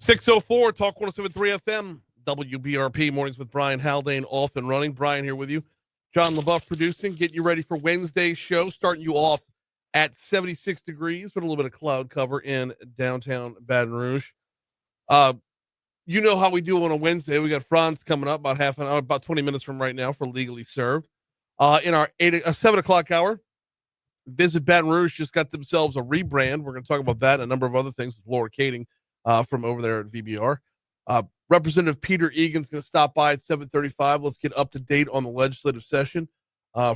604 Talk 107.3 FM, WBRP, mornings with Brian Haldane, off and running. Brian here with you. John LaBeouf producing, getting you ready for Wednesday's show, starting you off at 76 degrees with a little bit of cloud cover in downtown Baton Rouge. You know how we do on a Wednesday. We got Franz coming up about half an hour, about 20 minutes from right now for Legally Served. In our 7 o'clock hour, Visit Baton Rouge just got themselves a rebrand. We're going to talk about that and a number of other things with Laura Kading from over there at VBR. Representative Peter Egan's going to stop by at 7:35. Let's get up to date on the legislative session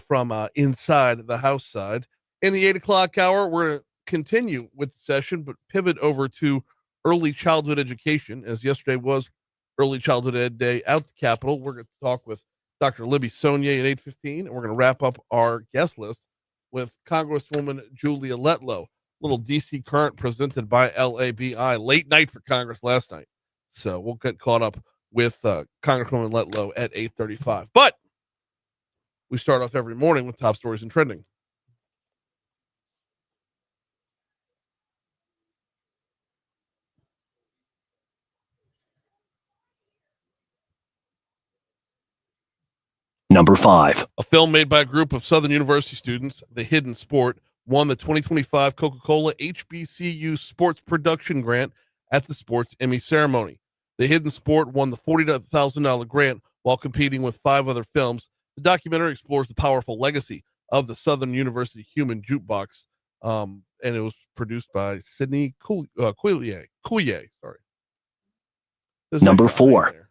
from inside the House side. In the 8 o'clock hour, we're going to continue with the session, but pivot over to early childhood education, as yesterday was Early Childhood Ed Day out the Capitol. We're going to talk with Dr. Libbie Sonnier at 8:15, and we're going to wrap up our guest list with Congresswoman Julia Letlow. Little DC Current presented by LABI. Late night for Congress last night. So we'll get caught up with Congresswoman Letlow at 8:35. But we start off every morning with top stories and trending. Number 5. A film made by a group of Southern University students, The Hidden Sport, won the 2025 Coca-Cola HBCU Sports Production Grant at the Sports Emmy ceremony. The Hidden Sport won the $40,000 grant while competing with 5 other films. The documentary explores the powerful legacy of the Southern University Human Jukebox, and it was produced by Sidney Coulier. Sorry. Number 4.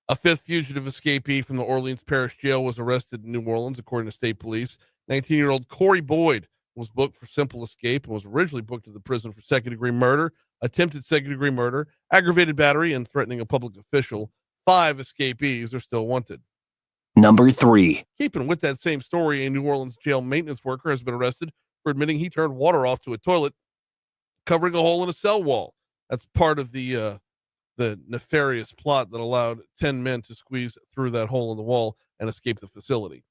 A 5th fugitive escapee from the Orleans Parish Jail was arrested in New Orleans, according to state police. 19-year-old Corey Boyd was booked for simple escape and was originally booked to the prison for second-degree murder, attempted second-degree murder, aggravated battery, and threatening a public official. 5 escapees are still wanted. Number 3. Keeping with that same story, a New Orleans jail maintenance worker has been arrested for admitting he turned water off to a toilet, covering a hole in a cell wall. That's part of the nefarious plot that allowed 10 men to squeeze through that hole in the wall and escape the facility.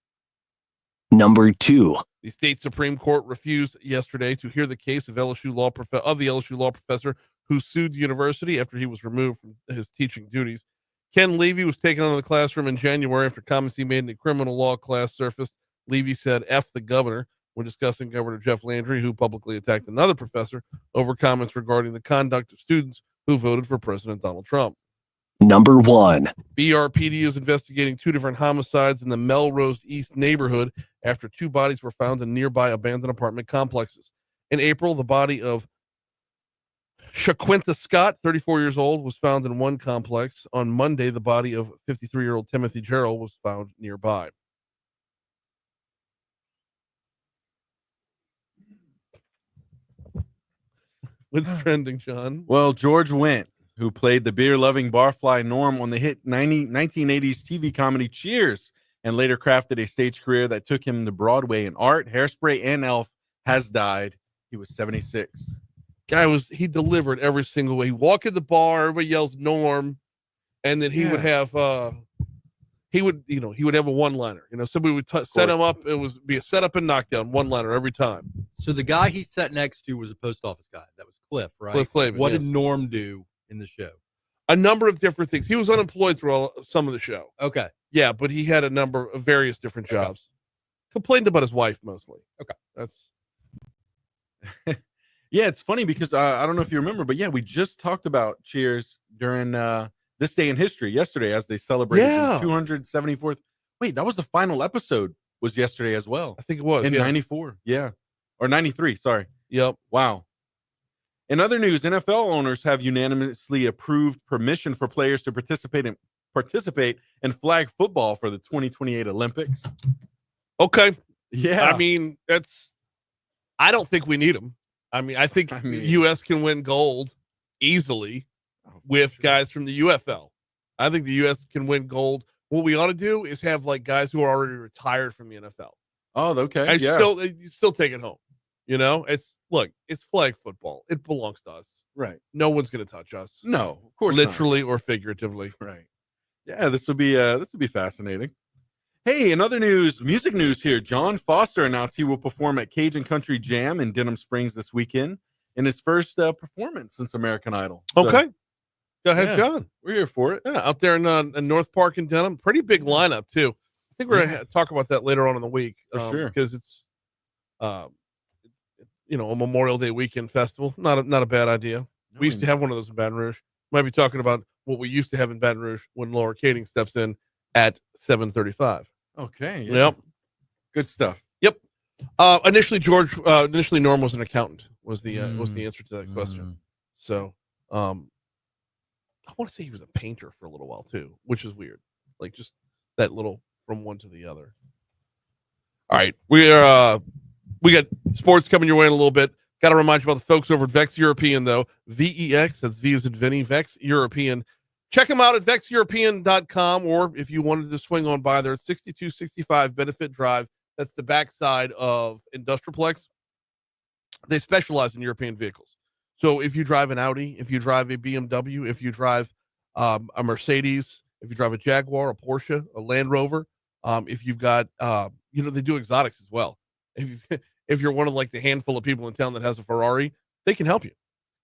Number 2. The state Supreme Court refused yesterday to hear the case of the LSU law professor who sued the university after he was removed from his teaching duties. Ken Levy was taken out of the classroom in January after comments he made in a criminal law class surfaced. Levy said F the governor when discussing Governor Jeff Landry, who publicly attacked another professor over comments regarding the conduct of students who voted for President Donald Trump. Number 1. BRPD is investigating 2 different homicides in the Melrose East neighborhood after 2 bodies were found in nearby abandoned apartment complexes. In April, the body of Shaquinta Scott, 34 years old, was found in one complex. On Monday, the body of 53-year-old Timothy Gerald was found nearby. What's trending, Sean? Well, George Wendt, who played the beer-loving barfly Norm on the hit 1980s TV comedy Cheers, and later crafted a stage career that took him to Broadway in Art, Hairspray, and Elf, has died. He was 76. He delivered every single way. He walked in the bar, everybody yells Norm, and then he would have he would have a one-liner. Somebody would set him up. It was be a setup and knockdown, one-liner every time. So the guy he sat next to was a post office guy. That was Cliff, right? Cliff Clavin. What did Norm do in the show? A number of different things. He was unemployed through some of the show. Okay. Yeah, but he had a number of various different jobs. Complained about his wife mostly. Okay. That's yeah, it's funny because I don't know if you remember, but yeah, we just talked about Cheers during this day in history yesterday as they celebrated the 274th. Wait, that was the final episode was yesterday as well. I think it was in 94. Yeah. Or 93, sorry. Yep. Wow. In other news, NFL owners have unanimously approved permission for players to participate in flag football for the 2028 Olympics. Okay. Yeah. I mean, I don't think we need them. I think the U.S. can win gold easily with guys from the UFL. I think the U.S. can win gold. What we ought to do is have guys who are already retired from the NFL. Oh, okay. And still take it home. It's flag football. It belongs to us. Right. No one's going to touch us. No, of course literally or figuratively. Right. Yeah, this will be fascinating. Hey, in other news, music news here. John Foster announced he will perform at Cajun Country Jam in Denham Springs this weekend. in his first performance since American Idol. So, Okay. Go ahead, yeah. John. We're here for it. Yeah, out there in North Park and Denham. Pretty big lineup, too. I think we're going to talk about that later on in the week. For sure. Because it's, a Memorial Day weekend festival. Not a bad idea. We used to have one of those in Baton Rouge. Might be talking about what we used to have in Baton Rouge when Laura Kading steps in at 7:35. Okay. Yeah. Yep. Good stuff. Yep. Initially, Norm was an accountant. Was the answer to that question. So, I want to say he was a painter for a little while too, which is weird. Like just that little from one to the other. All right, we got sports coming your way in a little bit. Got to remind you about the folks over at Vex European though. VEX, that's V as in Vinny, Vex European. Check them out at vexeuropean.com, or if you wanted to swing on by there, it's 6265 Benefit Drive. That's the backside of Industrialplex. They specialize in European vehicles. So if you drive an Audi, if you drive a BMW, if you drive a Mercedes, if you drive a Jaguar, a Porsche, a Land Rover, if you've got, they do exotics as well. If you're one of like the handful of people in town that has a Ferrari, they can help you.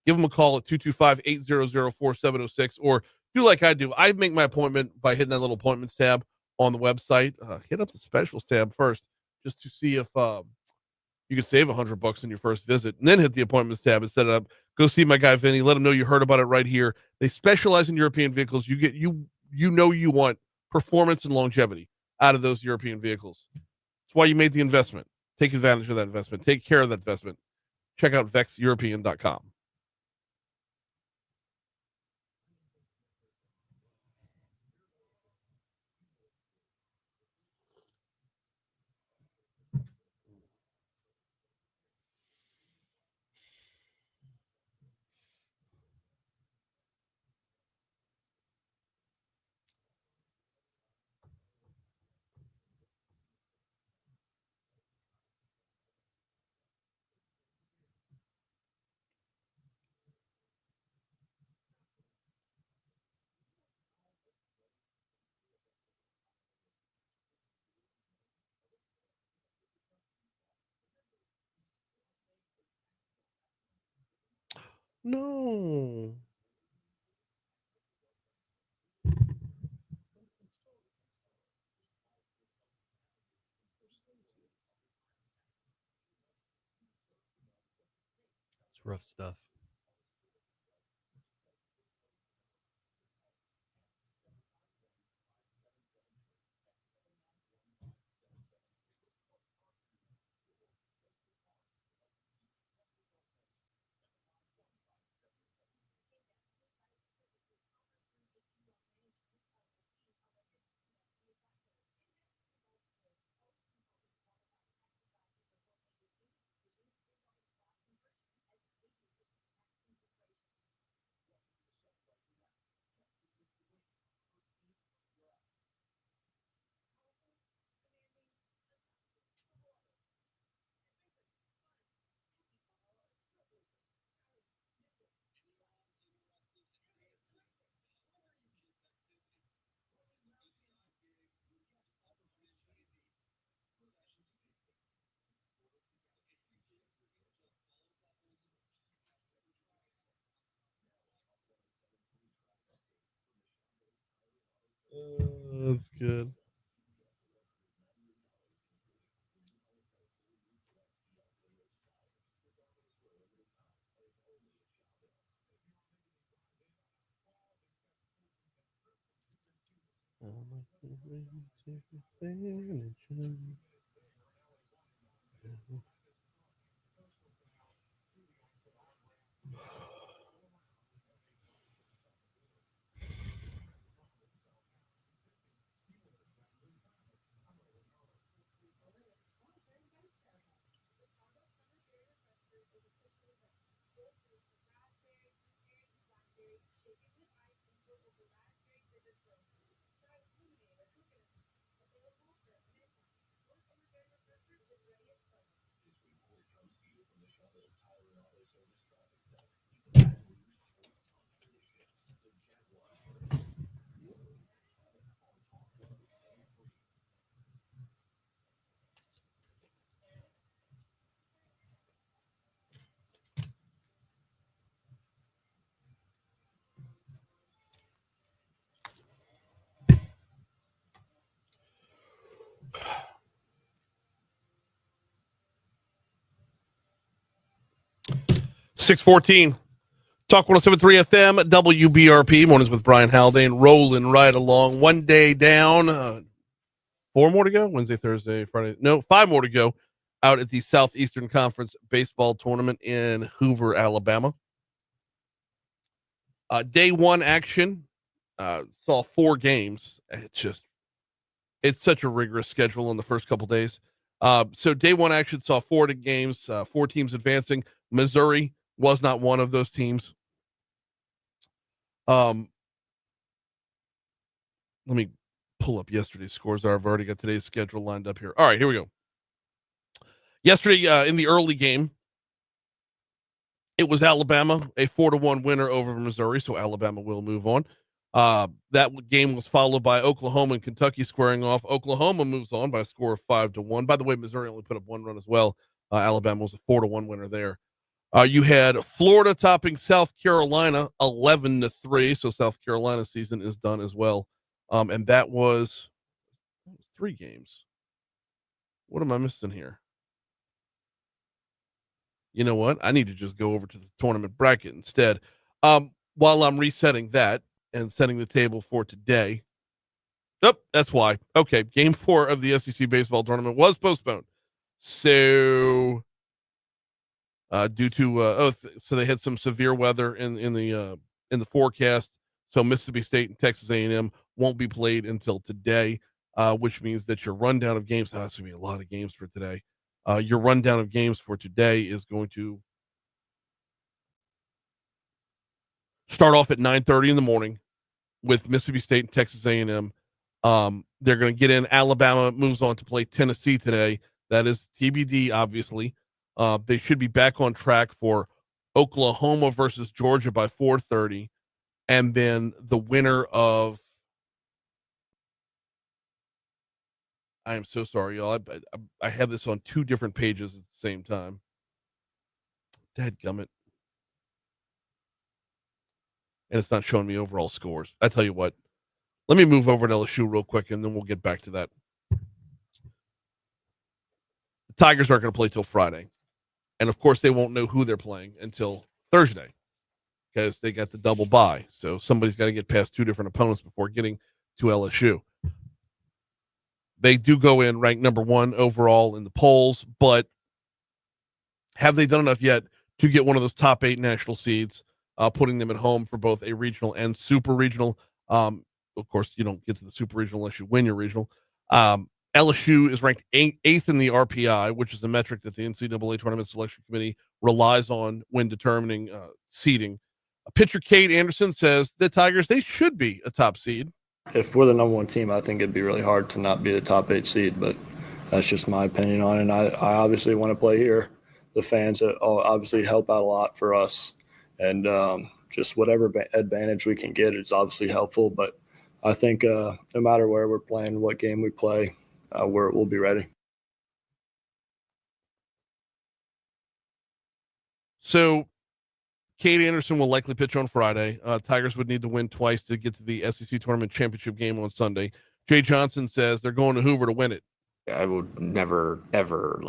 Give them a call at 225-800-4706, or do like I do. I make my appointment by hitting that little appointments tab on the website. Hit up the specials tab first just to see if you could save $100 in your first visit, and then hit the appointments tab and set it up. Go see my guy Vinny. Let him know you heard about it right here. They specialize in European vehicles. You get you want performance and longevity out of those European vehicles. That's why you made the investment. Take advantage of that investment. Take care of that investment. Check out vexeuropean.com. No. It's rough stuff. That's good. 6:14. Talk 107.3 FM, WBRP. Mornings with Brian Haldane, rolling right along. One day down. 4 more to go. Wednesday, Thursday, Friday. No, 5 more to go out at the Southeastern Conference Baseball Tournament in Hoover, Alabama. Day one action. Saw 4 games. It's such a rigorous schedule in the first couple days. So day one action saw 4 games, 4 teams advancing. Missouri was not one of those teams. Let me pull up yesterday's scores. I've already got today's schedule lined up here. All right, here we go. Yesterday, in the early game, it was Alabama, a 4-1 winner over Missouri, so Alabama will move on. That game was followed by Oklahoma and Kentucky squaring off. Oklahoma moves on by a score of 5-1. By the way, Missouri only put up 1 run as well. Alabama was a 4-1 winner there. You had Florida topping South Carolina 11-3, so South Carolina's season is done as well. And that was 3 games. What am I missing here? You know what? I need to just go over to the tournament bracket instead. While I'm resetting that and setting the table for today. Oh, that's why. Okay, game 4 of the SEC baseball tournament was postponed. So due to so they had some severe weather in the forecast. So Mississippi State and Texas A&M won't be played until today, which means that your rundown of games. That's going to be a lot of games for today. Your rundown of games for today is going to start off at 9:30 in the morning with Mississippi State and Texas A&M. They're going to get in. Alabama moves on to play Tennessee today. That is TBD, obviously. They should be back on track for Oklahoma versus Georgia by 4:30. And then the winner of, I am so sorry, y'all. I have this on 2 different pages at the same time. Dadgummit. And it's not showing me overall scores. I tell you what, let me move over to LSU real quick, and then we'll get back to that. The Tigers aren't going to play till Friday. And, of course, they won't know who they're playing until Thursday because they got the double bye. So somebody's got to get past 2 different opponents before getting to LSU. They do go in ranked number 1 overall in the polls, but have they done enough yet to get one of those top 8 national seeds, putting them at home for both a regional and super regional? Of course, you don't get to the super regional unless you win your regional. LSU is ranked 8th in the RPI, which is a metric that the NCAA Tournament Selection Committee relies on when determining seeding. Pitcher Cade Anderson says the Tigers, they should be a top seed. If we're the number 1 team, I think it'd be really hard to not be the top 8 seed, but that's just my opinion on it. And I obviously want to play here. The fans obviously help out a lot for us, and just whatever advantage we can get is obviously helpful. But I think no matter where we're playing, what game we play, we'll be ready. So Cade Anderson will likely pitch on Friday. Tigers would need to win twice to get to the SEC Tournament Championship game on Sunday. Jay Johnson says they're going to Hoover to win it. I would never, ever,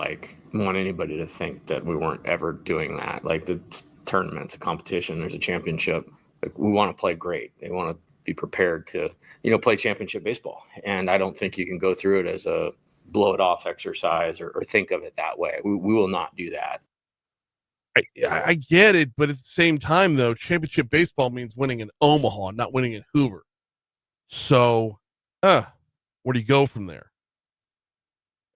want anybody to think that we weren't ever doing that. The tournament's a competition. There's a championship. We want to play great. They want to be prepared to, play championship baseball. And I don't think you can go through it as a blow it off exercise or think of it that way. We will not do that. I get it, but at the same time, though, championship baseball means winning in Omaha, not winning in Hoover. So, where do you go from there?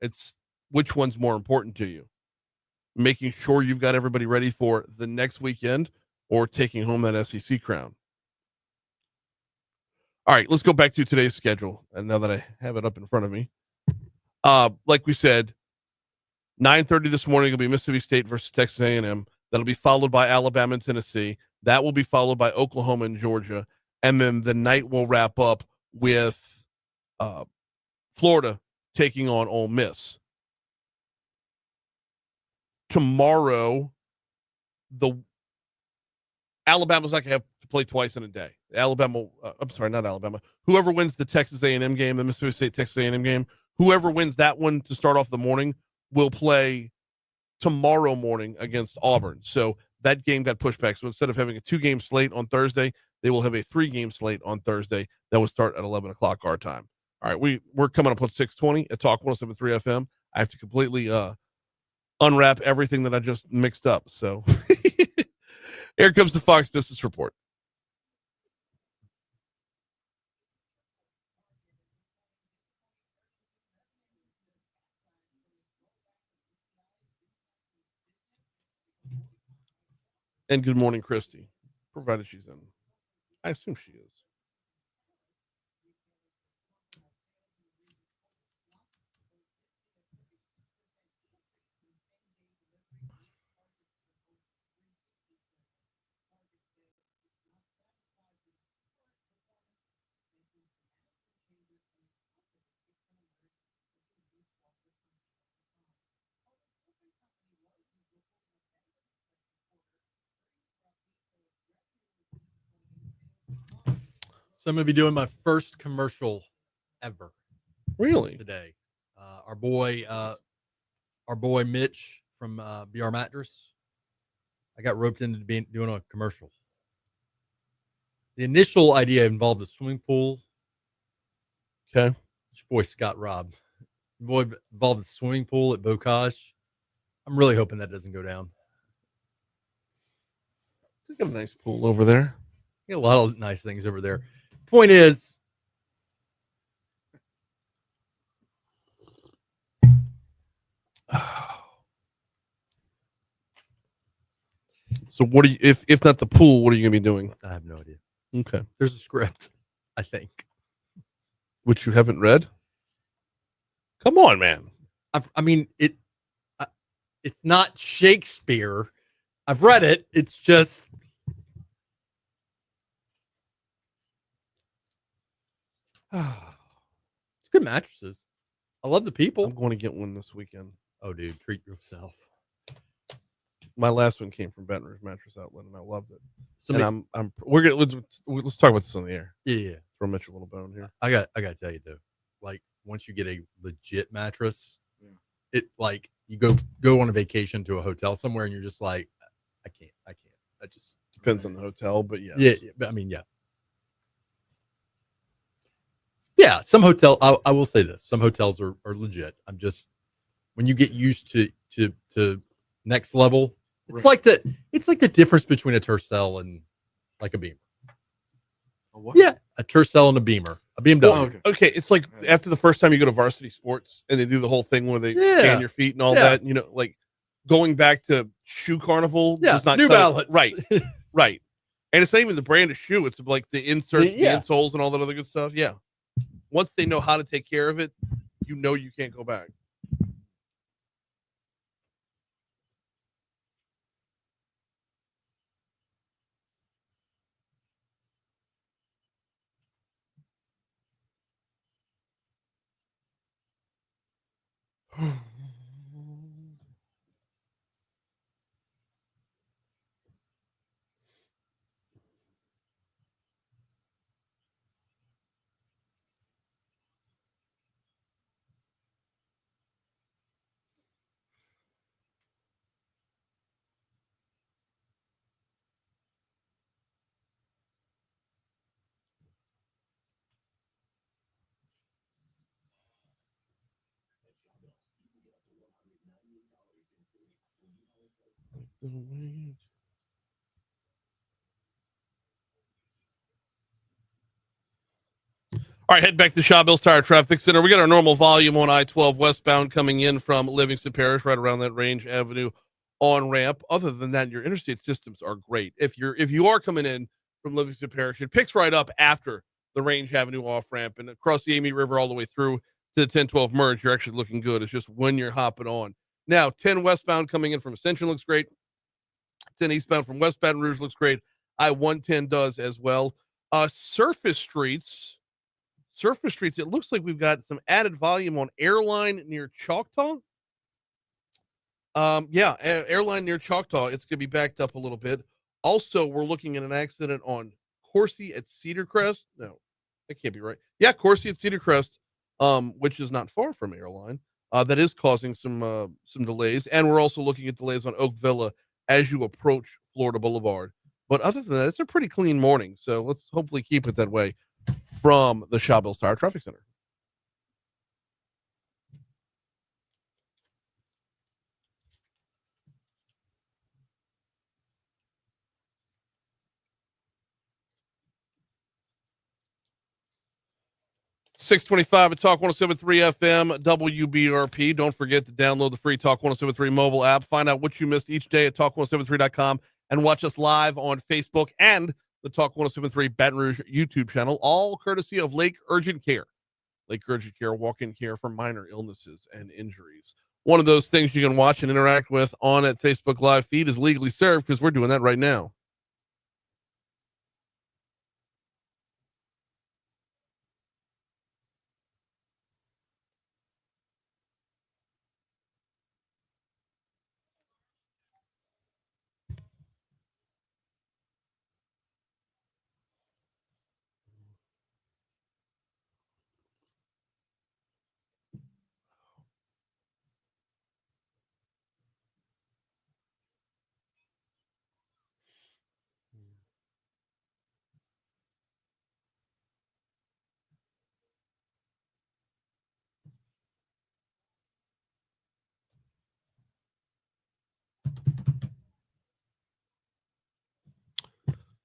It's which one's more important to you? Making sure you've got everybody ready for the next weekend or taking home that SEC crown? All right, let's go back to today's schedule. And now that I have it up in front of me, like we said, 9:30 this morning will be Mississippi State versus Texas A&M. That'll be followed by Alabama and Tennessee. That will be followed by Oklahoma and Georgia. And then the night will wrap up with Florida taking on Ole Miss. Tomorrow, Alabama's not going to have to play twice in a day. Whoever wins the Texas A&M game, the Mississippi State Texas A&M game, whoever wins that one to start off the morning will play tomorrow morning against Auburn. So that game got pushed back. So instead of having a 2-game slate on Thursday, they will have a 3-game slate on Thursday that will start at 11 o'clock our time. All right, we're coming up on 620 at Talk 107.3 FM. I have to completely unwrap everything that I just mixed up. So here comes the Fox Business Report. And good morning, Christy, provided she's in. I assume she is. So I'm going to be doing my first commercial ever. Really? Today. Our boy Mitch from BR Mattress. I got roped into doing a commercial. The initial idea involved a swimming pool. Okay. Your boy Scott Robb. Involved the swimming pool at Bocage. I'm really hoping that doesn't go down. We got a nice pool over there. We got a lot of nice things over there. Point is, so what do you, if not the pool, what are you going to be doing? I have no idea. Okay. There's a script, I think. Which you haven't read? Come on, man. It's not Shakespeare. I've read it. It's just it's good mattresses. I love the people. I'm going to get one this weekend. Oh, dude, treat yourself. My last one came from Baton Rouge Mattress Outlet, and I loved it. So and let's talk about this on the air. Yeah. Throw Mitch a little bone here. I got to tell you though, like once you get a legit mattress, it like you go on a vacation to a hotel somewhere, and you're just like, I can't. That just depends on the hotel, but yes. Yeah. But I mean, yeah. Yeah, some hotel. I will say this: some hotels are legit. I'm just when you get used to next level, it's like the difference between a Tercel and like a Beamer. A what? Yeah, a Tercel and a Beamer, a BMW. Well, okay, it's like after the first time you go to Varsity Sports and they do the whole thing where they scan your feet and all that. You know, like going back to Shoe Carnival. Yeah, does not New Balance. Right, right. And it's not even the brand of shoe; it's like the inserts, the insoles, and all that other good stuff. Yeah. Once they know how to take care of it, you know you can't go back. All right, head back to Shaw Bill's Tire Traffic Center. We got our normal volume on I-12 westbound coming in from Livingston Parish, right around that Range Avenue on ramp. Other than that, your interstate systems are great. If you are coming in from Livingston Parish, it picks right up after the Range Avenue off ramp and across the Amy River all the way through to the 10-12 merge. You're actually looking good. It's just when you're hopping on. Now, 10 westbound coming in from Ascension looks great. 10 eastbound from West Baton Rouge looks great. I-110 does as well. Surface streets, it looks like we've got some added volume on Airline near Choctaw. Airline near Choctaw, it's going to be backed up a little bit. Also, we're looking at an accident on Coursey at Cedar Crest. No, that can't be right. Yeah, Coursey at Cedar Crest, which is not far from Airline. That is causing some delays. And we're also looking at delays on Oak Villa as you approach Florida Boulevard. But other than that, it's a pretty clean morning. So let's hopefully keep it that way from the Shawbills Tire Traffic Center. .625 at Talk 107.3 FM, WBRP. Don't forget to download the free Talk 107.3 mobile app. Find out what you missed each day at talk107.3.com and watch us live on Facebook and the Talk 107.3 Baton Rouge YouTube channel, all courtesy of Lake Urgent Care. Lake Urgent Care, walk-in care for minor illnesses and injuries. One of those things you can watch and interact with on that Facebook Live feed is Legally Served, because we're doing that right now.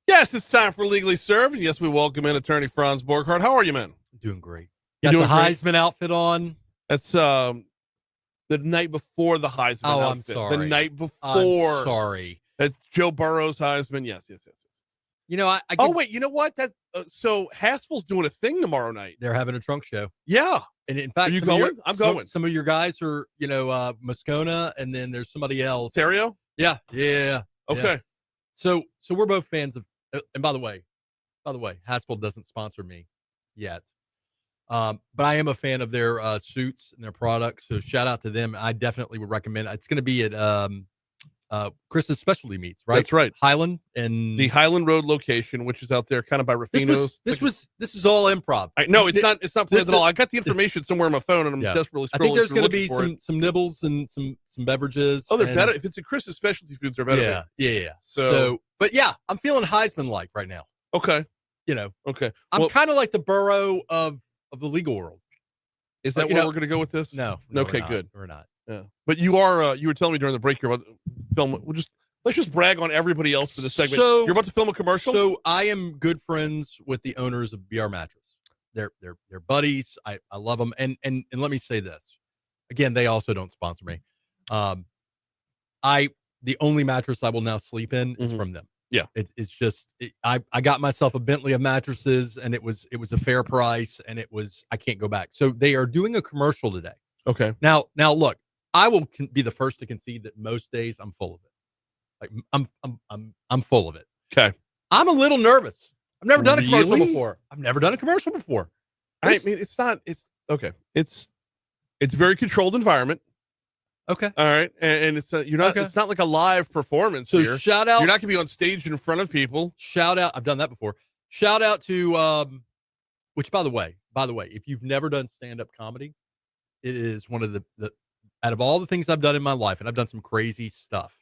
Yes, it's time for Legally Served. And yes, we welcome in attorney Franz Borghardt. How are you, man? Doing great. You Got the doing great? Heisman outfit on. That's the night before the Heisman Oh, outfit. I'm sorry. The night before. I'm sorry. That's Joe Burrow's Heisman. Yes. You know, I Oh, wait, you know what? That so Haspel's doing a thing tomorrow night. they're having a trunk show. Yeah. And in fact, Are you some of going? I'm going. Some of your guys are, Moscona, and then there's somebody else. Ontario? Yeah. Okay. So we're both fans of. And by the way, Haspel doesn't sponsor me yet, but I am a fan of their suits and their products. So shout out to them. I definitely would recommend. It's going to be at Chris's Specialty Meats, right? That's right. Highland and The Highland Road location, which is out there kind of by Rufino's. This is all improv. No, it's not planned this at all. I got the information somewhere on my phone, and I'm desperately scrolling. I think there's going to be some nibbles and some beverages. Oh, they're better. If it's a Chris's Specialty Foods, they're better. Yeah. So, but yeah, I'm feeling Heisman-like right now. okay. Okay. I'm kind of like the Burrow of the legal world. Is that where we're going to go with this? No. Okay, we're not. good. We're not. Yeah. But you are, you were telling me during the break you're about to film. Let's just brag on everybody else for this segment. So, you're about to film a commercial? So I am good friends with the owners of BR Mattress. They're buddies. I love them. And let me say this. Again, they also don't sponsor me. The only mattress I will now sleep in is from them. Yeah. It's just I got myself a Bentley of mattresses, and it was a fair price, and I can't go back. So they are doing a commercial today. Okay. Now look, I will be the first to concede that most days I'm full of it. Like I'm full of it. Okay. I'm a little nervous. I've never done a commercial Really? before. I mean, it's okay. It's very controlled environment. Okay. All right. And it's you're not, Okay. it's not like a live performance So here. shout out. You're not gonna be on stage in front of people. Shout out. I've done that before. Shout out to, which by the way, if you've never done stand-up comedy, it is one of the out of all the things I've done in my life, and I've done some crazy stuff,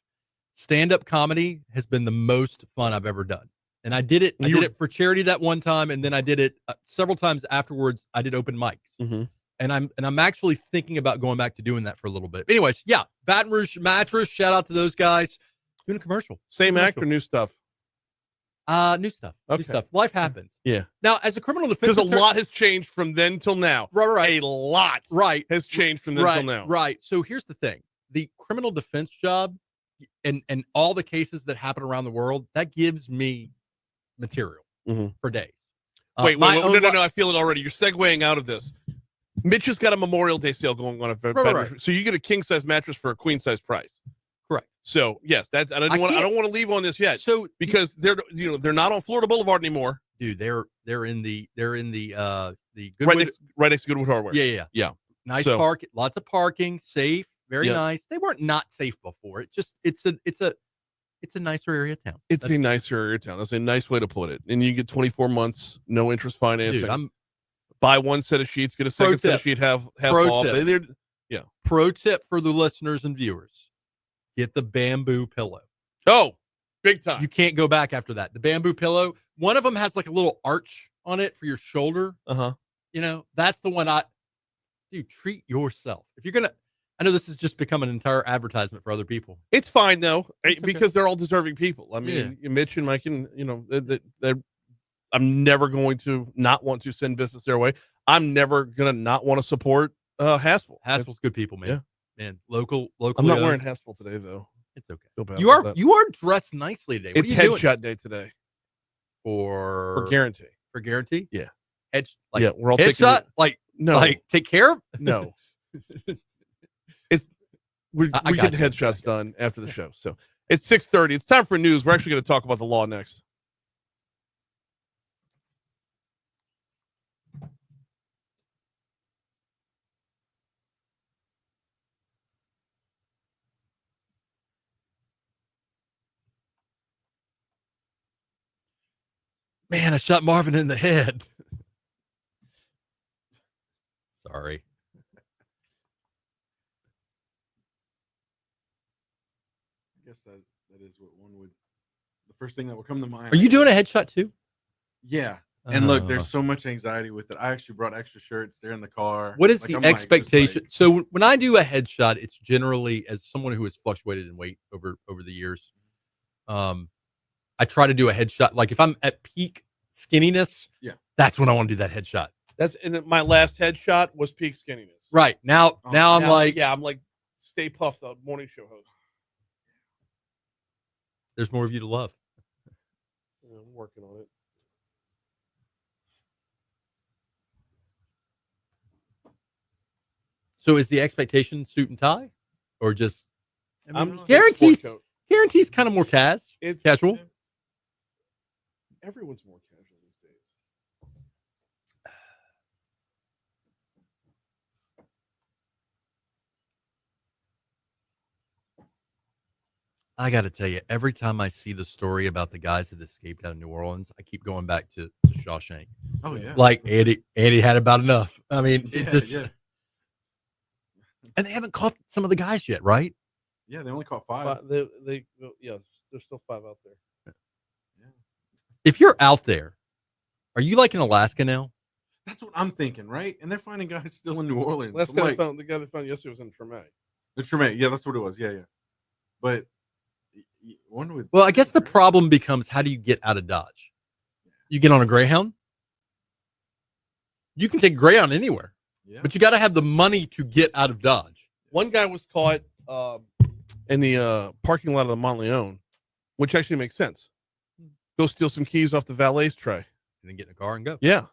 stand-up comedy has been the most fun I've ever done. And I did it. I did it for charity that one time, and then I did it several times afterwards. I did open mics, and I'm actually thinking about going back to doing that for a little bit. Anyways, yeah, Baton Rouge Mattress. Shout out to those guys doing a commercial. Same act or new stuff? New stuff. Okay. New stuff. Life happens. Yeah. Now, as a criminal defense, Because a lot has changed from then till now. Right. A lot has changed from then till now. Right. So here's the thing: the criminal defense job, and all the cases that happen around the world, that gives me material for days. Wait, no, I feel it already. You're segueing out of this. Mitch has got a Memorial Day sale going on at Right. So you get a king size mattress for a queen size price. Correct. So yes, that's I don't want to leave on this yet. So because they're not on Florida Boulevard anymore. Dude, they're in the right Goodwood, next to Goodwood Hardware. Yeah. Nice So- park, lots of parking, safe, very Yeah. nice. They weren't not safe before. It's a nicer area of town. It's a nicer area of town. That's a nice way to put it. And you get 24 months, no interest financing. Dude, buy one set of sheets, get a second set of sheet, have off. Pro tip for the listeners and viewers: get the bamboo pillow. Oh, Big time. You can't go back after that. The bamboo pillow, one of them has like a little arch on it for your shoulder. Uh-huh. You know, that's the one dude, treat yourself. If you're going to, I know this has just become an entire advertisement for other people. It's fine though, It's okay. because they're all deserving people. I mean, Mitch and Mike, and I'm never going to not want to send business their way. I'm never gonna not want to support Haspel. Haspel's good people, man. Yeah. Man, local. I'm not wearing Haspel today though. It's okay. Feel bad You about are that. you are dressed nicely today. What It's are you doing? headshot day today For guarantee. For guarantee? Yeah. Yeah, we're all headshot. no, Like take care of. no. We I get got you. headshots done after the show. So it's 6:30. It's time for news. We're actually going to talk about the law next. Man, I shot Marvin in the head. Sorry. I guess that is what one would. The first thing that would come to mind. Are you doing a headshot too? Yeah. And look, there's so much anxiety with it. I actually brought extra shirts. They're in the car. What is Like, the I'm like, just expectation? like- So when I do a headshot, it's generally, as someone who has fluctuated in weight over the years, I try to do a headshot. Like if I'm at peak skinniness, that's when I want to do that headshot. And my last headshot was peak skinniness. Right. Now I'm like, I'm like Stay Puffed, the morning show host. there's more of you to love. Yeah, I'm working on it. So is the expectation suit and tie, or just? I'm just guarantees. sport coat. Guarantees kind of more It's casual. Everyone's more casual these days. I got to tell you, every time I see the story about the guys that escaped out of New Orleans, I keep going back to Shawshank. Oh yeah. Like Andy had about enough. I mean, it just. Yeah. And they haven't caught some of the guys yet, right? Yeah, they only caught 5. There's still 5 out there. If you're out there, are you like in Alaska now? That's what I'm thinking, right? And they're finding guys still in New Orleans. Last I'm guy like, the guy they found yesterday was in Tremay. the Tremay. Yeah, that's what it was. Yeah. But one would. Well, I guess the problem becomes, how do you get out of Dodge? You get on a Greyhound? You can take Greyhound anywhere, but you got to have the money to get out of Dodge. One guy was caught in the parking lot of the Montleone, which actually makes sense. Go steal some keys off the valet's tray. And then get in a car and go. Yeah.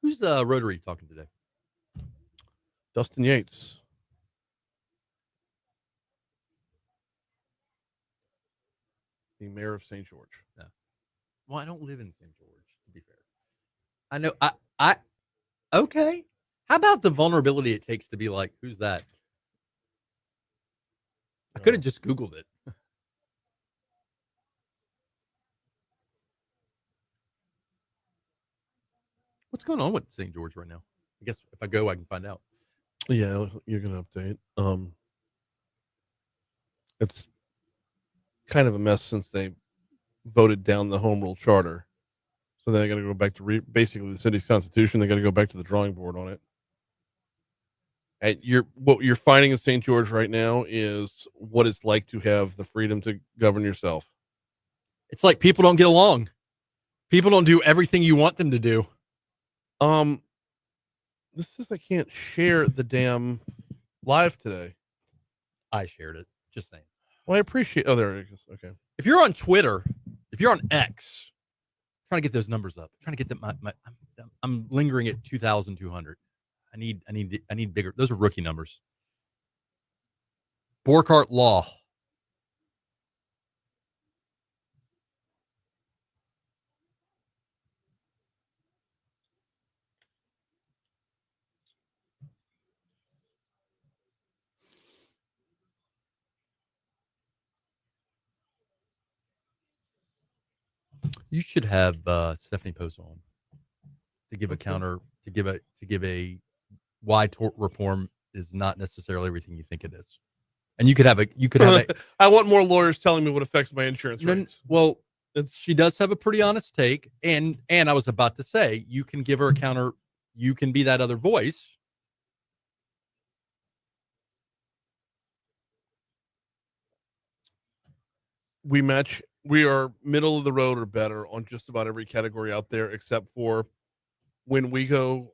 Who's the Rotary talking today? Dustin Yates. The mayor of St. George. Yeah. Well, I don't live in St. George, to be fair. I know. I okay. How about the vulnerability it takes to be like, who's that? I could have just Googled it. What's going on with St. George right now? I guess if I go, I can find out. Yeah, you're gonna update. It's kind of a mess since they voted down the home rule charter. So then they got to go back to basically the city's constitution. They got to go back to the drawing board on it. And what you're finding in St. George right now is what it's like to have the freedom to govern yourself. It's like people don't get along. People don't do everything you want them to do. This says I can't share the damn live today. I shared it. Just saying. Well, I appreciate. Oh, there it is. Okay. If you're on Twitter, if you're on X, trying to get those numbers up. Trying to get them. I'm lingering at 2,200. I need bigger. Those are rookie numbers. Borghardt Law. You should have Stephanie Post on to give a counter to give a why tort reform is not necessarily everything you think it is. And you could have a I want more lawyers telling me what affects my insurance rates. Well, she does have a pretty honest take, and I was about to say you can give her a counter. You can be that other voice. We are middle of the road or better on just about every category out there, except for when we get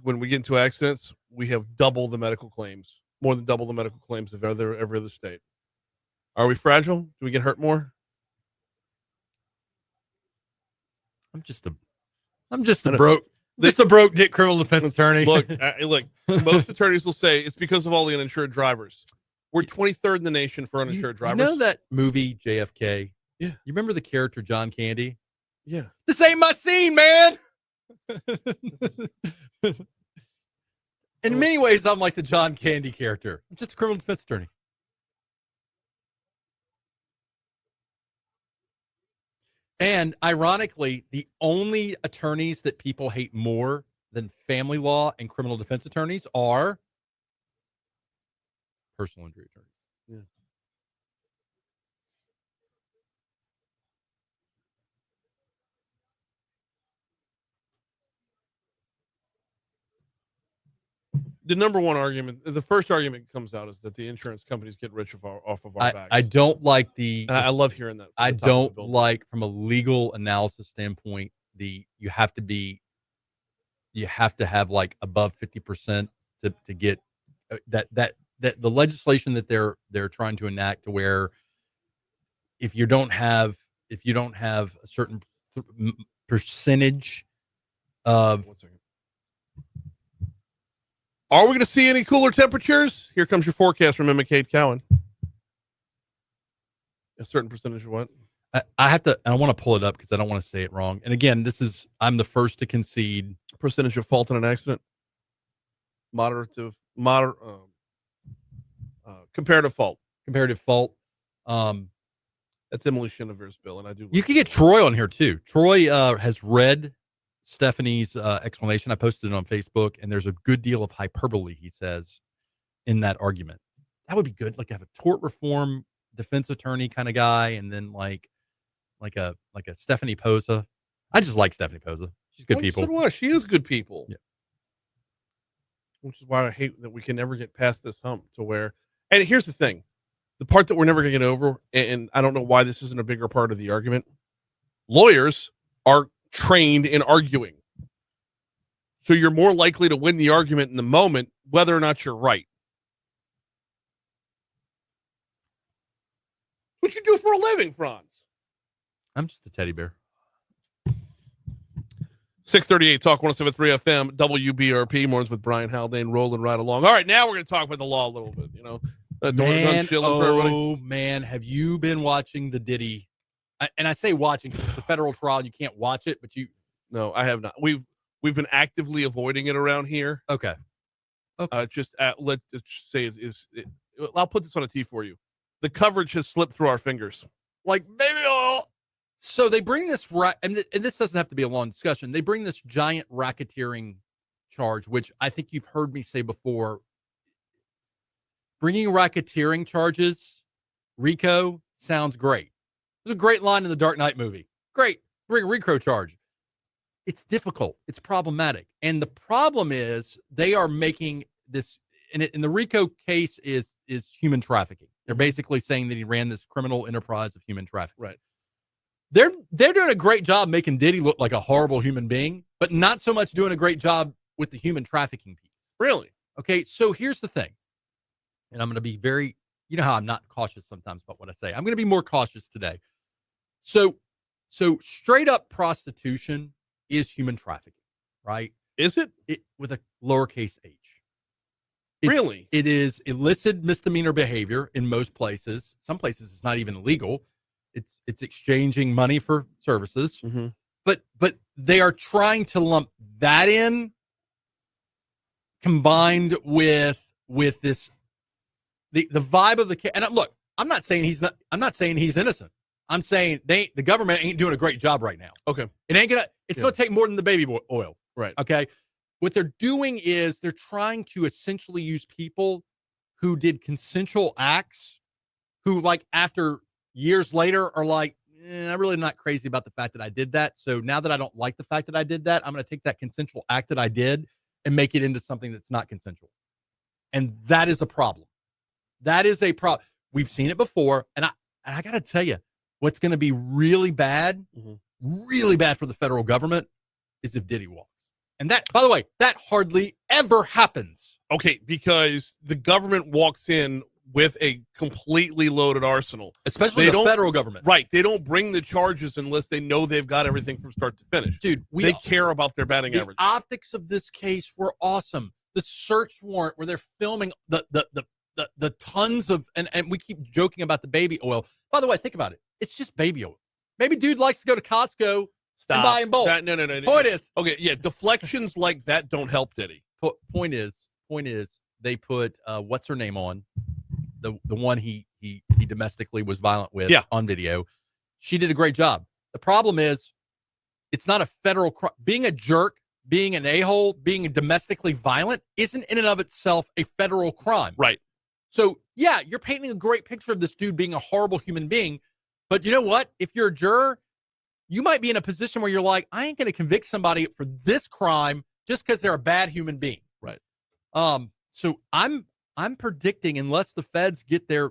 into accidents, we have double the medical claims, more than double the medical claims of every other state. Are we fragile? Do we get hurt more? I'm just a broke dick criminal defense attorney. Look, most attorneys will say it's because of all the uninsured drivers. We're 23rd in the nation for uninsured drivers. You know that movie JFK? Yeah. You remember the character John Candy? Yeah. This ain't my scene, man. In many ways, I'm like the John Candy character. I'm just a criminal defense attorney. And ironically, the only attorneys that people hate more than family law and criminal defense attorneys are personal injury attorneys. Yeah. The number one argument, the first argument comes out is that the insurance companies get rich off of our backs. I don't like the. I love hearing that. I don't like, from a legal analysis standpoint, you have to have like above 50% to get that the legislation that they're trying to enact, to where if you don't have a certain percentage of. 1 second. Are we going to see any cooler temperatures? Here comes your forecast from Emma Kate Cowan. A certain percentage of what? I have to. I want to pull it up because I don't want to say it wrong. And again, I'm the first to concede. Percentage of fault in an accident. Comparative fault. Comparative fault. That's Emily Shinover's bill, and I do. You can get Troy on here too. Troy has read Stephanie's explanation. I posted it on Facebook, and there's a good deal of hyperbole, he says, in that argument. That would be good. Like, have a tort reform defense attorney kind of guy, and then like a Stephanie Posa. I just like Stephanie Posa. She's good people. So do I. She is good people. Yeah. Which is why I hate that we can never get past this hump to where. And here's the thing, the part that we're never going to get over, and I don't know why this isn't a bigger part of the argument. Lawyers are trained in arguing, so you're more likely to win the argument in the moment, whether or not you're right. What you do for a living, Franz? I'm just a teddy bear. 638 Talk 107.3 FM WBRP mornings with Brian Haldane, rolling right along. All right, now we're going to talk about the law a little bit. You know, man, have you been watching the Diddy? And I say watching because it's a federal trial. You can't watch it, but you. No, I have not. We've been actively avoiding it around here. Okay. Let's just say I'll put this on a tee for you. The coverage has slipped through our fingers. Like, maybe. So they bring this and this doesn't have to be a long discussion. They bring this giant racketeering charge, which I think you've heard me say before. Bringing racketeering charges, RICO, sounds great. There's a great line in the Dark Knight movie. Great. Bring a RICO charge. It's difficult. It's problematic. And the problem is they are making this, and the RICO case is human trafficking. They're basically saying that he ran this criminal enterprise of human trafficking. Right. They're doing a great job making Diddy look like a horrible human being, but not so much doing a great job with the human trafficking piece. Really? Okay, so here's the thing. And I'm going to be very, you know how I'm not cautious sometimes about what I say. I'm going to be more cautious today. So straight up prostitution is human trafficking, right? Is it? With a lowercase h. Really? It is illicit misdemeanor behavior in most places. Some places it's not even illegal. It's exchanging money for services. Mm-hmm. But they are trying to lump that in, combined with this the vibe of the case. And look, I'm not saying he's innocent. I'm saying the government ain't doing a great job right now. Okay. It's going to take more than the baby oil. Right. Okay. What they're doing is they're trying to essentially use people who did consensual acts who, like, after years later are like, I'm really not crazy about the fact that I did that. So now that I don't like the fact that I did that, I'm going to take that consensual act that I did and make it into something that's not consensual. And that is a problem. That is a problem. We've seen it before. And I got to tell you, what's going to be really bad for the federal government is if Diddy walks. And that, by the way, that hardly ever happens. Okay, because the government walks in with a completely loaded arsenal. Especially the federal government. Right. They don't bring the charges unless they know they've got everything from start to finish. Dude, they care about their batting average. The optics of this case were awesome. The search warrant where they're filming the tons of, and we keep joking about the baby oil. By the way, think about it. It's just baby oil. Maybe dude likes to go to Costco and buy in bulk. No. Point is. Okay, yeah, deflections like that don't help Diddy. Point is, they put, what's her name on? The one he domestically was violent with on video. She did a great job. The problem is, it's not a federal crime. Being a jerk, being an a-hole, being domestically violent isn't in and of itself a federal crime. Right. So, yeah, you're painting a great picture of this dude being a horrible human being. But you know what? If you're a juror, you might be in a position where you're like, I ain't going to convict somebody for this crime just because they're a bad human being. Right. So I'm predicting, unless the feds get their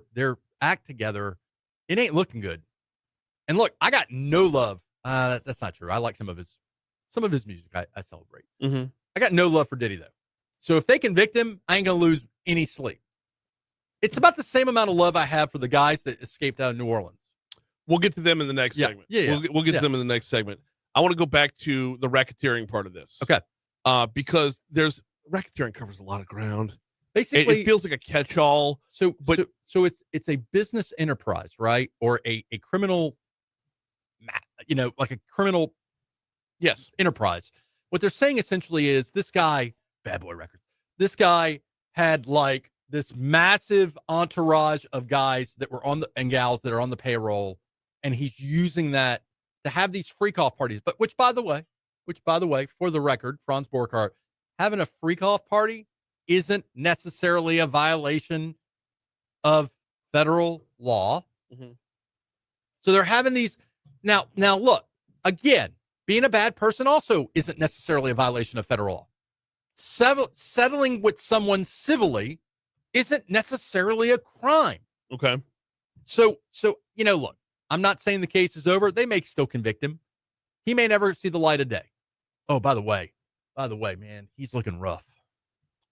act together, it ain't looking good. And look, I got no love. That's not true. I like some of his music. I celebrate. Mm-hmm. I got no love for Diddy, though. So if they convict him, I ain't going to lose any sleep. It's about the same amount of love I have for the guys that escaped out of New Orleans. We'll get to them in the next segment. Yeah. We'll get to them in the next segment. I want to go back to the racketeering part of this. Okay. Because racketeering covers a lot of ground. Basically, it feels like a catch-all. So it's a business enterprise, right? Or a criminal, like a criminal enterprise. What they're saying essentially is this guy, Bad Boy Records, this guy had like this massive entourage of guys that were and gals that are on the payroll, and he's using that to have these freak-off parties. But which by the way, for the record, Franz Borghardt, having a freak-off party isn't necessarily a violation of federal law. Mm-hmm. So they're having these now look, again, being a bad person also isn't necessarily a violation of federal law. Settling with someone civilly isn't necessarily a crime. Okay. So look, I'm not saying the case is over. They may still convict him. He may never see the light of day. Oh, by the way, man, he's looking rough.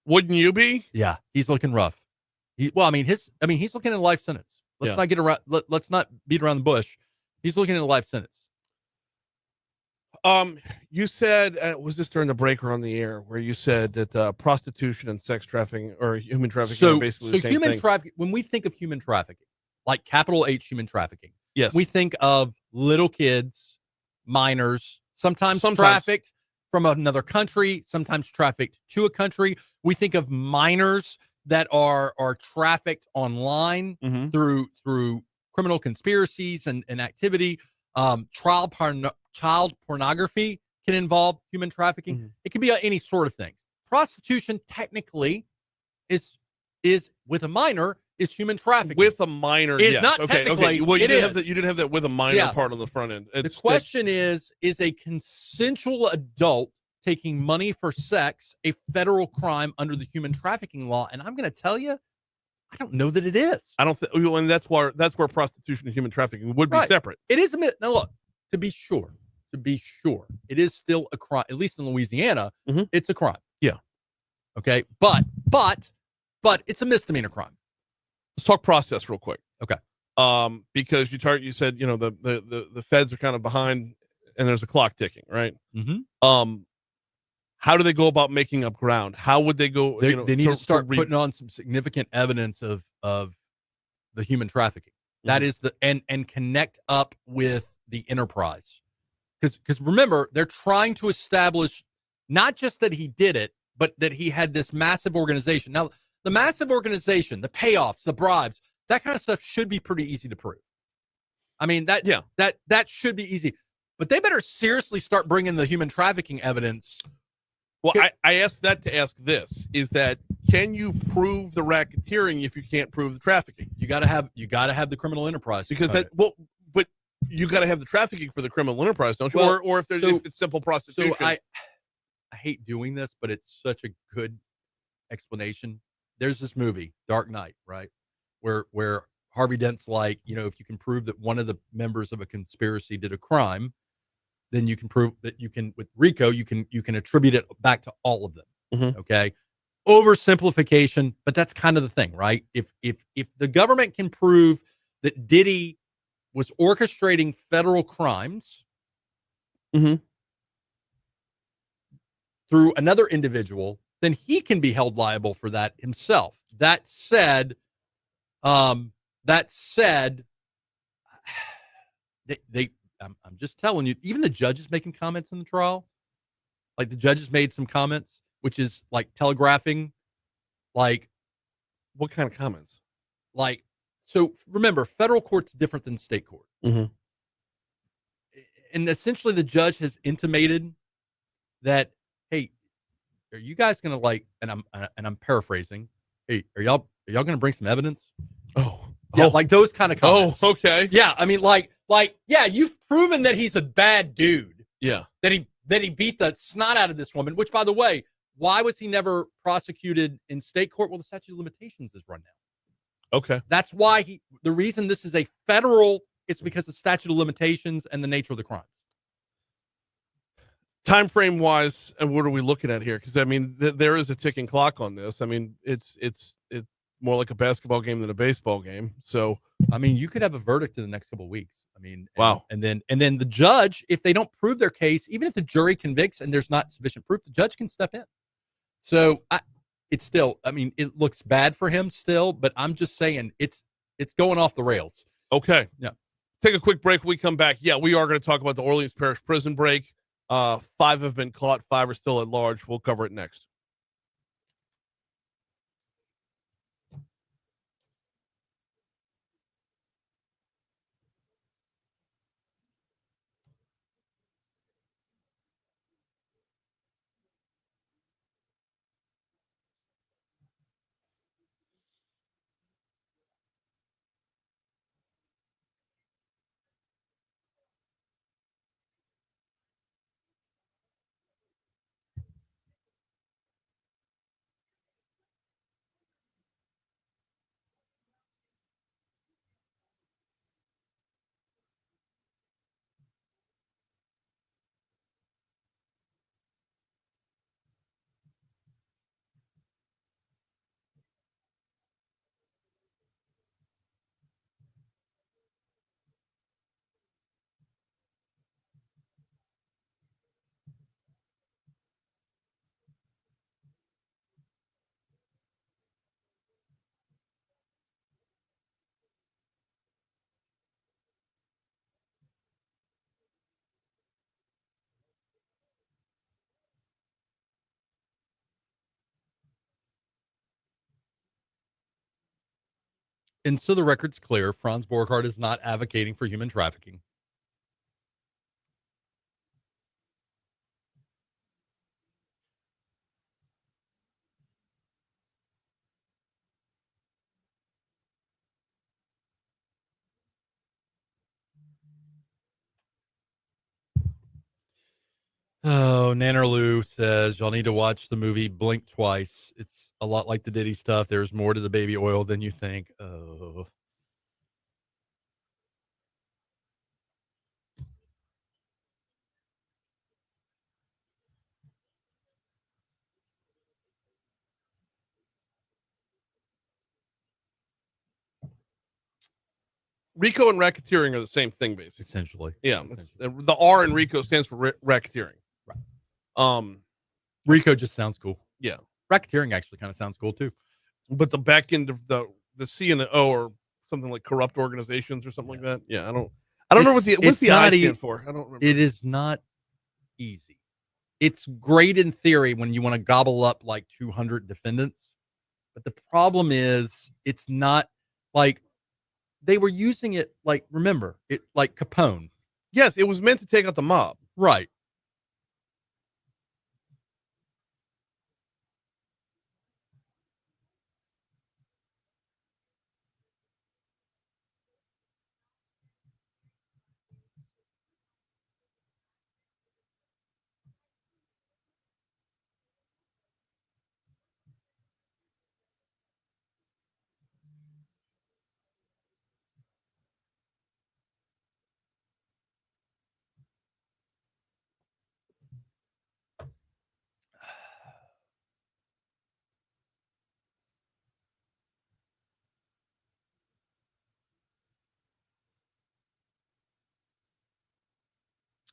Wouldn't you be? Yeah, he's looking rough. He's looking at a life sentence. Let's not beat around the bush. He's looking at a life sentence. You said, was this during the break or on the air, where you said that prostitution and sex trafficking or human trafficking are basically the same human thing? trafficking, when we think of human trafficking, like capital H human trafficking, yes, we think of little kids, minors, sometimes trafficked from another country, sometimes trafficked to a country. We think of minors that are trafficked online through criminal conspiracies and activity. Child pornography can involve human trafficking. Mm-hmm. It can be any sort of thing. Prostitution technically is with a minor is human trafficking. With a minor, it's yes. not technically. Okay. Well, you is. didn't have that with a minor part on the front end. The question is a consensual adult taking money for sex a federal crime under the human trafficking law? And I'm going to tell you, I don't know that it is. I don't think, and that's where prostitution and human trafficking would be separate. It is a myth. Now, look, to be sure, it is still a crime. At least in Louisiana, it's a crime. Yeah. Okay, but it's a misdemeanor crime. Let's talk process real quick. Okay. Because you said the feds are kind of behind, and there's a clock ticking, right? Mm-hmm. How do they go about making up ground? How would they go? They need to start putting on some significant evidence of the human trafficking. That is and connect up with the enterprise. Because remember, they're trying to establish not just that he did it, but that he had this massive organization. Now, the massive organization, the payoffs, the bribes, that kind of stuff should be pretty easy to prove. I mean, that should be easy. But they better seriously start bringing the human trafficking evidence Well, I asked that to ask this: is that can you prove the racketeering if you can't prove the trafficking? You got to have the criminal enterprise Because component. but you got to have the trafficking for the criminal enterprise, don't you? Well, or if it's simple prostitution. So I hate doing this, but it's such a good explanation. There's this movie, Dark Knight, right? Where Harvey Dent's like, if you can prove that one of the members of a conspiracy did a crime, then you can prove that with RICO, you can attribute it back to all of them. Mhm. Okay. Oversimplification, but that's kind of the thing, right? If the government can prove that Diddy was orchestrating federal crimes Mhm. through another individual, then he can be held liable for that himself. That said, I'm just telling you, even the judges making comments in the trial, like the judges made some comments, which is like telegraphing, like What kind of comments? like, so remember, federal court's different than state court. Mhm. And essentially the judge has intimated that, hey, are you guys going to and I'm paraphrasing. Hey, are y'all going to bring some evidence? Yeah, like those kind of comments. Okay. Yeah, I mean, yeah, you've proven that he's a bad dude. Yeah. That he beat the snot out of this woman. Which, by the way, why was he never prosecuted in state court? Well, the statute of limitations is run now. Okay. That's why the reason this is a federal is because of statute of limitations and the nature of the crimes. Time frame wise, and what are we looking at here? Because I mean, there is a ticking clock on this. I mean, it's more like a basketball game than a baseball game. So, I mean, you could have a verdict in the next couple of weeks. I mean, wow. And then the judge, if they don't prove their case, even if the jury convicts and there's not sufficient proof, the judge can step in. So it's still, I mean, it looks bad for him still, but I'm just saying it's going off the rails. Okay. Yeah. Take a quick break. When we come back, yeah, we are going to talk about the Orleans Parish prison break. 5 have been caught, 5 are still at large. We'll cover it next. And so the record's clear. Franz Borghardt is not advocating for human trafficking. Oh, Nannerloo says y'all need to watch the movie Blink Twice. It's a lot like the Diddy stuff. There's more to the baby oil than you think. Oh. RICO and racketeering are the same thing, basically. Essentially. Yeah. The R in RICO stands for racketeering. Right. RICO just sounds cool. Yeah. Racketeering actually kind of sounds cool too. But the back end of the C and the O are something like corrupt organizations or something like that. Yeah. I don't know what's the I stand for. I don't remember. It is not easy. It's great in theory when you want to gobble up like 200 defendants. But the problem is it's not like they were using it like, remember, it like Capone. Yes, it was meant to take out the mob. Right.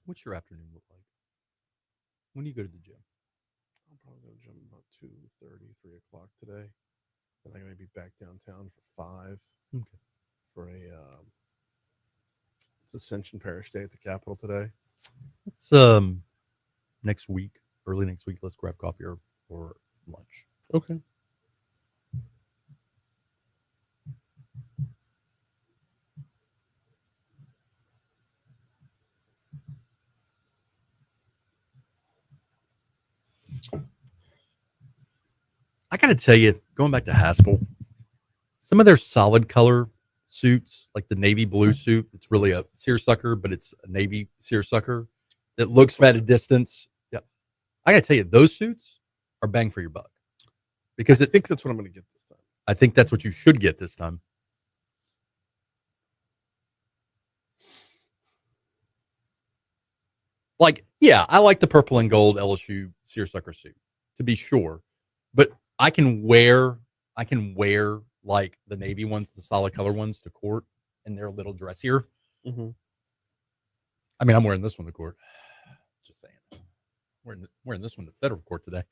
What's your afternoon look like? When do you go to the gym? I'm probably going to jump about 2:30, 3 o'clock today. And I'm going to be back downtown for 5 for a it's Ascension Parish Day at the Capitol today. It's next week, early next week. Let's grab coffee or lunch. Okay. I got to tell you, going back to Haspel, some of their solid color suits, like the navy blue suit, it's really a seersucker, but it's a navy seersucker that looks from at a distance. Yep. I got to tell you, those suits are bang for your buck. Because I think that's what I'm going to get this time. I think that's what you should get this time. Like, yeah, I like the purple and gold LSU seersucker suit, to be sure. But I can wear like the navy ones, the solid color ones to court, and they're a little dressier. Mm-hmm. I mean, I'm wearing this one to court. Just saying. Wearing this one to federal court today.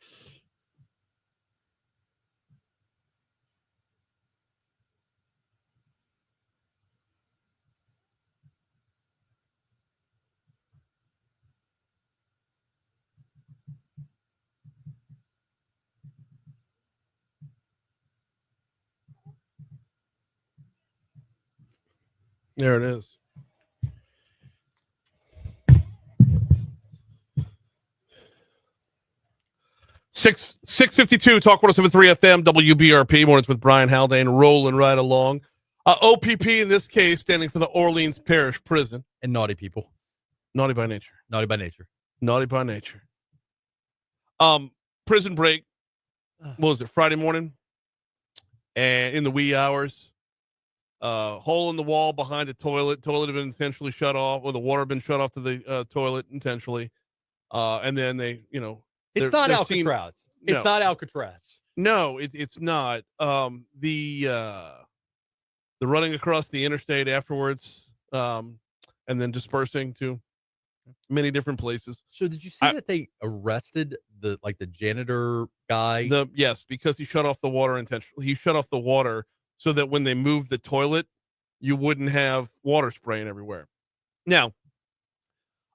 There it is. Six 6:52. Talk 107.3 FM WBRP. Mornings with Brian Haldane, rolling right along. OPP in this case standing for the Orleans Parish Prison. And naughty people. Naughty by nature. Naughty by nature. Naughty by nature. Prison break. What was it? Friday morning, and in the wee hours. Hole in the wall behind the toilet. Toilet had been intentionally shut off, or the water had been shut off to the toilet intentionally. And then they, it's not Alcatraz. It's not Alcatraz. No, it's not. The running across the interstate afterwards, and then dispersing to many different places. So did you see that they arrested the janitor guy? Yes, because he shut off the water intentionally. He shut off the water so that when they moved the toilet, you wouldn't have water spraying everywhere. Now,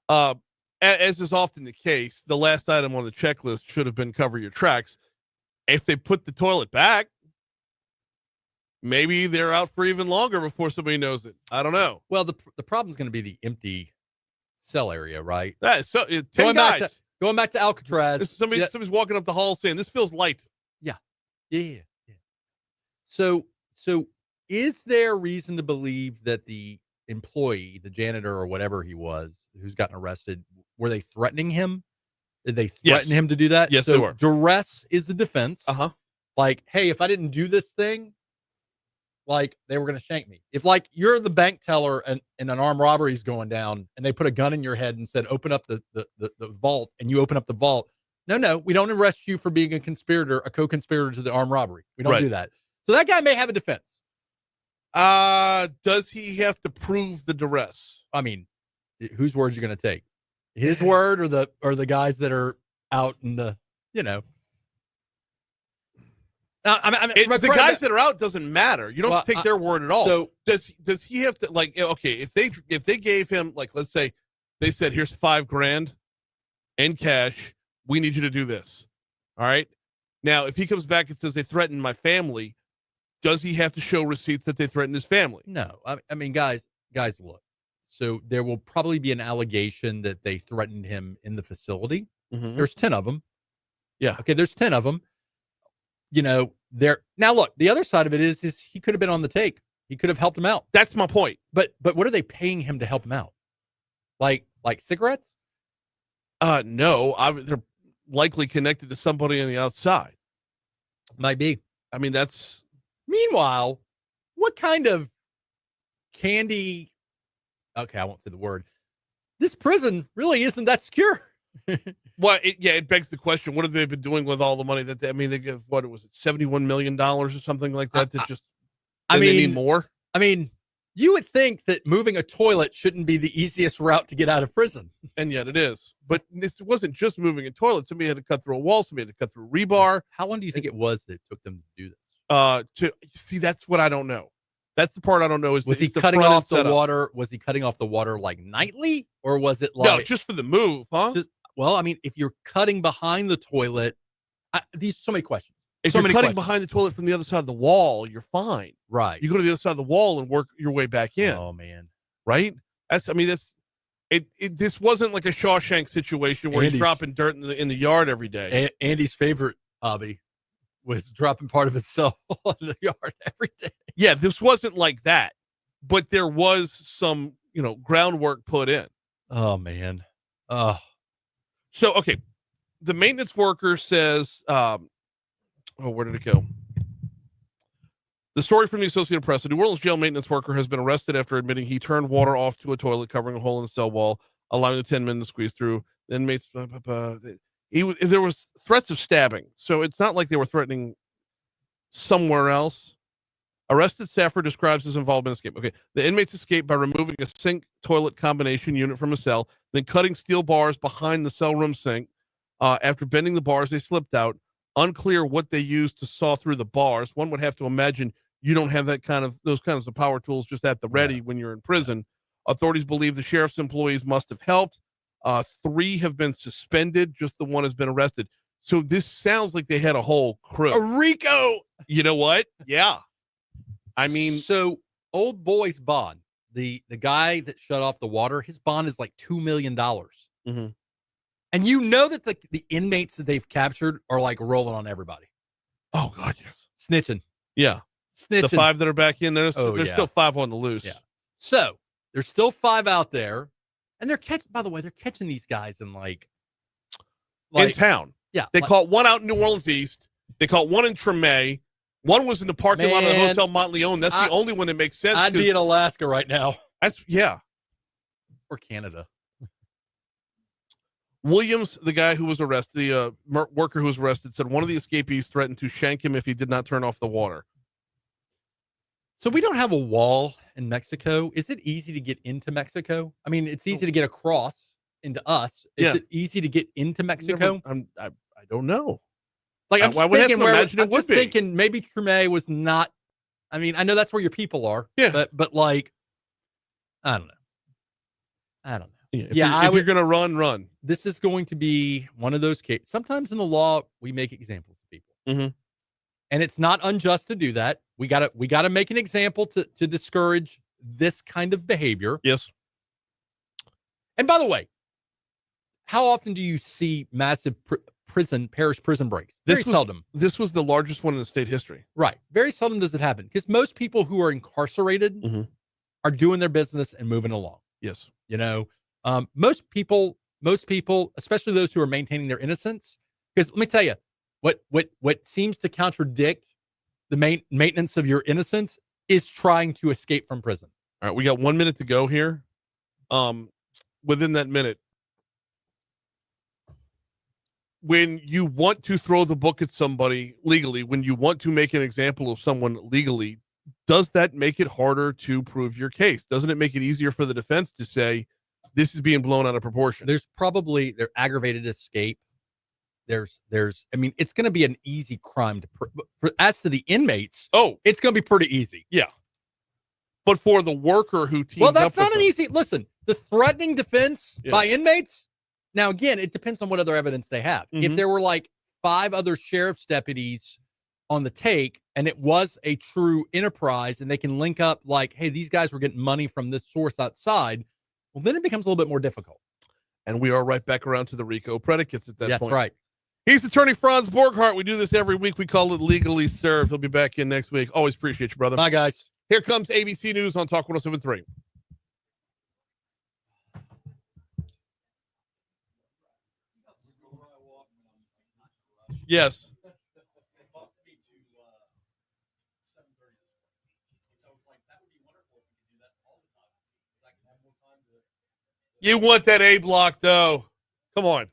as is often the case, the last item on the checklist should have been cover your tracks. If they put the toilet back, maybe they're out for even longer before somebody knows it. I don't know. Well, the problem is going to be the empty cell area, right? So 10 guys. Going back to Alcatraz. Somebody's walking up the hall saying, "This feels light." Yeah. So is there reason to believe that the employee, the janitor or whatever he was, who's gotten arrested, were they threatening him? Did they threaten him to do that? Yes, they were. Duress is the defense. Uh-huh. Like, hey, if I didn't do this thing, like, they were going to shank me. If, like, you're the bank teller and an armed robbery is going down and they put a gun in your head and said, open up the vault, and you open up the vault. No, we don't arrest you for being a co-conspirator to the armed robbery. We don't do that. So that guy may have a defense. Does he have to prove the duress? I mean, whose word are you going to take? His word or the guys that are out in the, the guys that are out doesn't matter. You don't have to take their word at all. So does he have to, like, okay, if they gave him, like, let's say they said, here's $5,000 in cash. We need you to do this. All right. Now, if he comes back and says they threatened my family, does he have to show receipts that they threatened his family? No. I mean, guys, look. So there will probably be an allegation that they threatened him in the facility. Mm-hmm. There's 10 of them. Yeah. Okay. There's 10 of them. Now look, the other side of it is he could have been on the take. He could have helped him out. That's my point. But what are they paying him to help him out? Like cigarettes? No, they're likely connected to somebody on the outside. Might be. I mean, that's. Meanwhile, what kind of candy? Okay, I won't say the word. This prison really isn't that secure. Well, it begs the question: what have they been doing with all the money that they give? What was it, $71 million or something like that? They need more. I mean, You would think that moving a toilet shouldn't be the easiest route to get out of prison. And yet it is. But this wasn't just moving a toilet. Somebody had to cut through a wall. Somebody had to cut through rebar. How long do you think it was that it took them to do this? To see, that's what I don't know. That's the part I don't know. Was he cutting off the water? Was he cutting off the water like nightly, or was it like no, just for the move, huh? Well, I mean, if you're cutting behind the toilet, these so many questions. If you're cutting behind the toilet from the other side of the wall, you're fine. Right. You go to the other side of the wall and work your way back in. Oh man. Right. This wasn't like a Shawshank situation where he's dropping dirt in the yard every day. Andy's favorite hobby was dropping part of himself in the yard every day. Yeah, this wasn't like that, but there was some, groundwork put in. Oh man. So, okay. The maintenance worker says, where did it go? The story from the Associated Press: a New Orleans jail maintenance worker has been arrested after admitting he turned water off to a toilet covering a hole in the cell wall, allowing the 10 men to squeeze through. The inmates, there was threats of stabbing, so it's not like they were threatening somewhere else. Arrested staffer describes his involvement in escape. Okay, the inmates escaped by removing a sink toilet combination unit from a cell, then cutting steel bars behind the cell room sink. After bending the bars, they slipped out. Unclear what they used to saw through the bars. One would have to imagine you don't have those kinds of power tools just at the ready when you're in prison. Authorities believe the sheriff's employees must have helped. 3 have been suspended. Just the one has been arrested. So this sounds like they had a whole crew. A Rico. You know what? Yeah. I mean, so old boy's bond, the guy that shut off the water, his bond is like $2 million. Mm-hmm. And you know that the inmates that they've captured are like rolling on everybody. Oh God, yes. Snitching. Yeah. Snitching. The 5 that are back in, there's still 5 on the loose. Yeah. So there's still 5 out there, and they're catching these guys in like in town. Yeah. They caught one out in New Orleans East. They caught one in Treme. One was in the parking lot of the Hotel Montleone. That's the only one that makes sense. I'd be in Alaska right now. Or Canada. Williams, the guy who was arrested, the worker who was arrested, said one of the escapees threatened to shank him if he did not turn off the water. So we don't have a wall in Mexico. Is it easy to get into Mexico? I mean, it's easy to get across into us. Is it easy to get into Mexico? I don't know. Like I'm just thinking thinking maybe Treme was not. I mean, I know that's where your people are. Yeah. But like, I don't know. Yeah. If you're going to run. This is going to be one of those cases. Sometimes in the law, we make examples of people. Mm-hmm. And it's not unjust to do that. We gotta make an example to discourage this kind of behavior. Yes. And by the way, how often do you see massive parish prison breaks? Very seldom. This was the largest one in the state history. Right. Very seldom does it happen because most people who are incarcerated are doing their business and moving along. Yes. Most people, especially those who are maintaining their innocence, because let me tell you, what seems to contradict the maintenance of your innocence is trying to escape from prison. All right, we got 1 minute to go here. Within that minute, when you want to throw the book at somebody legally, when you want to make an example of someone legally, does that make it harder to prove your case? Doesn't it make it easier for the defense to say this is being blown out of proportion? There's probably their aggravated escape. I mean, it's going to be an easy crime to as to the inmates. Oh, it's going to be pretty easy. Yeah. But for the worker who teamed up, that's not an easy. Listen, the threatening defense by inmates. Now, again, it depends on what other evidence they have. If there were like 5 other sheriff's deputies on the take, and it was a true enterprise, and they can link up like, hey, these guys were getting money from this source outside. Well, then it becomes a little bit more difficult. And we are right back around to the RICO predicates at that point. That's right. He's attorney Franz Borghardt. We do this every week. We call it Legally Served. He'll be back in next week. Always appreciate you, brother. Bye, guys. Here comes ABC News on Talk 107.3. Yes. You want that A block, though. Come on.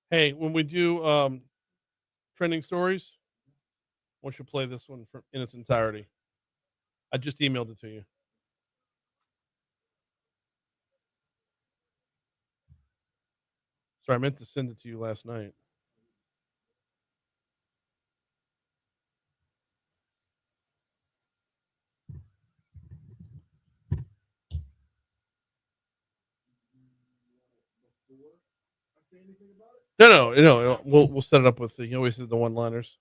Hey, when we do trending stories, we should play this one in its entirety. I just emailed it to you. Sorry, I meant to send it to you last night. No. We'll set it up with the. You always did the one-liners.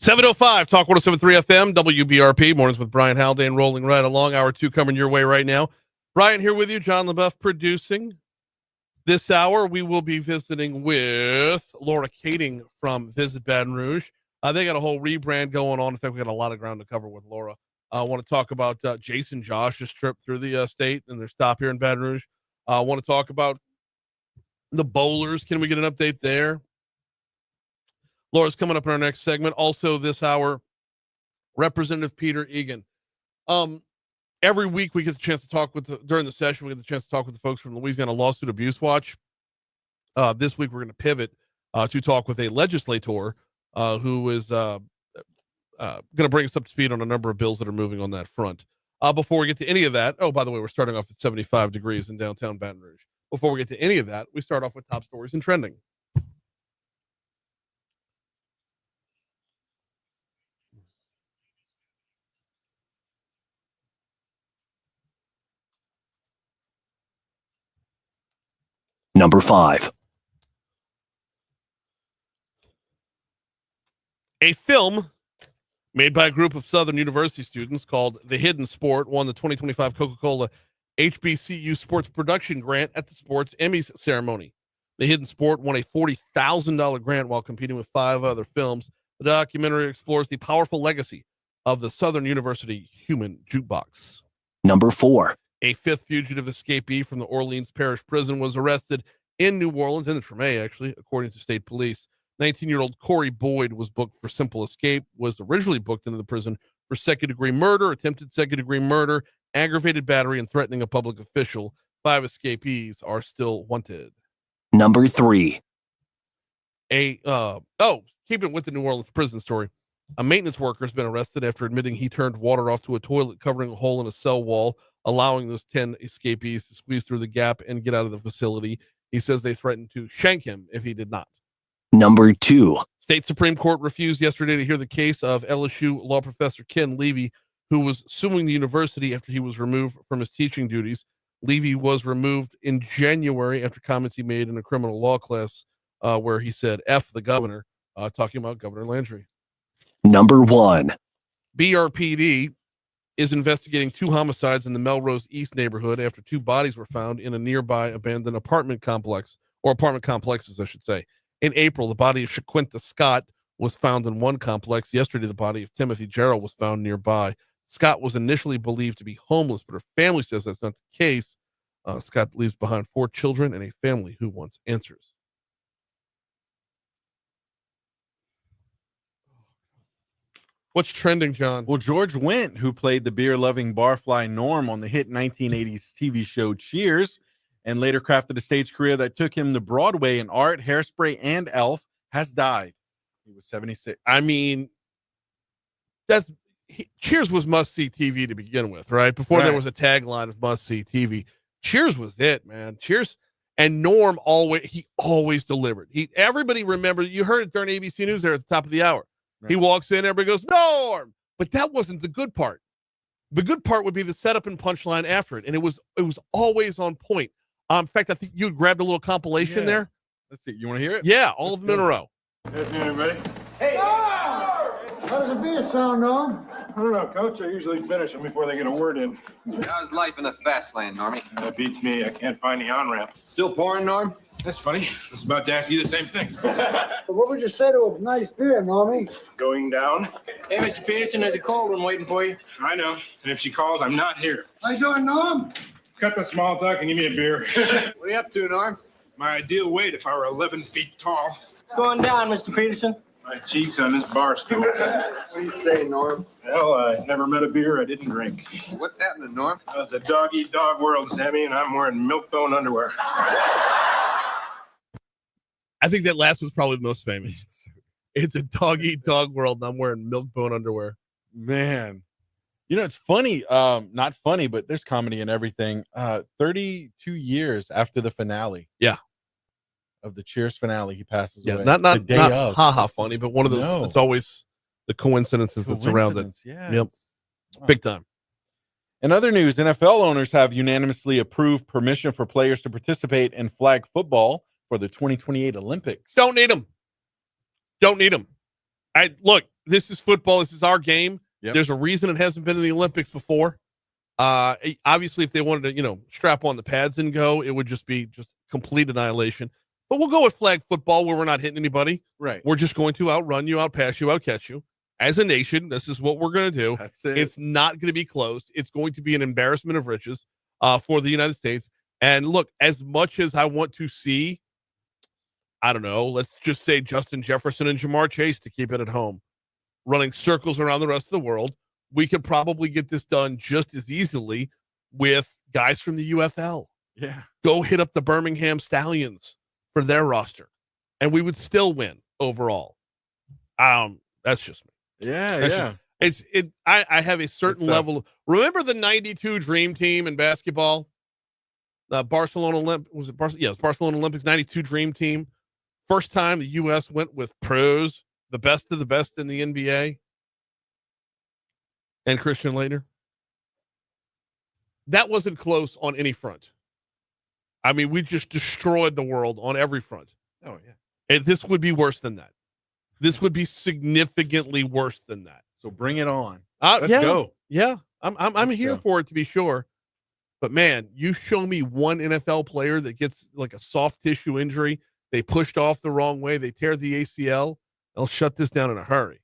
.705 Talk 107.3 FM WBRP mornings with Brian Haldane rolling right along. Hour 2 coming your way right now. Brian here with you. John LaBeouf producing. This hour we will be visiting with Laura Kading from Visit Baton Rouge. They got a whole rebrand going on. In fact, we got a lot of ground to cover with Laura. I want to talk about Jason Josh's trip through the state and their stop here in Baton Rouge. I want to talk about the bowlers. Can we get an update there? Laura's coming up in our next segment. Also this hour, Representative Peter Egan. Every week we get the chance to talk during the session, we get the chance to talk with the folks from Louisiana Lawsuit Abuse Watch. This week we're going to pivot to talk with a legislator who is going to bring us up to speed on a number of bills that are moving on that front. Before we get to any of that, by the way, we're starting off at 75 degrees in downtown Baton Rouge. Before we get to any of that, we start off with top stories and trending. Number 5. A film made by a group of Southern University students called The Hidden Sport won the 2025 Coca-Cola HBCU Sports Production Grant at the Sports Emmys ceremony. The Hidden Sport won a $40,000 grant while competing with 5 other films. The documentary explores the powerful legacy of the Southern University Human Jukebox. Number 4. A 5th fugitive escapee from the Orleans Parish Prison was arrested in New Orleans, in the Treme, actually, according to state police. 19-year-old Corey Boyd was booked for simple escape, was originally booked into the prison for second-degree murder, attempted second-degree murder, aggravated battery, and threatening a public official. 5 escapees are still wanted. Number 3. Keeping with the New Orleans prison story, a maintenance worker has been arrested after admitting he turned water off to a toilet covering a hole in a cell wall, allowing those 10 escapees to squeeze through the gap and get out of the facility. He says they threatened to shank him if he did not. Number 2. State Supreme Court refused yesterday to hear the case of LSU law professor Ken Levy, who was suing the university after he was removed from his teaching duties. Levy was removed in January after comments he made in a criminal law class where he said, F the governor, talking about Governor Landry. Number 1. BRPD is investigating 2 homicides in the Melrose East neighborhood after 2 bodies were found in a nearby abandoned apartment complex, or apartment complexes, I should say. In April, the body of Shaquinta Scott was found in one complex. Yesterday, the body of Timothy Gerald was found nearby. Scott was initially believed to be homeless, but her family says that's not the case. Scott leaves behind 4 children and a family who wants answers. What's trending, John? Well, George Wendt, who played the beer-loving barfly Norm on the hit 1980s TV show Cheers, and later crafted a stage career that took him to Broadway in Art, Hairspray, and Elf, has died. He was 76. I mean, Cheers was must-see TV to begin with, right? Before there was a tagline of must-see TV. Cheers was it, man. Cheers. And Norm always delivered. Everybody remembered, you heard it during ABC News there at the top of the hour. Right. He walks in, everybody goes, Norm! But that wasn't the good part. The good part would be the setup and punchline after it. And it was always on point. In fact, I think you grabbed a little compilation there. Let's see. You want to hear it? Yeah, all of them in a row. Good afternoon, everybody. Hey! How does it beer sound, Norm? I don't know, Coach. I usually finish them before they get a word in. How's life in the fast lane, Normie? That beats me. I can't find the on-ramp. Still pouring, Norm? That's funny. I was about to ask you the same thing. What would you say to a nice beer, Normie? Going down. Hey, Mr. Peterson, there's a cold one waiting for you. I know. And if she calls, I'm not here. How you doing, Norm? Cut the small talk and give me a beer. What are you up to, Norm? My ideal weight if I were 11 feet tall. What's going down, Mr. Peterson? My cheeks on this bar stool. What do you say, Norm? Well, I never met a beer I didn't drink. What's happening, Norm? Well, it's a dog-eat-dog world, Sammy, and I'm wearing milk-bone underwear. I think that last was probably the most famous. It's a dog-eat-dog world, and I'm wearing milk-bone underwear. Man. You know, it's funny. Not funny, but there's comedy in everything. 32 years after the finale. Yeah. Of the Cheers finale, he passes away. Not the day of. haha funny, but one of those. No. It's always the coincidences that surround it. Yeah. Yep. Big time. In other news, NFL owners have unanimously approved permission for players to participate in flag football for the 2028 Olympics. Don't need them. Look, this is football. This is our game. Yep. There's a reason it hasn't been in the Olympics before. Obviously, if they wanted to, strap on the pads and go, it would just be complete annihilation. But we'll go with flag football where we're not hitting anybody. Right. We're just going to outrun you, outpass you, outcatch you. As a nation, this is what we're going to do. That's it. It's not going to be close. It's going to be an embarrassment of riches for the United States. And look, as much as I want to see, I don't know, let's just say Justin Jefferson and Jamar Chase to keep it at home, running circles around the rest of the world, we could probably get this done just as easily with guys from the UFL. Yeah. Go hit up the Birmingham Stallions for their roster, and we would still win overall. That's just me. Yeah. I have a certain level. Remember the '92 Dream Team in basketball? Barcelona Olympics was it? Yes, Barcelona Olympics '92 Dream Team. First time the U.S. went with pros, the best of the best in the NBA, and Christian Laettner. That wasn't close on any front. I mean, we just destroyed the world on every front. Oh, yeah. And this would be worse than that. This would be significantly worse than that. So bring it on. Let's go. Yeah, I'm here for it, to be sure. But man, you show me one NFL player that gets like a soft tissue injury, they pushed off the wrong way, they tear the ACL, they'll shut this down in a hurry.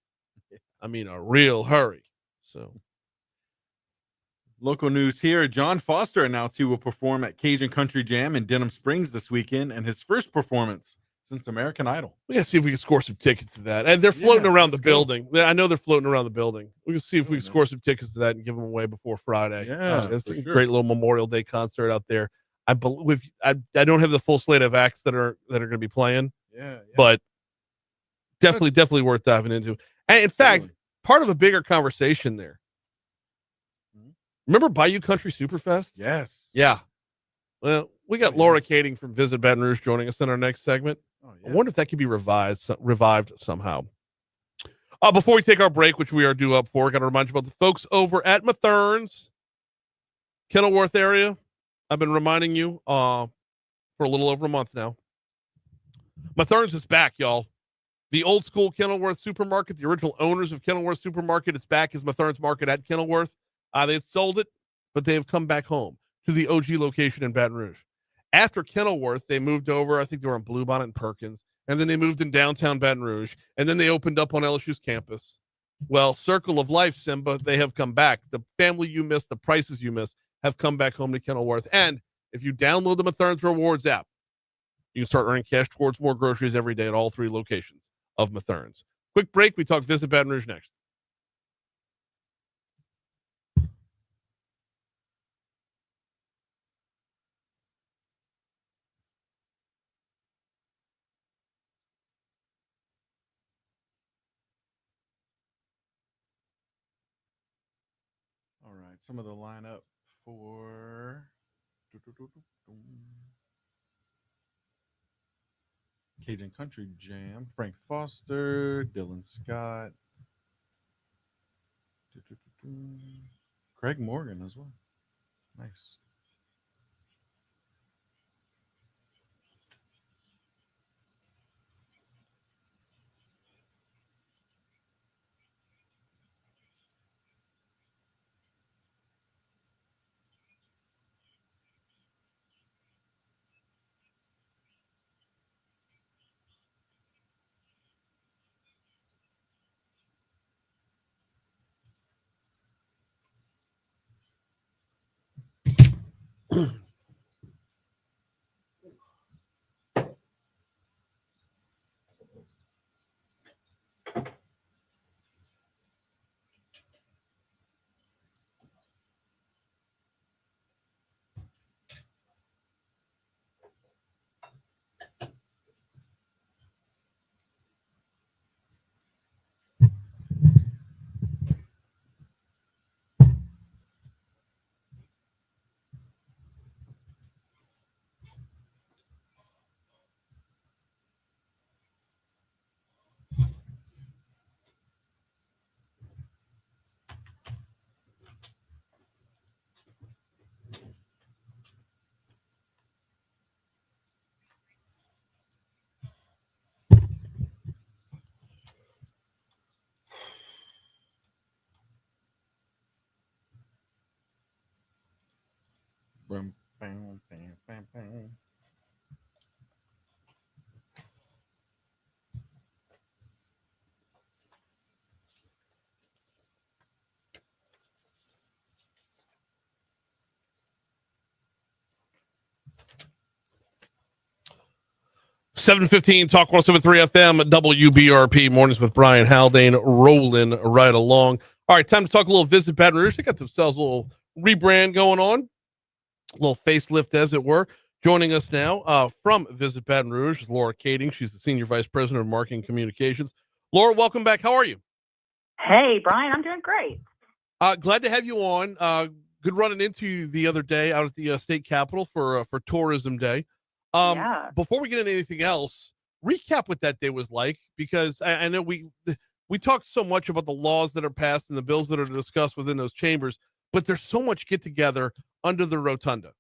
I mean, a real hurry. So. Local news here. John Foster announced he will perform at Cajun Country Jam in Denham Springs this weekend, and his first performance since American Idol. We gotta see if we can score some tickets to that. And they're floating around the building. I know they're floating around the building. We can see if we can score some tickets to that and give them away before Friday. Yeah, it's a great little Memorial Day concert out there. I believe I don't have the full slate of acts that are going to be playing. Yeah. But definitely worth diving into. And in fact, part of a bigger conversation there. Remember Bayou Country Superfest? Yes. Yeah. Well, we got Laura Kading from Visit Baton Rouge joining us in our next segment. Oh, yeah. I wonder if that could be revived somehow. Before we take our break, which we are due up for, I got to remind you about the folks over at Mathern's, Kenilworth area. I've been reminding you for a little over a month now. Mathern's is back, y'all. The old school Kenilworth Supermarket, the original owners of Kenilworth Supermarket, is back as Mathern's Market at Kenilworth. They had sold it, but they have come back home to the OG location in Baton Rouge. After Kenilworth, they moved over. I think they were on Bluebonnet and Perkins. And then they moved in downtown Baton Rouge. And then they opened up on LSU's campus. Well, Circle of Life, Simba, they have come back. The family you miss, the prices you miss, have come back home to Kenilworth. And if you download the Mathern's Rewards app, you can start earning cash towards more groceries every day at all three locations of Mathern's. Quick break. We talk Visit Baton Rouge next. some of the lineup for Cajun Country Jam. Frank Foster, Dylan Scott, Craig Morgan as well. Nice. Bam, bam, bam, bam, bam. $7:15 Talk 107.3 FM WBRP mornings with Brian Haldane rolling right along. All right, time to talk a little Visit Baton Rouge. They got themselves a little rebrand going on, a little facelift, as it were. Joining us now from Visit Baton Rouge is Laura Kading. She's the Senior Vice President of Marketing Communications. Laura, welcome back. How are you? Hey, Brian, I'm doing great. Glad to have you on. Good running into you the other day out at the state capitol for Tourism Day. Yeah. Before we get into anything else, recap what that day was like, because I know we talked so much about the laws that are passed and the bills that are discussed within those chambers, but there's so much get together under the rotunda.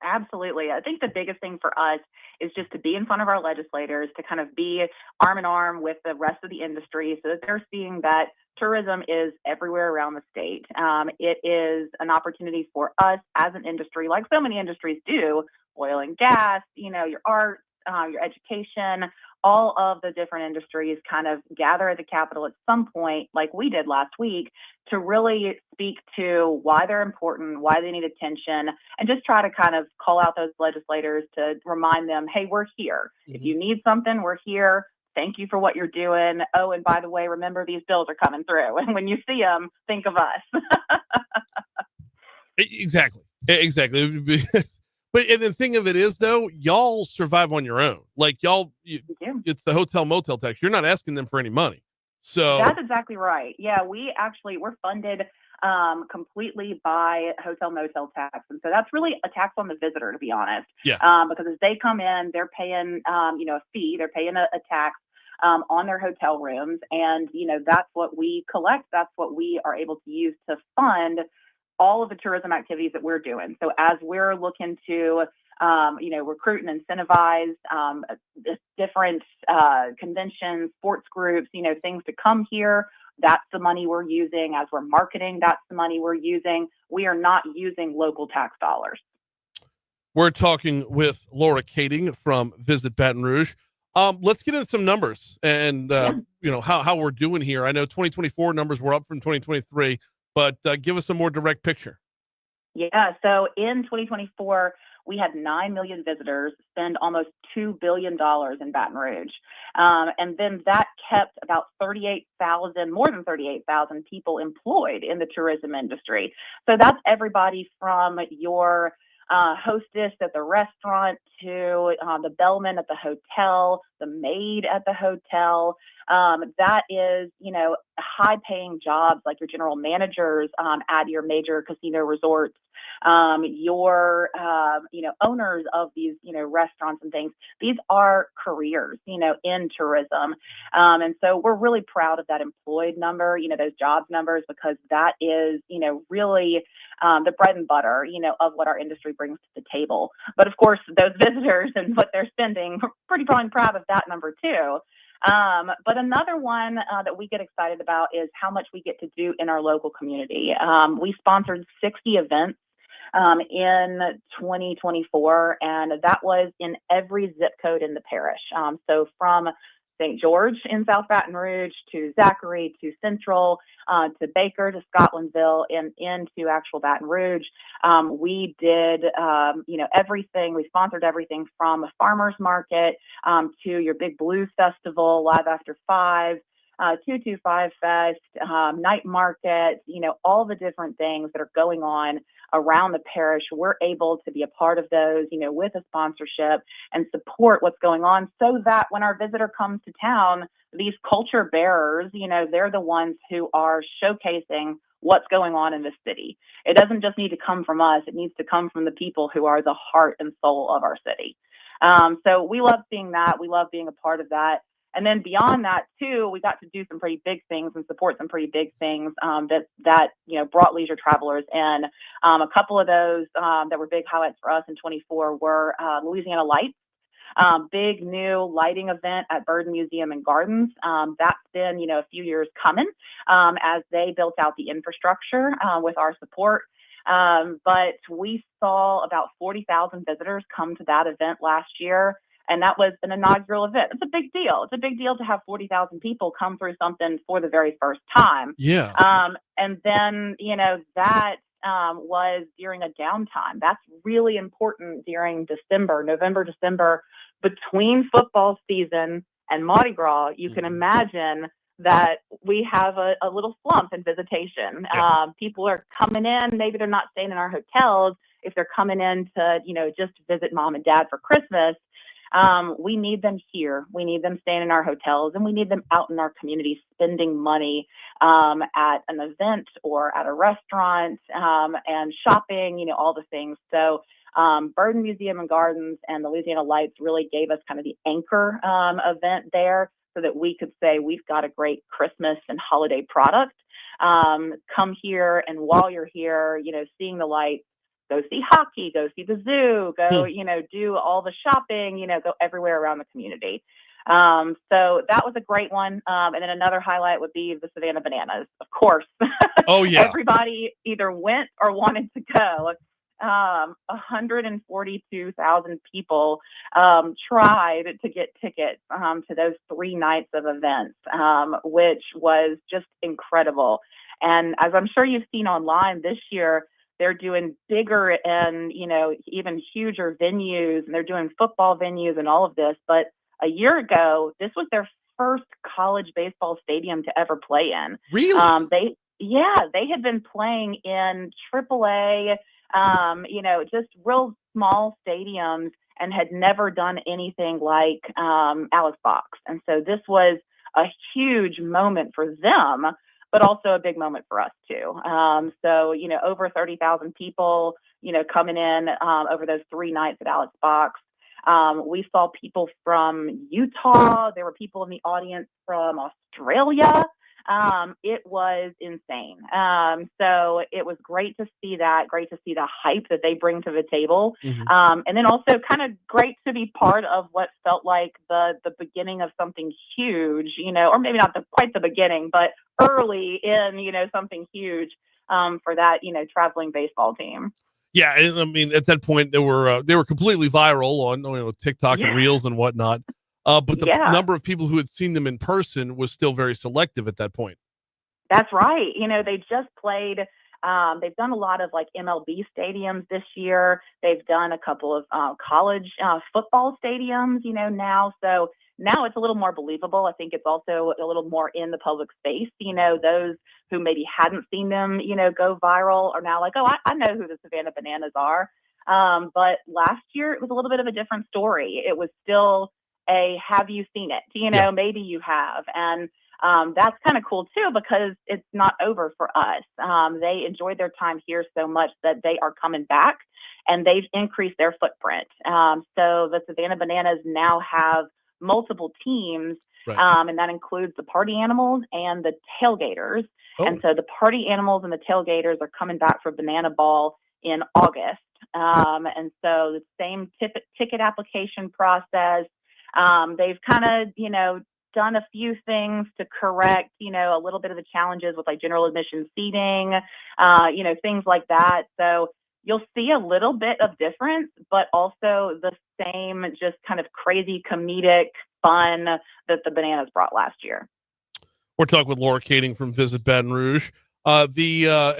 Absolutely. I think the biggest thing for us is just to be in front of our legislators, to kind of be arm in arm with the rest of the industry so that they're seeing that tourism is everywhere around the state. It is an opportunity for us as an industry, like so many industries do, oil and gas, your arts, your education, all of the different industries kind of gather at the Capitol at some point, like we did last week, to really speak to why they're important, why they need attention, and just try to kind of call out those legislators to remind them, hey, we're here. Mm-hmm. If you need something, we're here. Thank you for what you're doing. Oh, and by the way, remember these bills are coming through. And when you see them, think of us. Exactly. But and the thing of it is, though, y'all survive on your own. Like it's the hotel motel tax. You're not asking them for any money. So that's exactly right. Yeah, we're funded completely by hotel motel tax, and so that's really a tax on the visitor, to be honest. Yeah. Because as they come in, they're paying a fee. They're paying a tax on their hotel rooms, and that's what we collect. That's what we are able to use to fund all of the tourism activities that we're doing. So as we're looking to, recruit and incentivize different conventions, sports groups, things to come here, that's the money we're using. As we're marketing, that's the money we're using. We are not using local tax dollars. We're talking with Laura Kading from Visit Baton Rouge. Let's get into some numbers and, how we're doing here. I know 2024 numbers were up from 2023. But give us a more direct picture. Yeah, so in 2024, we had 9 million visitors, spend almost $2 billion in Baton Rouge. And then that kept about more than 38,000 people employed in the tourism industry. So that's everybody from your hostess at the restaurant to the bellman at the hotel, the maid at the hotel. That is, high paying jobs like your general managers at your major casino resorts, your, owners of these, restaurants and things. These are careers, in tourism. And so we're really proud of that employed number, those jobs numbers, because that is, really the bread and butter, of what our industry brings to the table. But of course, those visitors and what they're spending, we're pretty darn proud of that number too. But another one that we get excited about is how much we get to do in our local community. We sponsored 60 events in 2024, and that was in every zip code in the parish. So from St. George in South Baton Rouge to Zachary to Central to Baker to Scotlandville and into actual Baton Rouge. We did, everything. We sponsored everything from a farmer's market to your big blues festival, Live After 5, 225 Fest, night market, all the different things that are going on around the parish. We're able to be a part of those, with a sponsorship and support what's going on, so that when our visitor comes to town, these culture bearers, they're the ones who are showcasing what's going on in this city. It doesn't just need to come from us. It needs to come from the people who are the heart and soul of our city. So we love seeing that. We love being a part of that. And then beyond that too, we got to do some pretty big things and support some pretty big things that brought leisure travelers in. A couple of those that were big highlights for us in 24 were Louisiana Lights, big new lighting event at Bird Museum and Gardens. That's been a few years coming as they built out the infrastructure with our support. But we saw about 40,000 visitors come to that event last year. And that was an inaugural event. It's a big deal. It's a big deal to have 40,000 people come through something for the very first time. Yeah. And then, that was during a downtime. That's really important during November, December, between football season and Mardi Gras. You can imagine that we have a little slump in visitation. Yeah. People are coming in. Maybe they're not staying in our hotels. If they're coming in to, just visit mom and dad for Christmas, we need them here. We need them staying in our hotels, and we need them out in our community spending money at an event or at a restaurant and shopping, all the things. So Bird Museum and Gardens and the Louisiana Lights really gave us kind of the anchor event there, so that we could say we've got a great Christmas and holiday product. Come here, and while you're here, seeing the lights, go see hockey, go see the zoo, go, do all the shopping, go everywhere around the community. So that was a great one. And then another highlight would be the Savannah Bananas, of course. Oh, yeah. Everybody either went or wanted to go. 142,000 people tried to get tickets to those 3 nights of events, which was just incredible. And as I'm sure you've seen online this year, they're doing bigger and, even huger venues, and they're doing football venues and all of this. But a year ago, this was their first college baseball stadium to ever play in. Really? They had been playing in AAA, just real small stadiums, and had never done anything like Alex Box. And so this was a huge moment for them, but also a big moment for us too. So, over 30,000 people, coming in over those 3 nights at Alex Box. We saw people from Utah. There were people in the audience from Australia. It was insane. So it was great to see that, great to see the hype that they bring to the table. Mm-hmm. And then also kind of great to be part of what felt like the beginning of something huge, or maybe not quite the beginning, but early in, something huge for that, traveling baseball team. Yeah. And I mean, at that point they were completely viral on, TikTok and Reels and whatnot. But the number of people who had seen them in person was still very selective at that point. That's right. They just played. They've done a lot of like MLB stadiums this year. They've done a couple of college football stadiums, now. So now it's a little more believable. I think it's also a little more in the public space. Those who maybe hadn't seen them, go viral are now like, oh, I know who the Savannah Bananas are. But last year it was a little bit of a different story. It was still a have you seen it? Maybe you have. And that's kind of cool too, because it's not over for us. They enjoyed their time here so much that they are coming back, and they've increased their footprint. So the Savannah Bananas now have multiple teams, Right. and that includes the party animals and the tailgaters. Oh. And so the party animals and the tailgaters are coming back for Banana Ball in August. And so the same ticket application process. They've kind of, done a few things to correct, a little bit of the challenges with like general admission seating, things like that. So you'll see a little bit of difference, but also the same just kind of crazy comedic fun that the Bananas brought last year. We're talking with Laura Kading from Visit Baton Rouge. We're, a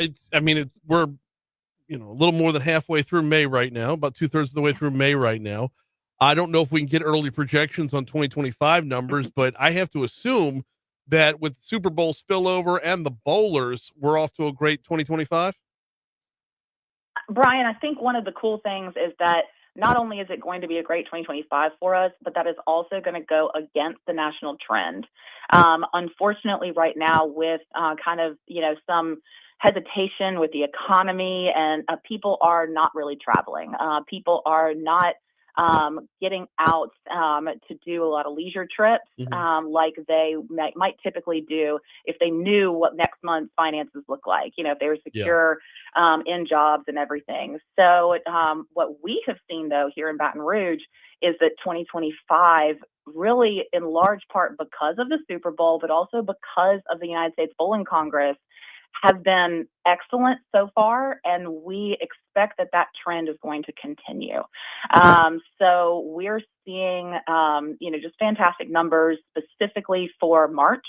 little more than halfway through May right now, about 2/3 of the way through May right now. I don't know if we can get early projections on 2025 numbers, but I have to assume that with Super Bowl spillover and the bowlers, we're off to a great 2025. Brian, I think one of the cool things is that not only is it going to be a great 2025 for us, but that is also going to go against the national trend. Unfortunately, right now with some hesitation with the economy, and people are not really traveling. People are not getting out to do a lot of leisure trips like they might typically do if they knew what next month's finances look like, if they were secure in jobs and everything. So what we have seen, though, here in Baton Rouge is that 2025, really in large part because of the Super Bowl, but also because of the United States Bowling Congress, has been excellent so far, and we expect that trend is going to continue. So we're seeing, just fantastic numbers specifically for March.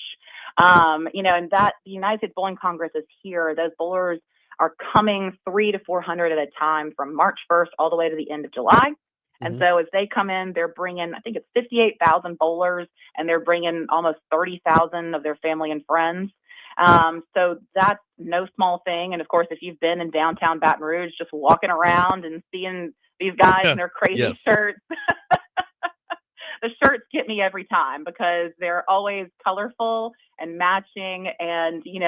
And that the United States Bowling Congress is here. Those bowlers are coming 300 to 400 at a time from March 1st all the way to the end of July. And so as they come in, they're bringing, I think it's 58,000 bowlers, and they're bringing almost 30,000 of their family and friends. So that's no small thing. And of course, if you've been in downtown Baton Rouge, just walking around and seeing these guys in their crazy shirts, the shirts get me every time because they're always colorful and matching. And, you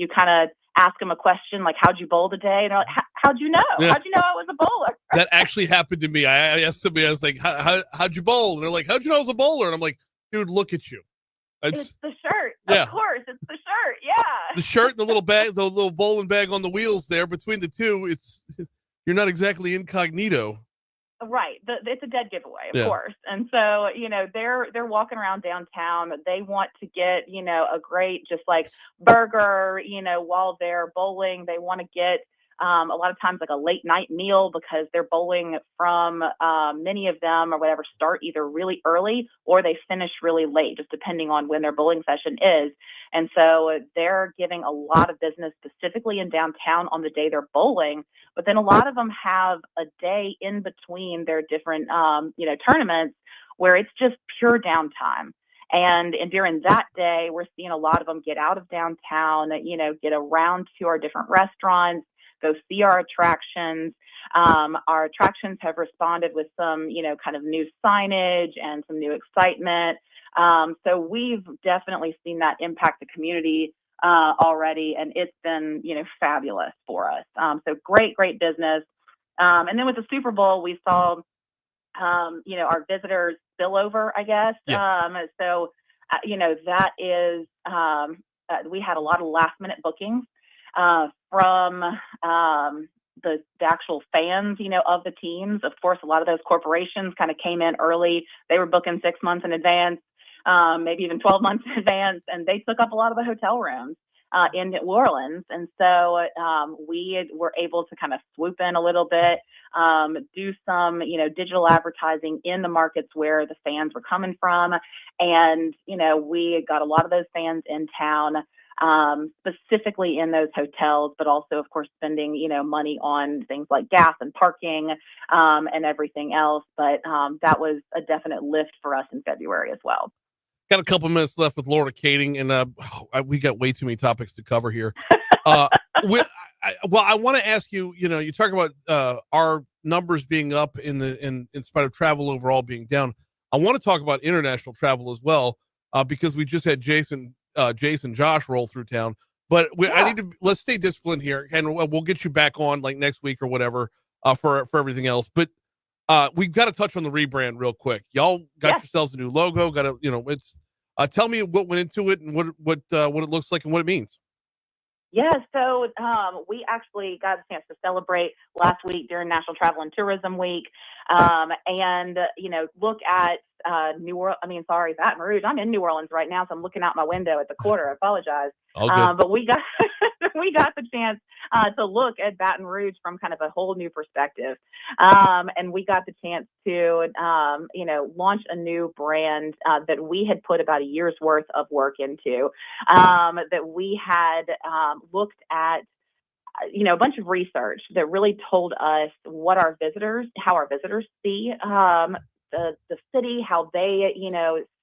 kind of ask them a question like, how'd you bowl today? And they're like, how'd you know? Yeah. How'd you know I was a bowler? That actually happened to me. I asked somebody, I was like, how'd you bowl? And they're like, how'd you know I was a bowler? And I'm like, dude, look at you. It's the shirt. Yeah. Of course, it's the shirt. Yeah. The shirt and the little bag, the little bowling bag on the wheels there. Between the two, you're not exactly incognito. Right. It's a dead giveaway, of course. And so, they're walking around downtown. They want to get, a great just like burger, while they're bowling. They want to get a lot of times like a late night meal because they're bowling from many of them or whatever start either really early or they finish really late, just depending on when their bowling session is. And so they're giving a lot of business specifically in downtown on the day they're bowling. But then a lot of them have a day in between their different, tournaments where it's just pure downtime. And during that day, we're seeing a lot of them get out of downtown, get around to our different restaurants, go see our attractions. Our attractions have responded with some, kind of new signage and some new excitement. So we've definitely seen that impact the community already, and it's been, fabulous for us. So great business. And then with the Super Bowl, we saw, our visitors spill over, I guess. Yeah. That is, we had a lot of last minute bookings from the actual fans, of the teams. Of course, a lot of those corporations kind of came in early. They were booking 6 months in advance, maybe even 12 months in advance, and they took up a lot of the hotel rooms in New Orleans. And so we were able to kind of swoop in a little bit, do some, digital advertising in the markets where the fans were coming from. And, we got a lot of those fans in town, specifically in those hotels, but also, of course, spending, money on things like gas and parking and everything else. But that was a definite lift for us in February as well. Got a couple minutes left with Laura Kading, and we got way too many topics to cover here. I want to ask you, you talk about our numbers being up in spite of travel overall being down, I want to talk about international travel as well, because we just had Jason Josh roll through town. But let's stay disciplined here, and we'll get you back on like next week or whatever for everything else. But we've got to touch on the rebrand real quick. Y'all got yourselves a new logo. Got to, it's. Tell me what went into it and what it looks like and what it means. Yeah, so we actually got a chance to celebrate last week during National Travel and Tourism Week, and look at Baton Rouge. I'm in New Orleans right now, so I'm looking out my window at the quarter. I apologize. But we got the chance to look at Baton Rouge from kind of a whole new perspective, and we got the chance to launch a new brand that we had put about a year's worth of work into, that we had looked at a bunch of research that really told us how our visitors see the city, how they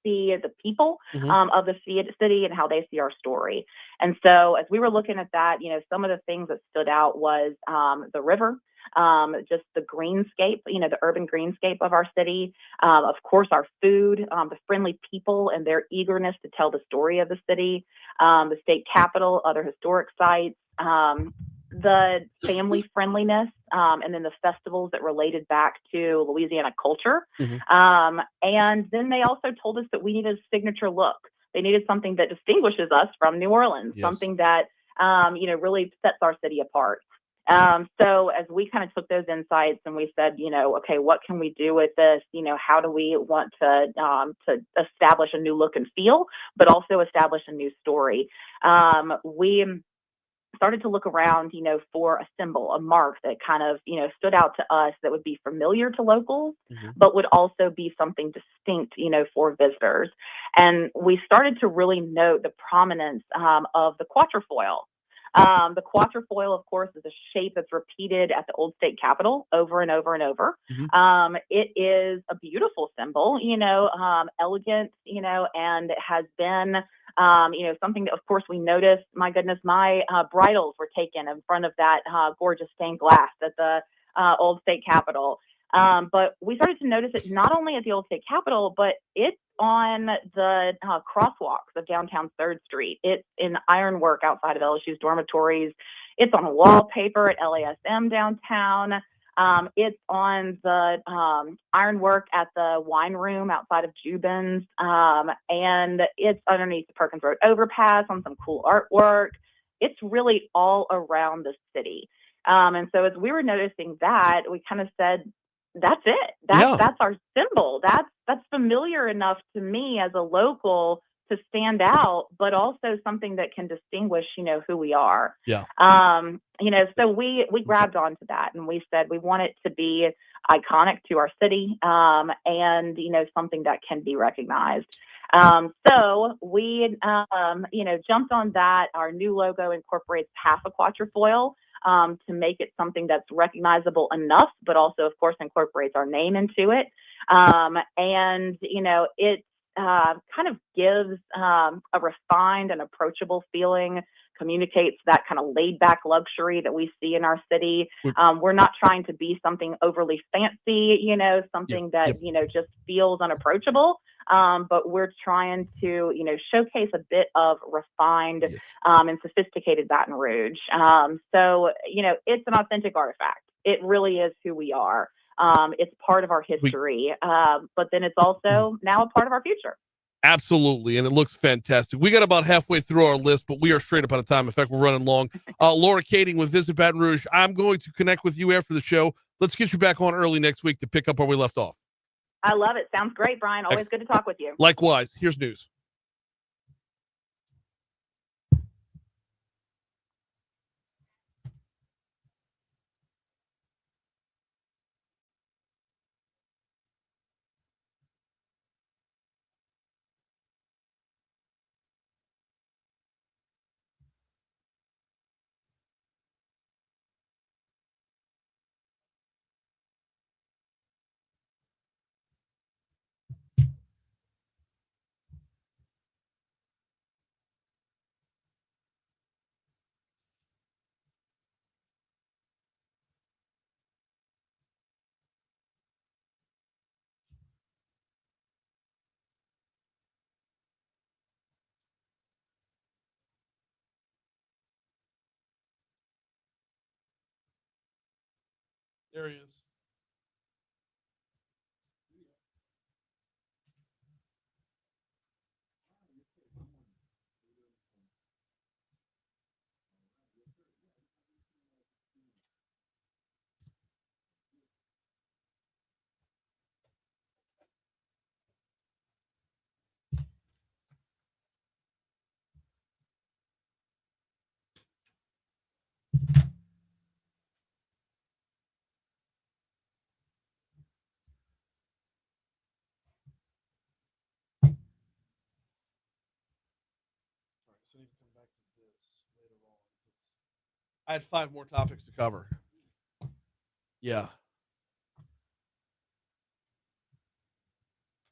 see the people of the city, and how they see our story. And so as we were looking at that, some of the things that stood out was the river, just the greenscape, the urban greenscape of our city, of course our food, the friendly people and their eagerness to tell the story of the city, the state capitol, other historic sites, the family friendliness, and then the festivals that related back to Louisiana culture. And then they also told us that we needed a signature look. They needed something that distinguishes us from New Orleans, something that, really sets our city apart. So as we kind of took those insights and we said, okay, what can we do with this? How do we want to establish a new look and feel, but also establish a new story? We started to look around, for a symbol, a mark that kind of, stood out to us that would be familiar to locals, but would also be something distinct, for visitors. And we started to really note the prominence of the quatrefoil. The quatrefoil, of course, is a shape that's repeated at the old state capitol over and over and over. It is a beautiful symbol, elegant, and it has been, something that, of course, we noticed. My goodness, my bridals were taken in front of that gorgeous stained glass at the old state capitol. But we started to notice it not only at the old state capitol, but it's on the crosswalks of downtown 3rd Street. It's in ironwork outside of LSU's dormitories. It's on wallpaper at LASM downtown. It's on the ironwork at the wine room outside of Jubin's. And it's underneath the Perkins Road overpass on some cool artwork. It's really all around the city. And so as we were noticing that, we kind of said, that's it. That's our symbol. That's familiar enough to me as a local to stand out, but also something that can distinguish, who we are. So we grabbed onto that and we said we want it to be iconic to our city, and something that can be recognized. So we jumped on that. Our new logo incorporates half a quatrefoil to make it something that's recognizable enough, but also, of course, incorporates our name into it. And it kind of gives a refined and approachable feeling, communicates that kind of laid back luxury that we see in our city. We're not trying to be something overly fancy, something that, just feels unapproachable. But we're trying to, showcase a bit of refined and sophisticated Baton Rouge. So, it's an authentic artifact. It really is who we are. It's part of our history, but then it's also now a part of our future. Absolutely, and it looks fantastic. We got about halfway through our list, but we are straight up out of time. In fact, we're running long. Laura Kading with Visit Baton Rouge. I'm going to connect with you after the show. Let's get you back on early next week to pick up where we left off. I love it. Sounds great, Brian. Always good to talk with you. Likewise. Here's news. There he is. So we can come back to this later on. I had 5 more topics to cover. Yeah.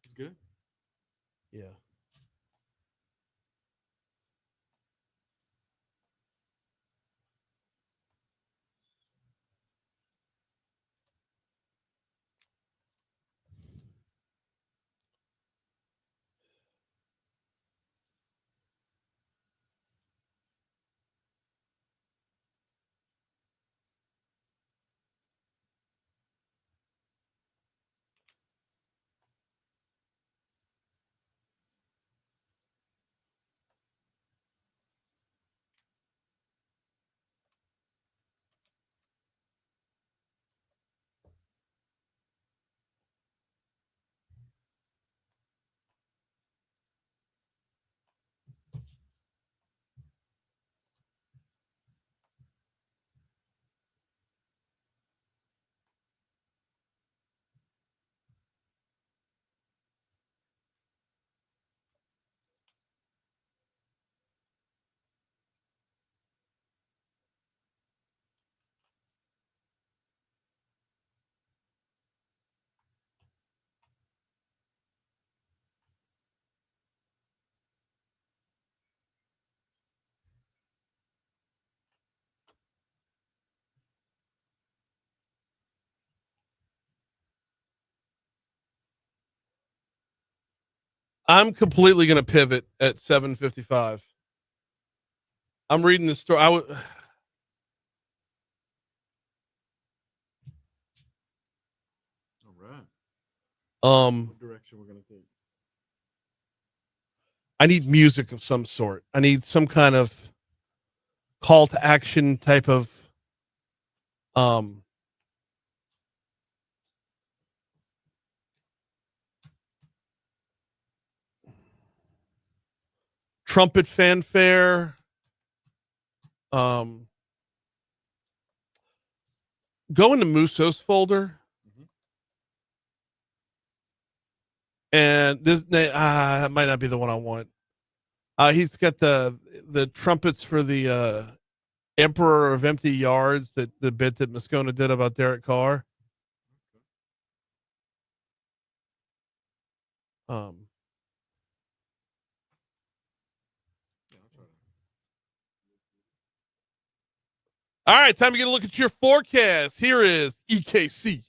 It's good. Yeah. I'm completely going to pivot at 7:55. I'm reading the story. All right. What direction we're gonna take? I need music of some sort. I need some kind of call to action type of trumpet fanfare. Go into Muso's folder. And this that might not be the one I want. He's got the trumpets for the Emperor of Empty Yards, that the bit that Moscona did about Derek Carr. All right, time to get a look at your forecast. Here is EKC.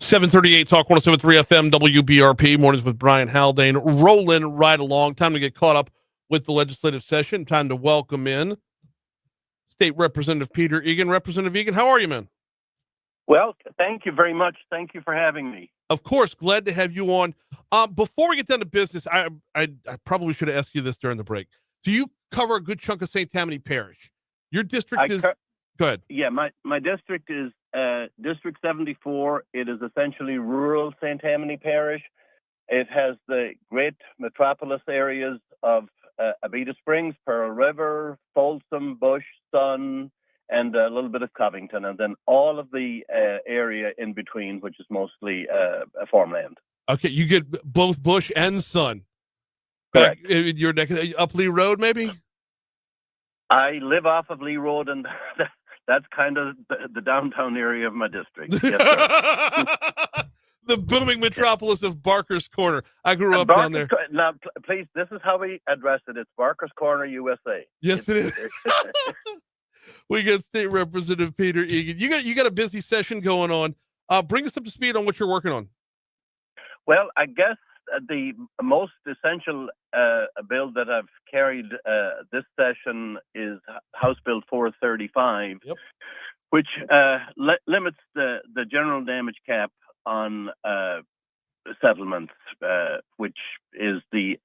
.738 Talk 107.3 FM WBRP mornings with Brian Haldane, rolling right along. Time to get caught up with the legislative session. Time to welcome in State Representative Peter Egan. Representative Egan, how are you, man? Well, thank you very much. Thank you for having me. Of course, glad to have you on. Before we get down to business, I probably should have asked you this during the break. So you cover a good chunk of St. Tammany Parish. Your district is. Go ahead. Yeah, my district is District 74. It is essentially rural St. Tammany Parish. It has the great metropolis areas of Abita Springs, Pearl River, Folsom, Bush, Sun, and a little bit of Covington, and then all of the area in between, which is mostly farmland. Okay, you get both Bush and Sun. Correct. Back in your neck, up Lee Road, maybe? I live off of Lee Road, and that's kind of the downtown area of my district. Yes, sir. The booming metropolis of Barker's Corner. I grew up down there. Now, please, this is how we address it. It's Barker's Corner, USA. Yes, it is. We got State Representative Peter Egan. You got a busy session going on. Bring us up to speed on what you're working on. Well, I guess the most essential bill that I've carried this session is House Bill 435, yep. which limits the general damage cap on settlements, which is the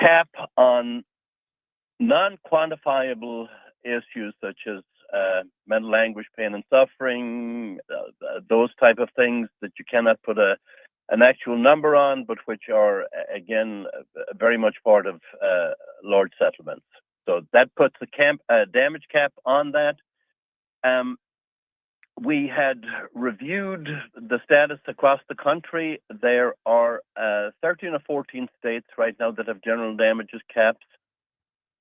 cap on non-quantifiable issues such as mental anguish, pain and suffering, those type of things that you cannot put an actual number on, but which are, again, very much part of large settlements. So that puts a damage cap on that. We had reviewed the status across the country. There are 13 or 14 states right now that have general damages caps.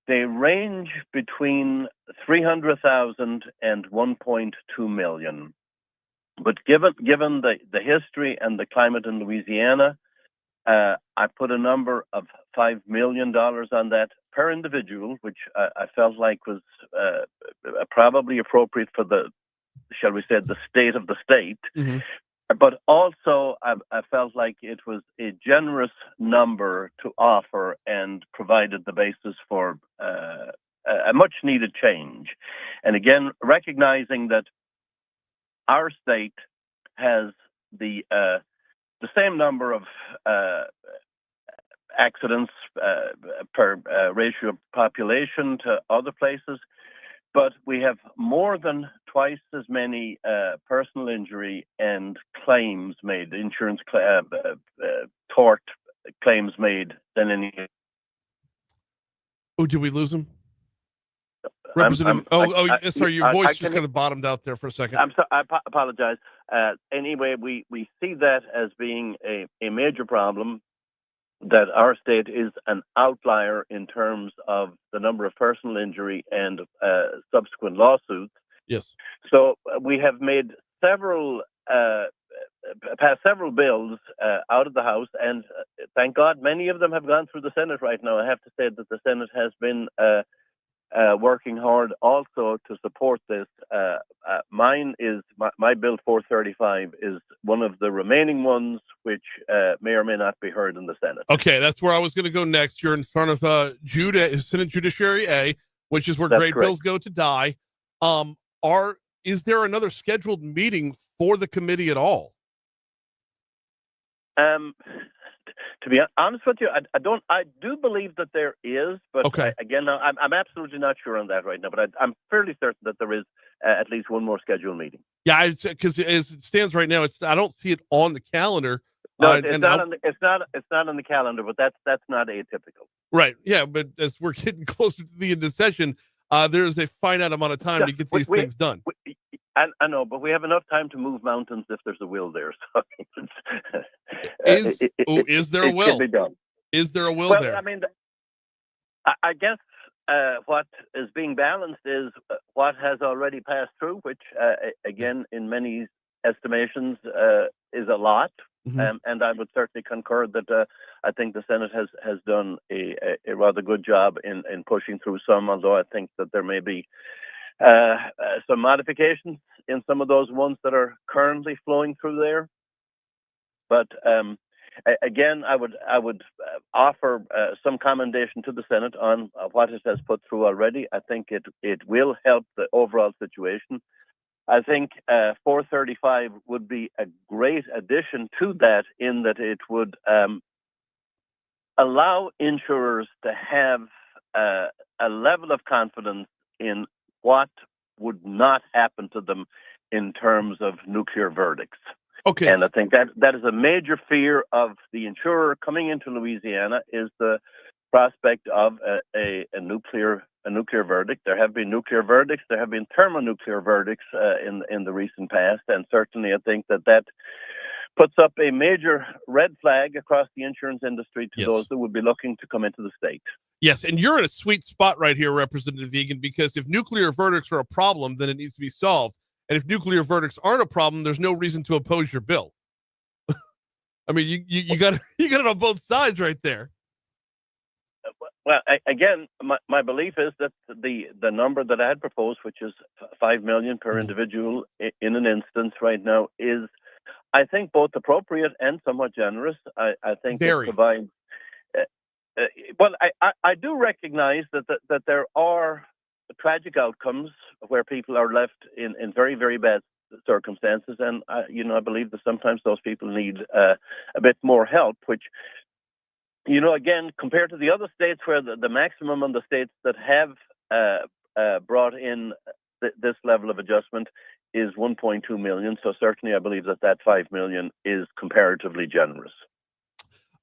They range between 300,000 and 1.2 million. But given the history and the climate in Louisiana, I put a number of $5 million on that per individual, which I felt like was probably appropriate for the, shall we say, the state of the state. Mm-hmm. But also, I felt like it was a generous number to offer and provided the basis for a much-needed change. And again, recognizing that our state has the same number of accidents per ratio of population to other places, but we have more than twice as many personal injury and claims made, insurance tort claims made than any. Oh, did we lose him? Sorry, your voice just kind of bottomed out there for a second. I'm sorry, I apologize. Anyway, we see that as being a major problem, that our state is an outlier in terms of the number of personal injury and subsequent lawsuits. Yes. So we have made passed several bills out of the House, and thank God many of them have gone through the Senate right now. I have to say that the Senate has been working hard also to support this. Mine is my bill 435 is one of the remaining ones which may or may not be heard in the Senate. Okay, that's where I was going to go next. You're in front of Senate Judiciary A, which is where That's great correct. bills go to die. Is there another scheduled meeting for the committee at all? To be honest with you, I do believe that there is, but okay. Again, I'm absolutely not sure on that right now, but I'm fairly certain that there is at least one more scheduled meeting. Yeah, because as it stands right now, I don't see it on the calendar. No, it's not on the calendar, but that's not atypical. Right. Yeah, but as we're getting closer to the end of the session, there is a finite amount of time to get these things done. I know, but we have enough time to move mountains if there's a will there. So is there a will? It can be done. Is there a will well, there? I mean, I guess what is being balanced is what has already passed through, which, again, in many estimations, is a lot. Mm-hmm. And I would certainly concur that I think the Senate has done a rather good job in pushing through some, although I think that there may be some modifications in some of those ones that are currently flowing through there. But again, I would offer some commendation to the Senate on what it has put through already. I think it will help the overall situation. I think 435 would be a great addition to that, in that it would allow insurers to have a level of confidence in what would not happen to them in terms of nuclear verdicts. Okay. And I think that is a major fear of the insurer coming into Louisiana, is the prospect of a nuclear verdict. There have been nuclear verdicts. There have been thermonuclear verdicts in the recent past, and certainly I think that puts up a major red flag across the insurance industry to those that would be looking to come into the state. Yes, and you're in a sweet spot right here, Representative Egan, because if nuclear verdicts are a problem, then it needs to be solved. And if nuclear verdicts aren't a problem, there's no reason to oppose your bill. I mean, you got it on both sides right there. Well, again, my belief is that the number that I had proposed, which is $5 million per individual in an instance right now, is, I think, both appropriate and somewhat generous. I think it provides. Well, I do recognize that there are tragic outcomes where people are left in very, very bad circumstances, and I believe that sometimes those people need a bit more help, which, again, compared to the other states where the maximum on the states that have brought in this level of adjustment is 1.2 million. So certainly I believe that 5 million is comparatively generous.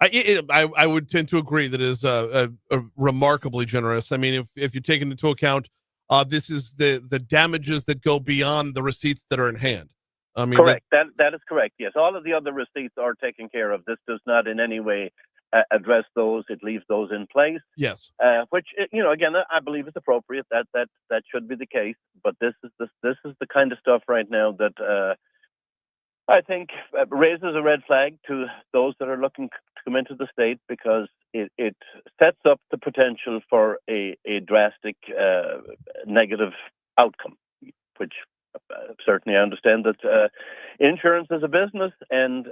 I would tend to agree that it is a remarkably generous. I mean, if you take into account, this is the damages that go beyond the receipts that are in hand. I mean, correct. That is correct. Yes, all of the other receipts are taken care of. This does not in any way address those. It leaves those in place. Yes. Which again, I believe is appropriate. That should be the case. But this is the kind of stuff right now that I think raises a red flag to those that are looking to come into the state, because it sets up the potential for a drastic negative outcome, which certainly I understand that insurance is a business, and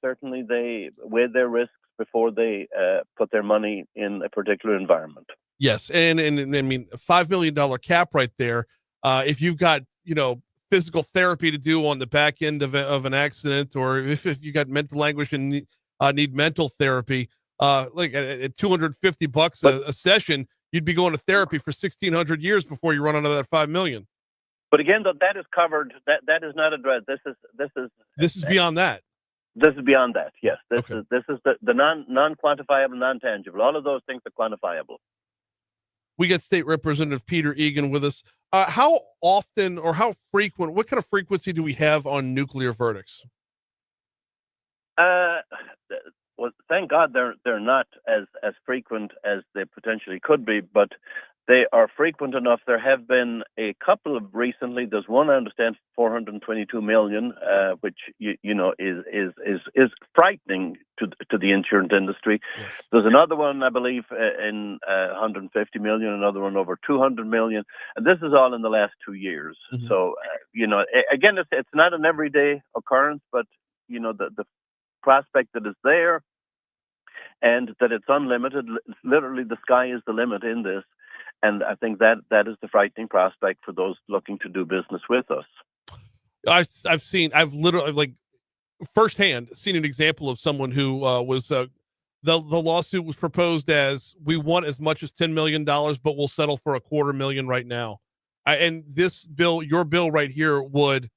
certainly they weigh their risks before they put their money in a particular environment. Yes, and I mean, $5 million cap right there. If you've got physical therapy to do on the back end of an accident, or if you got mental anguish and need mental therapy, like at $250 a session, you'd be going to therapy for 1,600 years before you run out of that $5 million. But again, that is covered. That is not addressed. This is beyond that. This is beyond that. Yes. This is the non-quantifiable, non-tangible. All of those things are quantifiable. We got State Representative Peter Egan with us. How often or how frequent, what kind of frequency do we have on nuclear verdicts? Well, thank God they're not as frequent as they potentially could be, but they are frequent enough. There have been a couple of recently. There's one, I understand, 422 million, which is frightening to the insurance industry. Yes. There's another one, I believe, in 150 million. Another one over 200 million, and this is all in the last 2 years. Mm-hmm. So, again, it's not an everyday occurrence, but the prospect that is there, and that it's unlimited. Literally, the sky is the limit in this. And I think that is the frightening prospect for those looking to do business with us. I've literally, like, firsthand seen an example of someone who was the lawsuit was proposed as, we want as much as $10 million, but we'll settle for $250,000 right now. And this bill, your bill right here, would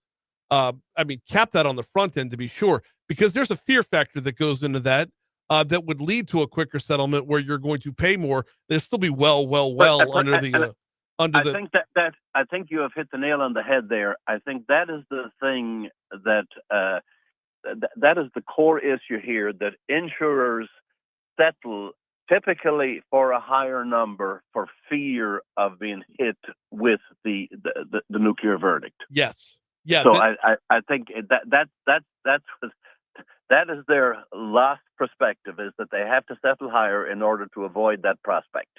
cap that on the front end, to be sure, because there's a fear factor that goes into that. That would lead to a quicker settlement where you're going to pay more. There'll still be well under the. I think you have hit the nail on the head there. I think that is the thing that that is the core issue here, that insurers settle typically for a higher number for fear of being hit with the nuclear verdict. Yes. Yeah. So I think that is their last perspective, is that they have to settle higher in order to avoid that prospect.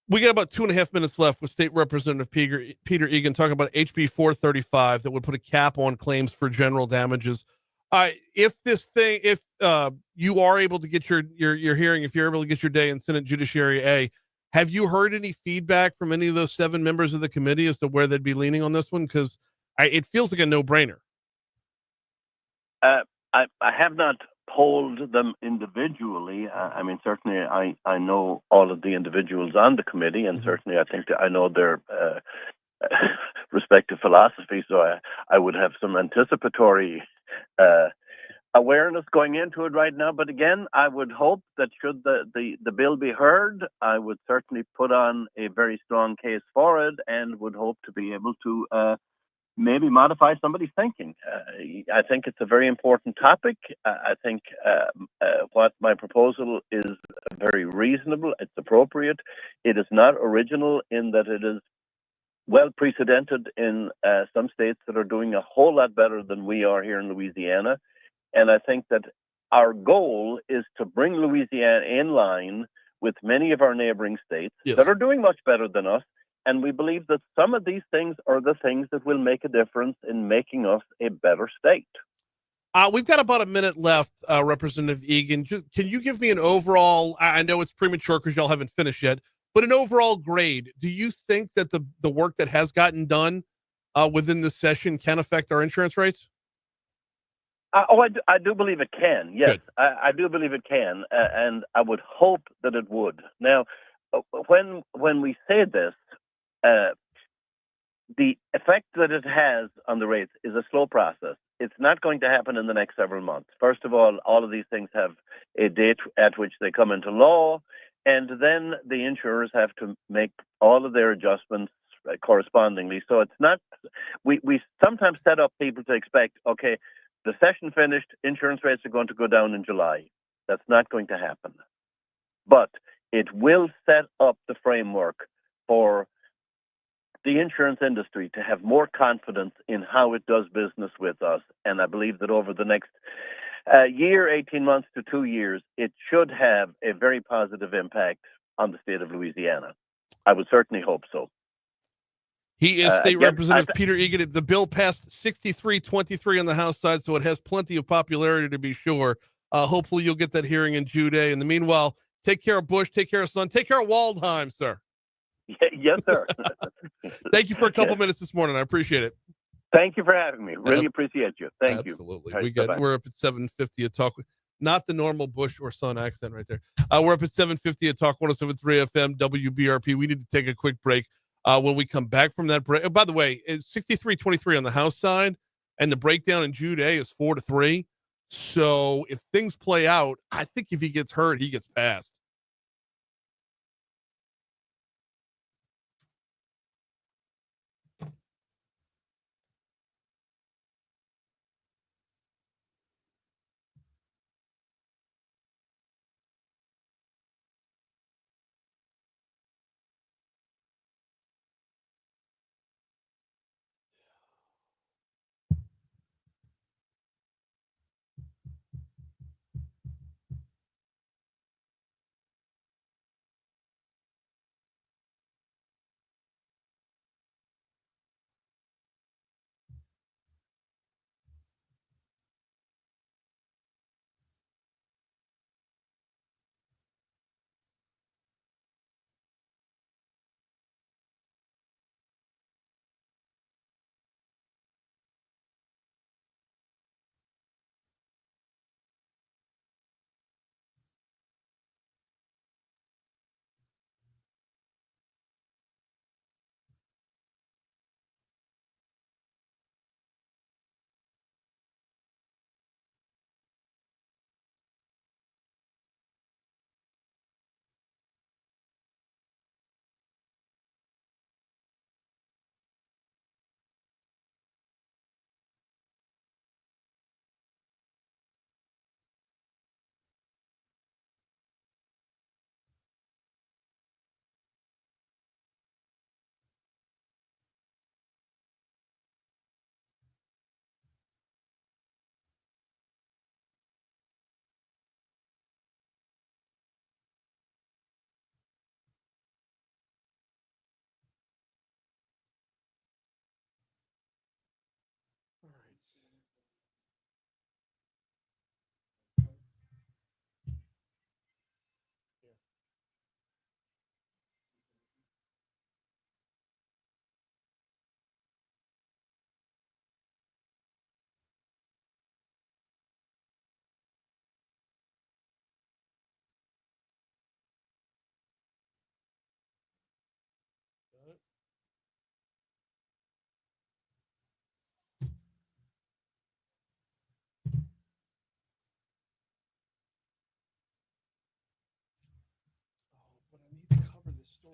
We got about 2.5 minutes left with State Representative Peter Egan talking about HB 435 that would put a cap on claims for general damages. If you are able to get your hearing, if you're able to get your day in Senate Judiciary A, have you heard any feedback from any of those 7 members of the committee as to where they'd be leaning on this one? Because it feels like a no-brainer. I have not polled them individually. I mean, certainly I know all of the individuals on the committee, and certainly I think that I know their respective philosophy. So I would have some anticipatory awareness going into it right now. But again, I would hope that should the bill be heard, I would certainly put on a very strong case for it and would hope to be able to maybe modify somebody's thinking. I think it's a very important topic. I think what my proposal is very reasonable. It's appropriate. It is not original in that it is well precedented in some states that are doing a whole lot better than we are here in Louisiana. And I think that our goal is to bring Louisiana in line with many of our neighboring states that are doing much better than us. And we believe that some of these things are the things that will make a difference in making us a better state. We've got about a minute left, Representative Egan. Can you give me an overall, I know it's premature because y'all haven't finished yet, but an overall grade. Do you think that the work that has gotten done within this session can affect our insurance rates? I do believe it can. Yes, I do believe it can. And I would hope that it would. Now, when we say this, the effect that it has on the rates is a slow process. It's not going to happen in the next several months. First of all of these things have a date at which they come into law, and then the insurers have to make all of their adjustments correspondingly. So it's not, we sometimes set up people to expect, okay, the session finished, insurance rates are going to go down in July. That's not going to happen. But it will set up the framework for the insurance industry to have more confidence in how it does business with us. And I believe that over the next year, 18 months to 2 years, it should have a very positive impact on the state of Louisiana. I would certainly hope so. He is State Representative Peter Egan. The bill passed 63-23 on the House side, so it has plenty of popularity to be sure. Hopefully you'll get that hearing in June. In the meanwhile, take care of Bush, take care of Son, take care of Waldheim, sir. Yes, sir. Thank you for a couple minutes this morning. I appreciate it. Thank you for having me. Really appreciate you. Thank you. Absolutely. Right, We're up at 7:50 at Talk. Not the normal Bush or Son accent right there. We're up at 7:50 at Talk 107.3 FM WBRP. We need to take a quick break. When we come back from that break, by the way, it's 63-23 on the House side, and the breakdown in Jude A is 4-3. So if things play out, I think if he gets hurt, he gets passed.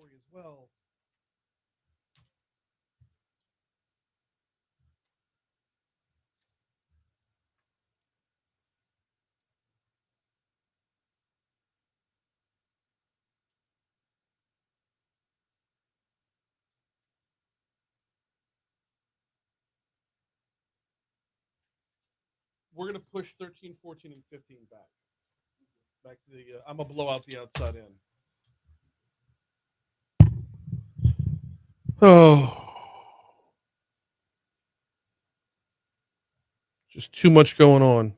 story as well. We're going to push 13, 14, and 15 back. Back to the, I'm going to blow out the outside end. Oh. Just too much going on.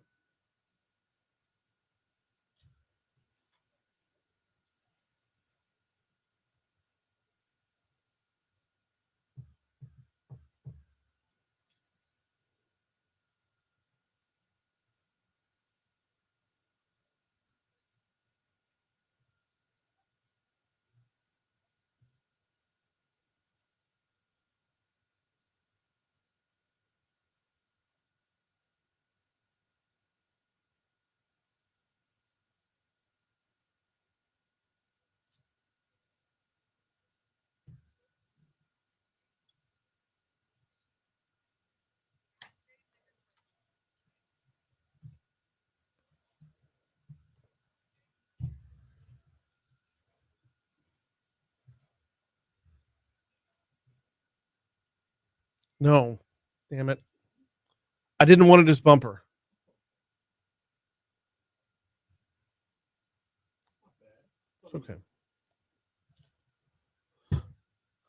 No. Damn it. I didn't want it as bumper. It's okay.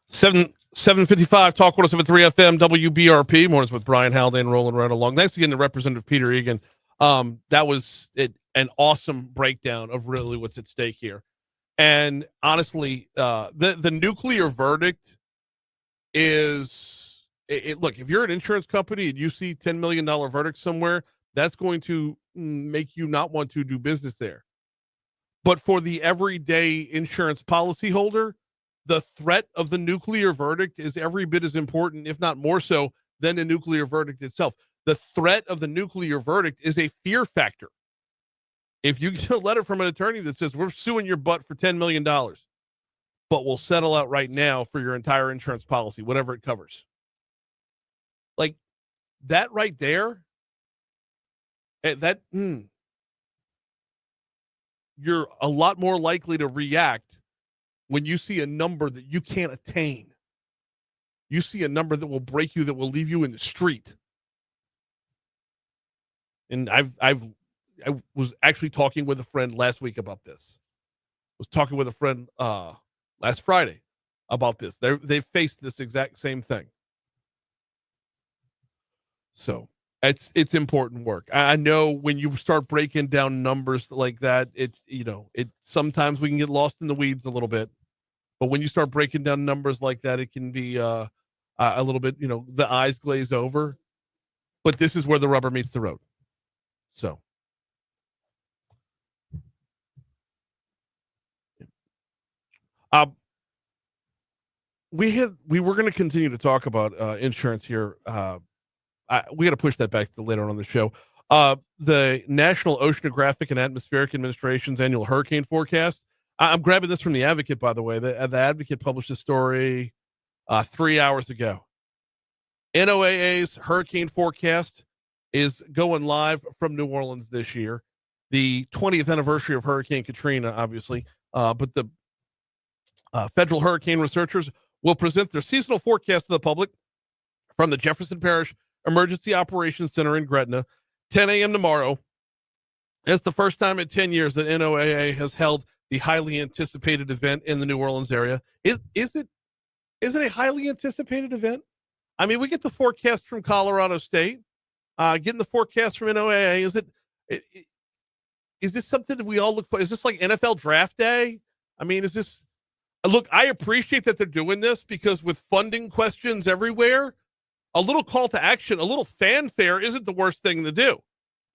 7:55 Talk 107.3 FM WBRP. Mornings with Brian Haldane rolling right along. Thanks again to Representative Peter Egan. That was an awesome breakdown of really what's at stake here. And honestly, the nuclear verdict is look, if you're an insurance company and you see $10 million verdict somewhere, that's going to make you not want to do business there. But for the everyday insurance policyholder, the threat of the nuclear verdict is every bit as important, if not more so, than the nuclear verdict itself. The threat of the nuclear verdict is a fear factor. If you get a letter from an attorney that says, we're suing your butt for $10 million, but we'll settle out right now for your entire insurance policy, whatever it covers. Like that right there, you're a lot more likely to react when you see a number that you can't attain. You see a number that will break you, that will leave you in the street. And I was actually talking with a friend last week about this. I was talking with a friend last Friday about this. They faced this exact same thing. So it's important work. I know when you start breaking down numbers like that, it sometimes we can get lost in the weeds a little bit. But when you start breaking down numbers like that, it can be a little bit, the eyes glaze over. But this is where the rubber meets the road. So. We were going to continue to talk about insurance here. We got to push that back to later on the show. The National Oceanographic and Atmospheric Administration's annual hurricane forecast. I'm grabbing this from the Advocate, by the way. The Advocate published a story 3 hours ago. NOAA's hurricane forecast is going live from New Orleans this year. The 20th anniversary of Hurricane Katrina, obviously. But the federal hurricane researchers will present their seasonal forecast to the public from the Jefferson Parish Emergency Operations Center in Gretna, 10 a.m. tomorrow. It's the first time in 10 years that NOAA has held the highly anticipated event in the New Orleans area. Is it a highly anticipated event? I mean, we get the forecast from Colorado State, getting the forecast from NOAA. Is this something that we all look for? Is this like NFL draft day? I mean, is this, look, I appreciate that they're doing this because with funding questions everywhere, a little call to action, a little fanfare isn't the worst thing to do.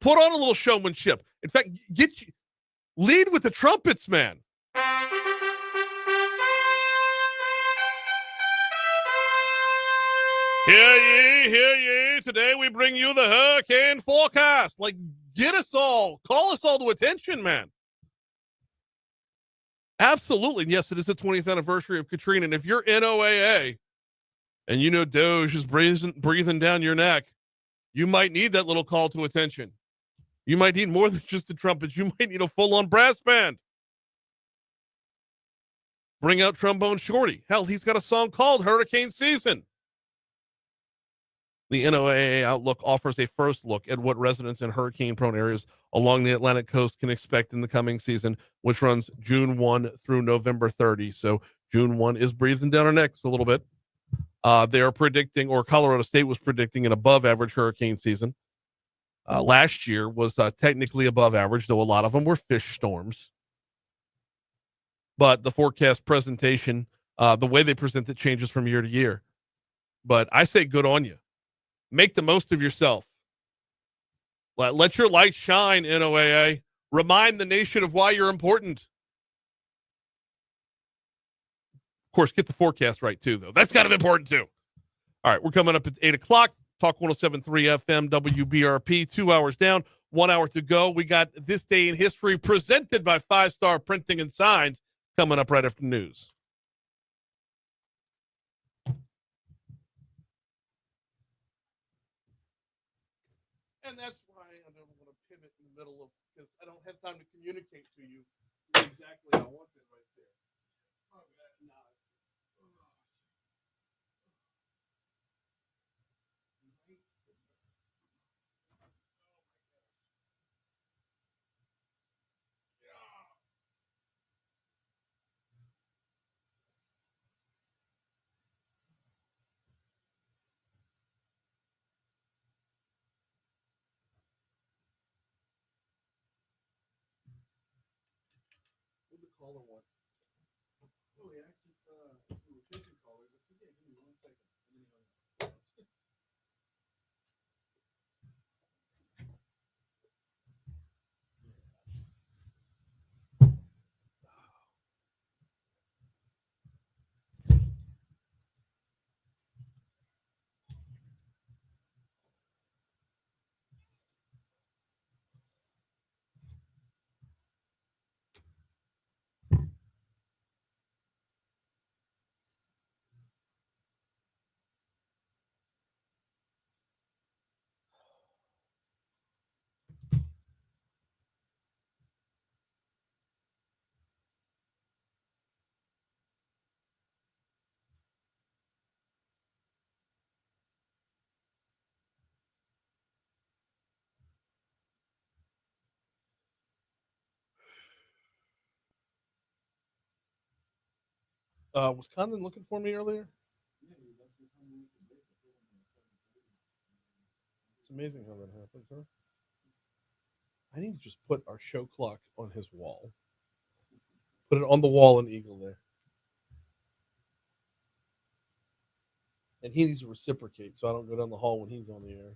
Put on a little showmanship. In fact, lead with the trumpets, man. Hear ye, hear ye. Today we bring you the hurricane forecast. Like, call us all to attention, man. Absolutely. And yes, it is the 20th anniversary of Katrina. And if you're NOAA and you know Doge is breathing down your neck, you might need that little call to attention. You might need more than just a trumpet. You might need a full-on brass band. Bring out Trombone Shorty. Hell, he's got a song called Hurricane Season. The NOAA Outlook offers a first look at what residents in hurricane-prone areas along the Atlantic coast can expect in the coming season, which runs June 1 through November 30. So June 1 is breathing down our necks a little bit. They are predicting, or Colorado State was predicting, an above-average hurricane season. Last year was technically above average, though a lot of them were fish storms. But the forecast presentation, the way they present it changes from year to year. But I say good on you. Make the most of yourself. Let your light shine, NOAA. Remind the nation of why you're important. Of course, get the forecast right, too, though. That's kind of important, too. All right, we're coming up at 8 o'clock. Talk 107.3 FM, WBRP, 2 hours down, 1 hour to go. We got This Day in History presented by 5 Star Printing and Signs coming up right after news. And that's why I don't want to pivot in the middle of, because I don't have time to communicate to you exactly how I want it right there. Oh, no. What the caller want? Oh, he actually, we were taking callers. I said, yeah, give me 1 second. And then he hung up. Was Condon looking for me earlier? It's amazing how that happens, huh? I need to just put our show clock on his wall. Put it on the wall in Eagle there. And he needs to reciprocate so I don't go down the hall when he's on the air.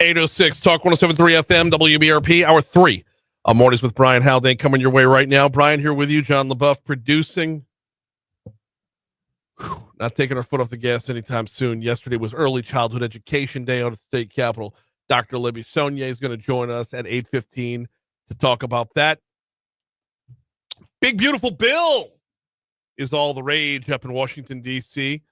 806 Talk 107.3 FM WBRP, hour 3 of Mornings with Brian Haldane coming your way right now. Brian here with you, John LaBeouf producing. Not taking our foot off the gas anytime soon. Yesterday was Early Childhood Education Day out at the state capitol. Dr. Libbie Sonnier is going to join us at 8:15 to talk about that. Big Beautiful Bill is all the rage up in Washington, D.C.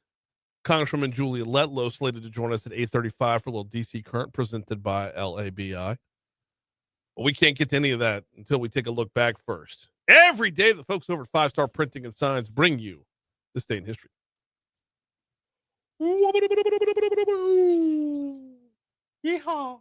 Congresswoman Julia Letlow slated to join us at 8:35 for a little DC Current presented by LABI. But we can't get to any of that until we take a look back first. Every day, the folks over at 5 Star Printing and Signs bring you this day in history. Yeehaw.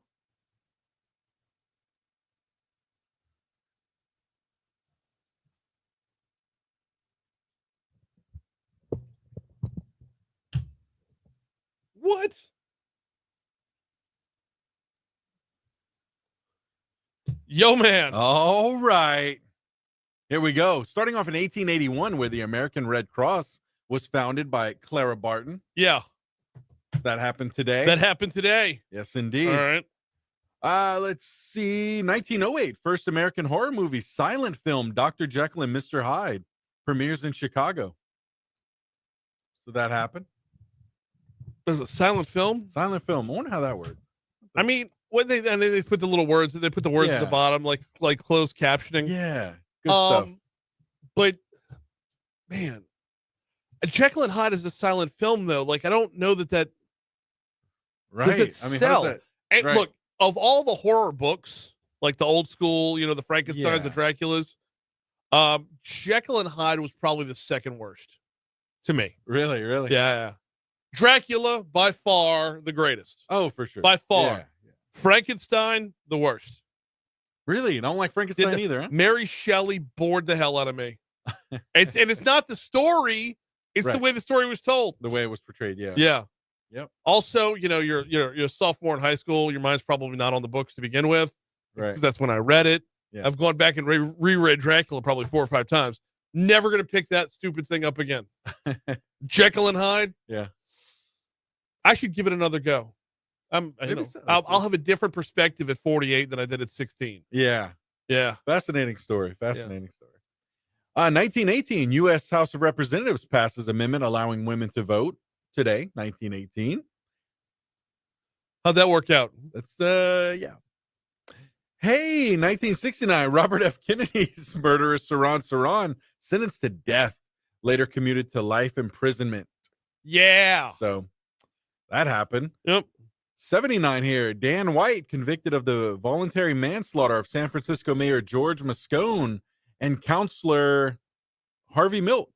What? Yo, man. All right. Here we go. Starting off in 1881, where the American Red Cross was founded by Clara Barton. Yeah. That happened today. That happened today. Yes, indeed. All right. Let's see. 1908, first American horror movie, silent film, Dr. Jekyll and Mr. Hyde, premieres in Chicago. So that happened. There's a silent film? Silent film. I wonder how that worked. I mean, when they put the little words, they put the words at the bottom, like closed captioning. Yeah. Good stuff. But man, Jekyll and Hyde is a silent film, though. Like, I don't know that right. Does it sell? That, and right. Look, of all the horror books, like the old school, the Frankensteins, the Draculas, Jekyll and Hyde was probably the second worst to me. Really? Yeah. Dracula, by far the greatest. Oh, for sure. By far. Yeah. Frankenstein, the worst. Really? You don't like Frankenstein either, huh? Mary Shelley bored the hell out of me. It's not the story, it's the way the story was told. The way it was portrayed, yeah. Yeah. Yep. Also, you're a sophomore in high school, your mind's probably not on the books to begin with. Right. Because that's when I read it. Yeah. I've gone back and reread Dracula probably 4 or 5 times. Never going to pick that stupid thing up again. Jekyll and Hyde. Yeah. I should give it another go. I'll have a different perspective at 48 than I did at 16. Yeah. Fascinating story. 1918, U.S. House of Representatives passes amendment allowing women to vote. Today, 1918. How'd that work out? That's yeah. Hey, 1969, Robert F. Kennedy's murderer Saran sentenced to death, later commuted to life imprisonment. Yeah. So that happened. Yep. 79 here, Dan White convicted of the voluntary manslaughter of San Francisco Mayor George Moscone and Counselor Harvey Milk.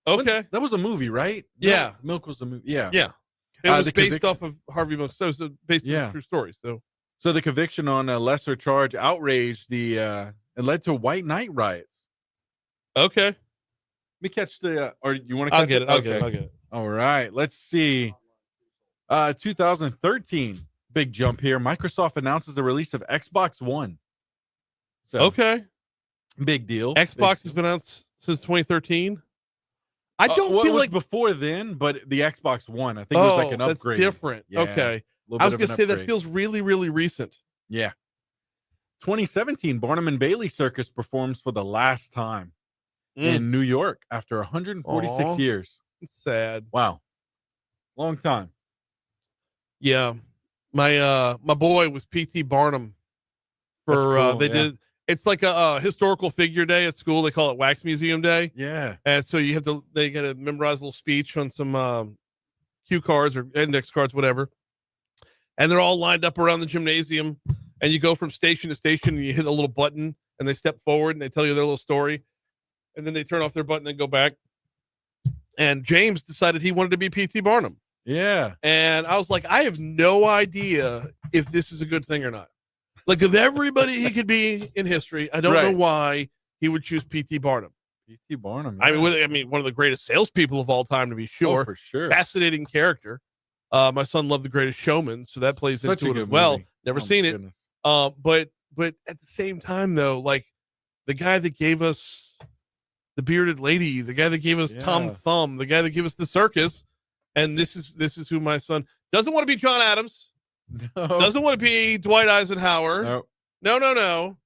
Okay. That was a movie, right? Yeah. Milk was a movie. Yeah. It was based off of Harvey Milk. So it was based on a true story. So the conviction on a lesser charge outraged the and led to white night riots. Okay. Let me catch the or you want to I'll get it. I'll get it. All right. Let's see. 2013. Big jump here. Microsoft announces the release of Xbox One. So okay. Big deal. Xbox has been out since 2013. I don't feel like before then, but the Xbox One, I think it was like an upgrade. That's different. Yeah, okay. I was going to say that feels really, really recent. Yeah. 2017, Barnum and Bailey Circus performs for the last time in New York after 146 years. It's sad. Wow. Long time. Yeah. My boy was P.T. Barnum for cool, did. It's like a historical figure day at school. They call it Wax Museum Day. Yeah. And so they got to memorize a little speech on some cue cards or index cards, whatever. And they're all lined up around the gymnasium. And you go from station to station and you hit a little button and they step forward and they tell you their little story. And then they turn off their button and go back. And James decided he wanted to be P.T. Barnum. Yeah. And I was like, I have no idea if this is a good thing or not. Like, of everybody he could be in history, I don't know why he would choose P.T. Barnum. P.T. Barnum. Yeah. I mean, one of the greatest salespeople of all time, to be sure. Oh, for sure. Fascinating character. My son loved The Greatest Showman, so that plays Such into a it as good well. movie. Never seen it. But at the same time, though, like the guy that gave us the Bearded Lady, the guy that gave us Tom Thumb, the guy that gave us the circus, and this is who my son doesn't want to be. John Adams. No. Doesn't want to be Dwight Eisenhower. Nope. No.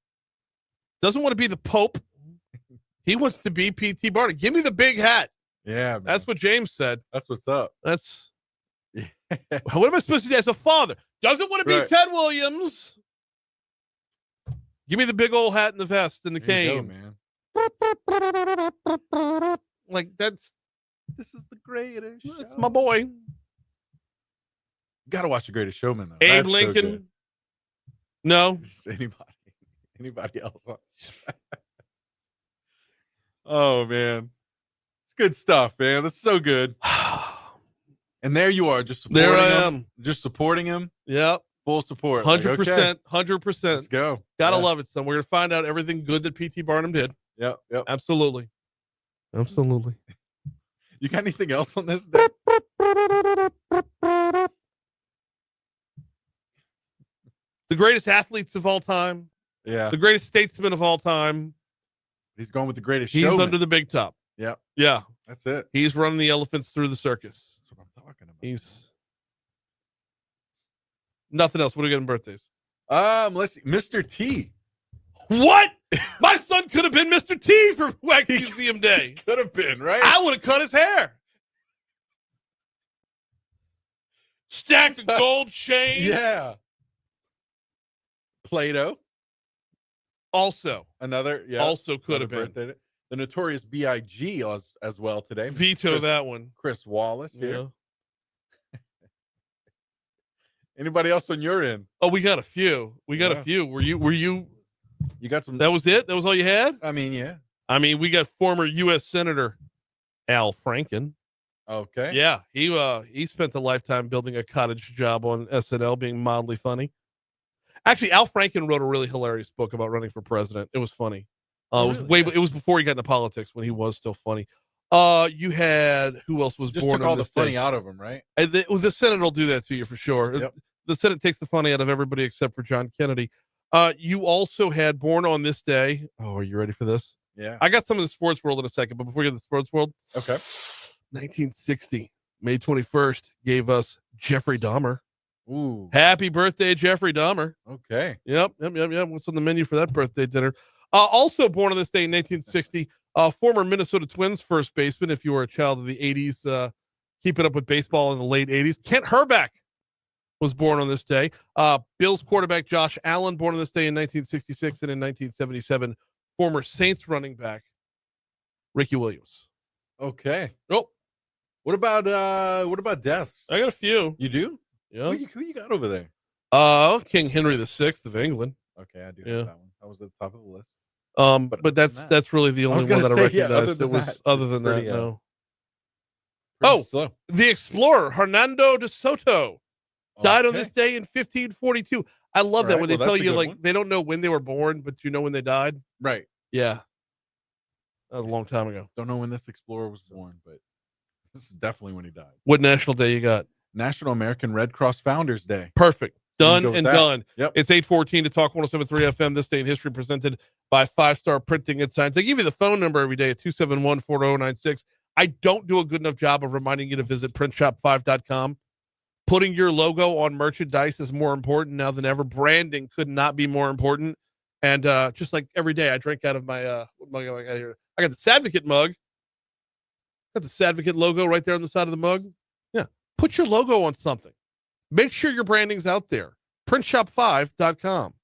Doesn't want to be the Pope. He wants to be P.T. Barnum. Give me the big hat. Yeah, man. That's what James said. That's what's up. That's what am I supposed to do as a father? Doesn't want to be Right. Ted Williams. Give me the big old hat and the vest and the There you cane. go, man. Like this is the greatest show. That's my boy. You gotta watch The Greatest Showman, though. Abe That's so Lincoln. good. No. Just anybody else. Oh man, it's good stuff, man. That's so good. And there you are, just supporting There I him. am. Just supporting him. Yep. Full support. 100%. Like, okay, 100%. let's go. Gotta Yeah. love it, son. We're gonna find out everything good that P.T. Barnum did. Yep. Absolutely. You got anything else on this day? The greatest athletes of all time. Yeah. The greatest statesman of all time. He's going with the greatest He's showman. under the big top. Yep. Yeah. That's it. He's running the elephants through the circus. That's what I'm talking about. He's nothing else. What are we getting birthdays? Let's see. Mr. T. What? My son could have been Mr. T for Wax Museum Day. Could have been, right? I would have cut his hair. Stack of gold chains. Yeah. Plato. Also. Another, yeah. Also could have another been. birthday. The Notorious B.I.G. as well today. Veto that one. Chris Wallace here. Yeah. Anybody else on your end? Oh, we got a few. Were you? You got some? That was it? That was all you had? I mean, yeah. I mean, we got former U.S. Senator Al Franken. Okay. Yeah, he spent a lifetime building a cottage job on SNL, being mildly funny. Actually, Al Franken wrote a really hilarious book about running for president. It was funny. It was before he got into politics, when he was still funny. You had, who else was Just born took on all the this funny day? out of him, right? The Senate will do that to you for sure. Yep. The Senate takes the funny out of everybody except for John Kennedy. You also had born on this day. Oh, are you ready for this? Yeah. I got some of the sports world in a second, but before we get to the sports world, Okay. 1960, May 21st, gave us Jeffrey Dahmer. Ooh. Happy birthday, Jeffrey Dahmer. Okay. Yep. What's on the menu for that birthday dinner? Also born on this day in 1960, former Minnesota Twins first baseman, if you were a child of the 80s, keeping up with baseball in the late 80s. Kent Herbeck was born on this day. Bills quarterback Josh Allen, born on this day in 1966, and in 1977, former Saints running back Ricky Williams. Okay. Oh, what about deaths? I got a few. You do? Yeah. Who you got over there? King Henry VI of England. Okay, I do Yeah. have that one. That was at the top of the list. But that's really the only one that I recognize. Other than that, no. Pretty slow. The explorer Hernando de Soto died on Okay. this day in 1542. I love that Right, when they well, tell that's a you good like one. they don't know when they were born, but you know when they died. Right. Yeah, that was a long time ago. Don't know when this explorer was born, but this is definitely when he died. What national day you got? National American Red Cross Founders Day. Perfect. Done Go with and that. done. Yep. It's 8:14 to Talk 107.3 FM. This day in history, presented by 5 Star Printing and Signs. I give you the phone number every day at 271-4096. I don't do a good enough job of reminding you to visit printshop5.com. Putting your logo on merchandise is more important now than ever. Branding could not be more important. And just like every day, I drink out of my what mug I got here. I got the Sadvocate mug. Got the Sadvocate logo right there on the side of the mug. Yeah. Put your logo on something. Make sure your branding's out there. Printshop5.com.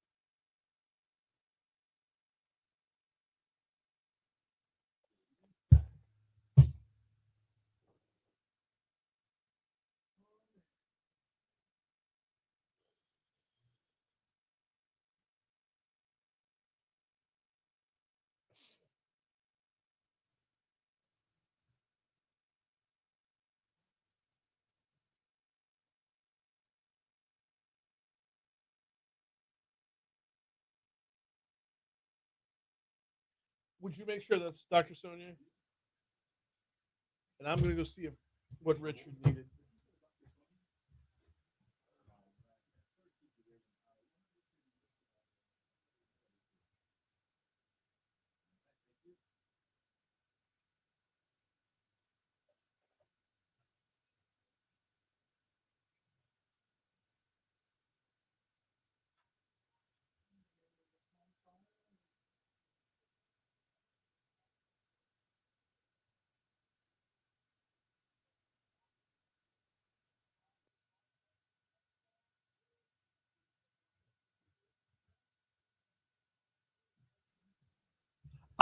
Would you make sure that's Dr. Sonnier? And I'm going to go see what Richard needed.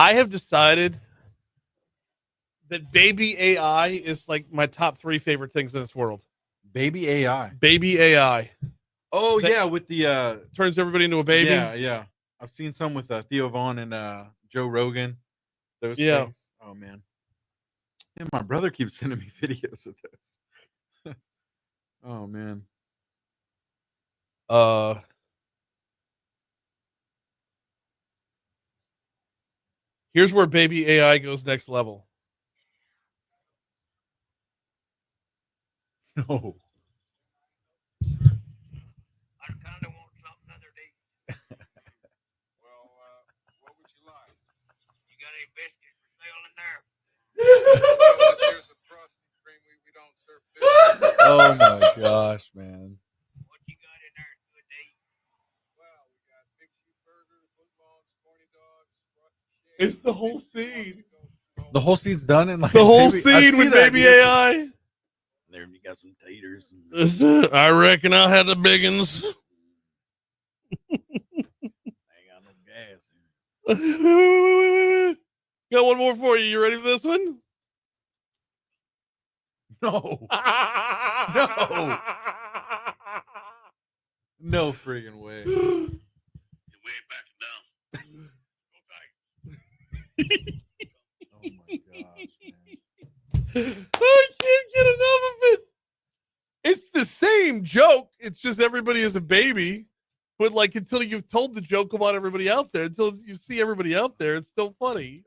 I have decided that baby AI is like my top 3 favorite things in this world. Baby AI. Baby AI. Oh, That yeah, with the turns everybody into a baby. Yeah. I've seen some with Theo Vaughn and Joe Rogan. Those things. Oh man. Yeah, my brother keeps sending me videos of those. Oh man. Here's where baby AI goes next level. No. Oh my gosh, man. It's the whole scene. The whole scene's done in like The whole I scene see with that, baby dude. AI. There you got some taters. I reckon I'll have the big ones. Ain't got no gas in it. Got one more for you. You ready for this one? No. No. No friggin' way. Oh my gosh, man. I can't get enough of it. It's the same joke. It's just everybody is a baby. But like until you've told the joke about everybody out there, until you see everybody out there, it's still funny.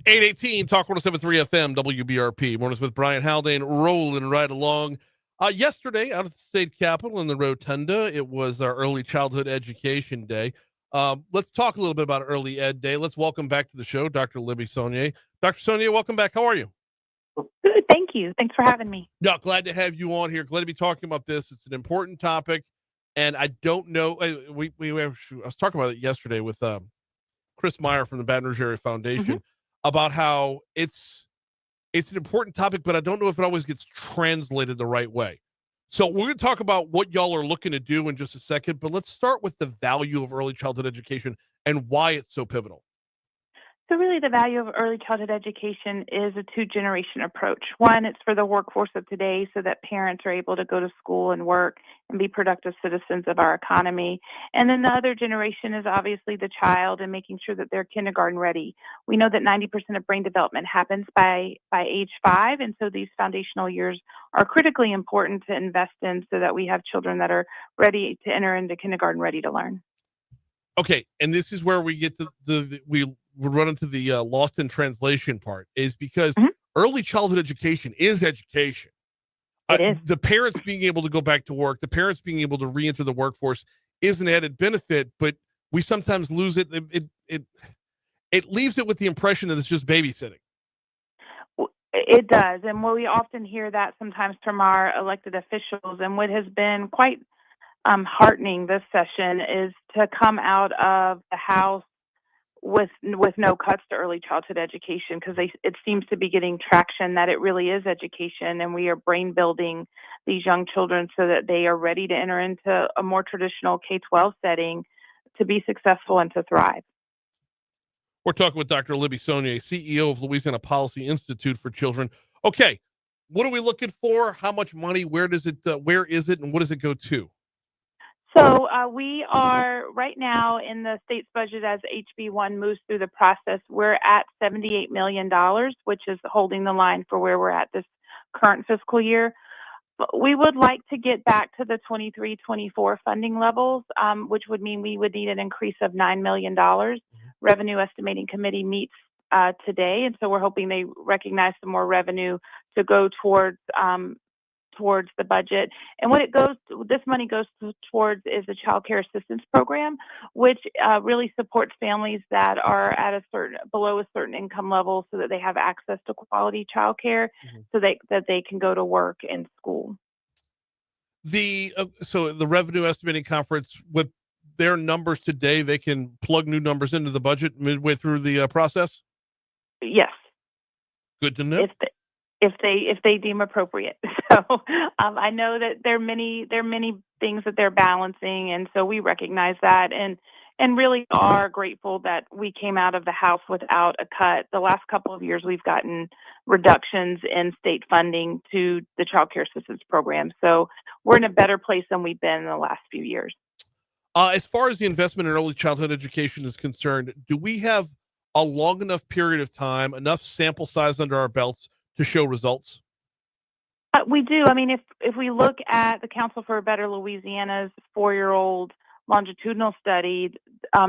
818 Talk 107.3 FM WBRP. Mornings with Brian Haldane rolling right along. Yesterday out at the state capitol in the Rotunda, it was our early childhood education day. Let's talk a little bit about early ed day. Let's welcome back to the show Dr. Libbie Sonnier. Dr. Sonnier, welcome back. How are you? Good, thank you. Thanks for having me. Yeah, glad to have you on here. Glad to be talking about this. It's an important topic, and I don't know. I was talking about it yesterday with Chris Meyer from the Baton Rouge Area Foundation about how it's an important topic, but I don't know if it always gets translated the right way. So we're going to talk about what y'all are looking to do in just a second, but let's start with the value of early childhood education and why it's so pivotal. So really the value of early childhood education is a 2-generation approach. One, it's for the workforce of today so that parents are able to go to school and work and be productive citizens of our economy. And then the other generation is obviously the child and making sure that they're kindergarten ready. We know that 90% of brain development happens by age 5, and so these foundational years are critically important to invest in so that we have children that are ready to enter into kindergarten, ready to learn. Okay, and this is where we get to we run into the lost in translation part, is because early childhood education is education. It is. The parents being able to go back to work, the parents being able to re-enter the workforce is an added benefit, but we sometimes lose it. It leaves it with the impression that it's just babysitting. It does, and we often hear that sometimes from our elected officials, and what has been quite heartening this session is to come out of the House with no cuts to early childhood education, because it seems to be getting traction that it really is education, and we are brain building these young children so that they are ready to enter into a more traditional K-12 setting to be successful and to thrive. We're talking with Dr. Libbie Sonnier, CEO of Louisiana Policy Institute for Children. Okay, what are we looking for? How much money? Where is it, and what does it go to? So we are right now in the state's budget as HB1 moves through the process. We're at $78 million, which is holding the line for where we're at this current fiscal year. But we would like to get back to the 23-24 funding levels, which would mean we would need an increase of $9 million. Revenue Estimating Committee meets today, and so we're hoping they recognize some more revenue to go towards the budget. And what this money goes towards is the Child Care Assistance Program, which really supports families that are at below a certain income level so that they have access to quality child care, so that they can go to work and school. So the Revenue Estimating Conference, what their numbers today, they can plug new numbers into the budget midway through the process? Yes. Good to know. If they deem appropriate. So I know that there are many things that they're balancing, and so we recognize that and really are grateful that we came out of the House without a cut. The last couple of years, we've gotten reductions in state funding to the child care assistance program. So we're in a better place than we've been in the last few years. As far as the investment in early childhood education is concerned, do we have a long enough period of time, enough sample size under our belts to show results? We do. I mean, if we look at the Council for a Better Louisiana's 4-year-old longitudinal study,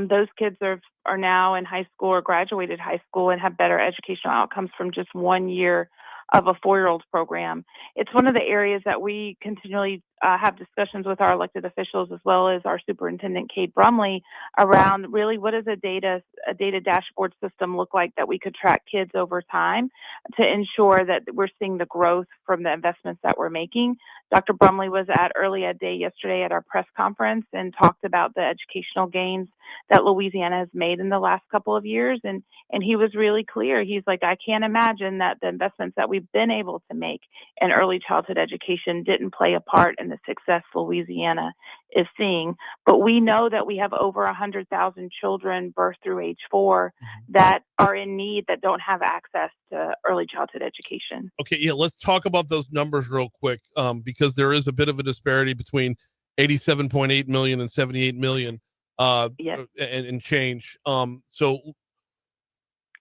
those kids are now in high school or graduated high school and have better educational outcomes from just 1 year of a 4-year-old program. It's one of the areas that we continually have discussions with our elected officials, as well as our superintendent, Kate Brumley, around really what does a data dashboard system look like that we could track kids over time to ensure that we're seeing the growth from the investments that we're making. Dr. Brumley was at Early Ed Day yesterday at our press conference and talked about the educational gains that Louisiana has made in the last couple of years. And he was really clear. He's like, I can't imagine that the investments that we've been able to make in early childhood education didn't play a part in the success Louisiana is seeing. But we know that we have over 100,000 children birth through age 4 that are in need, that don't have access to early childhood education. Okay, yeah, let's talk about those numbers real quick, because there is a bit of a disparity between 87.8 million and 78 million Yes. and change. So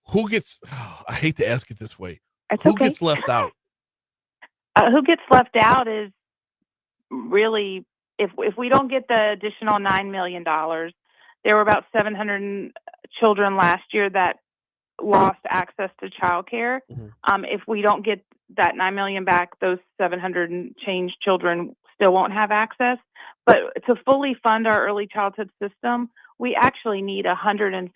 who gets, I hate to ask it this way, who gets left out? Who gets left out is really, if we don't get the additional $9 million, there were about 700 children last year that lost access to childcare. If we don't get that $9 million back, those 700 and change children still won't have access. But to fully fund our early childhood system, we actually need a $115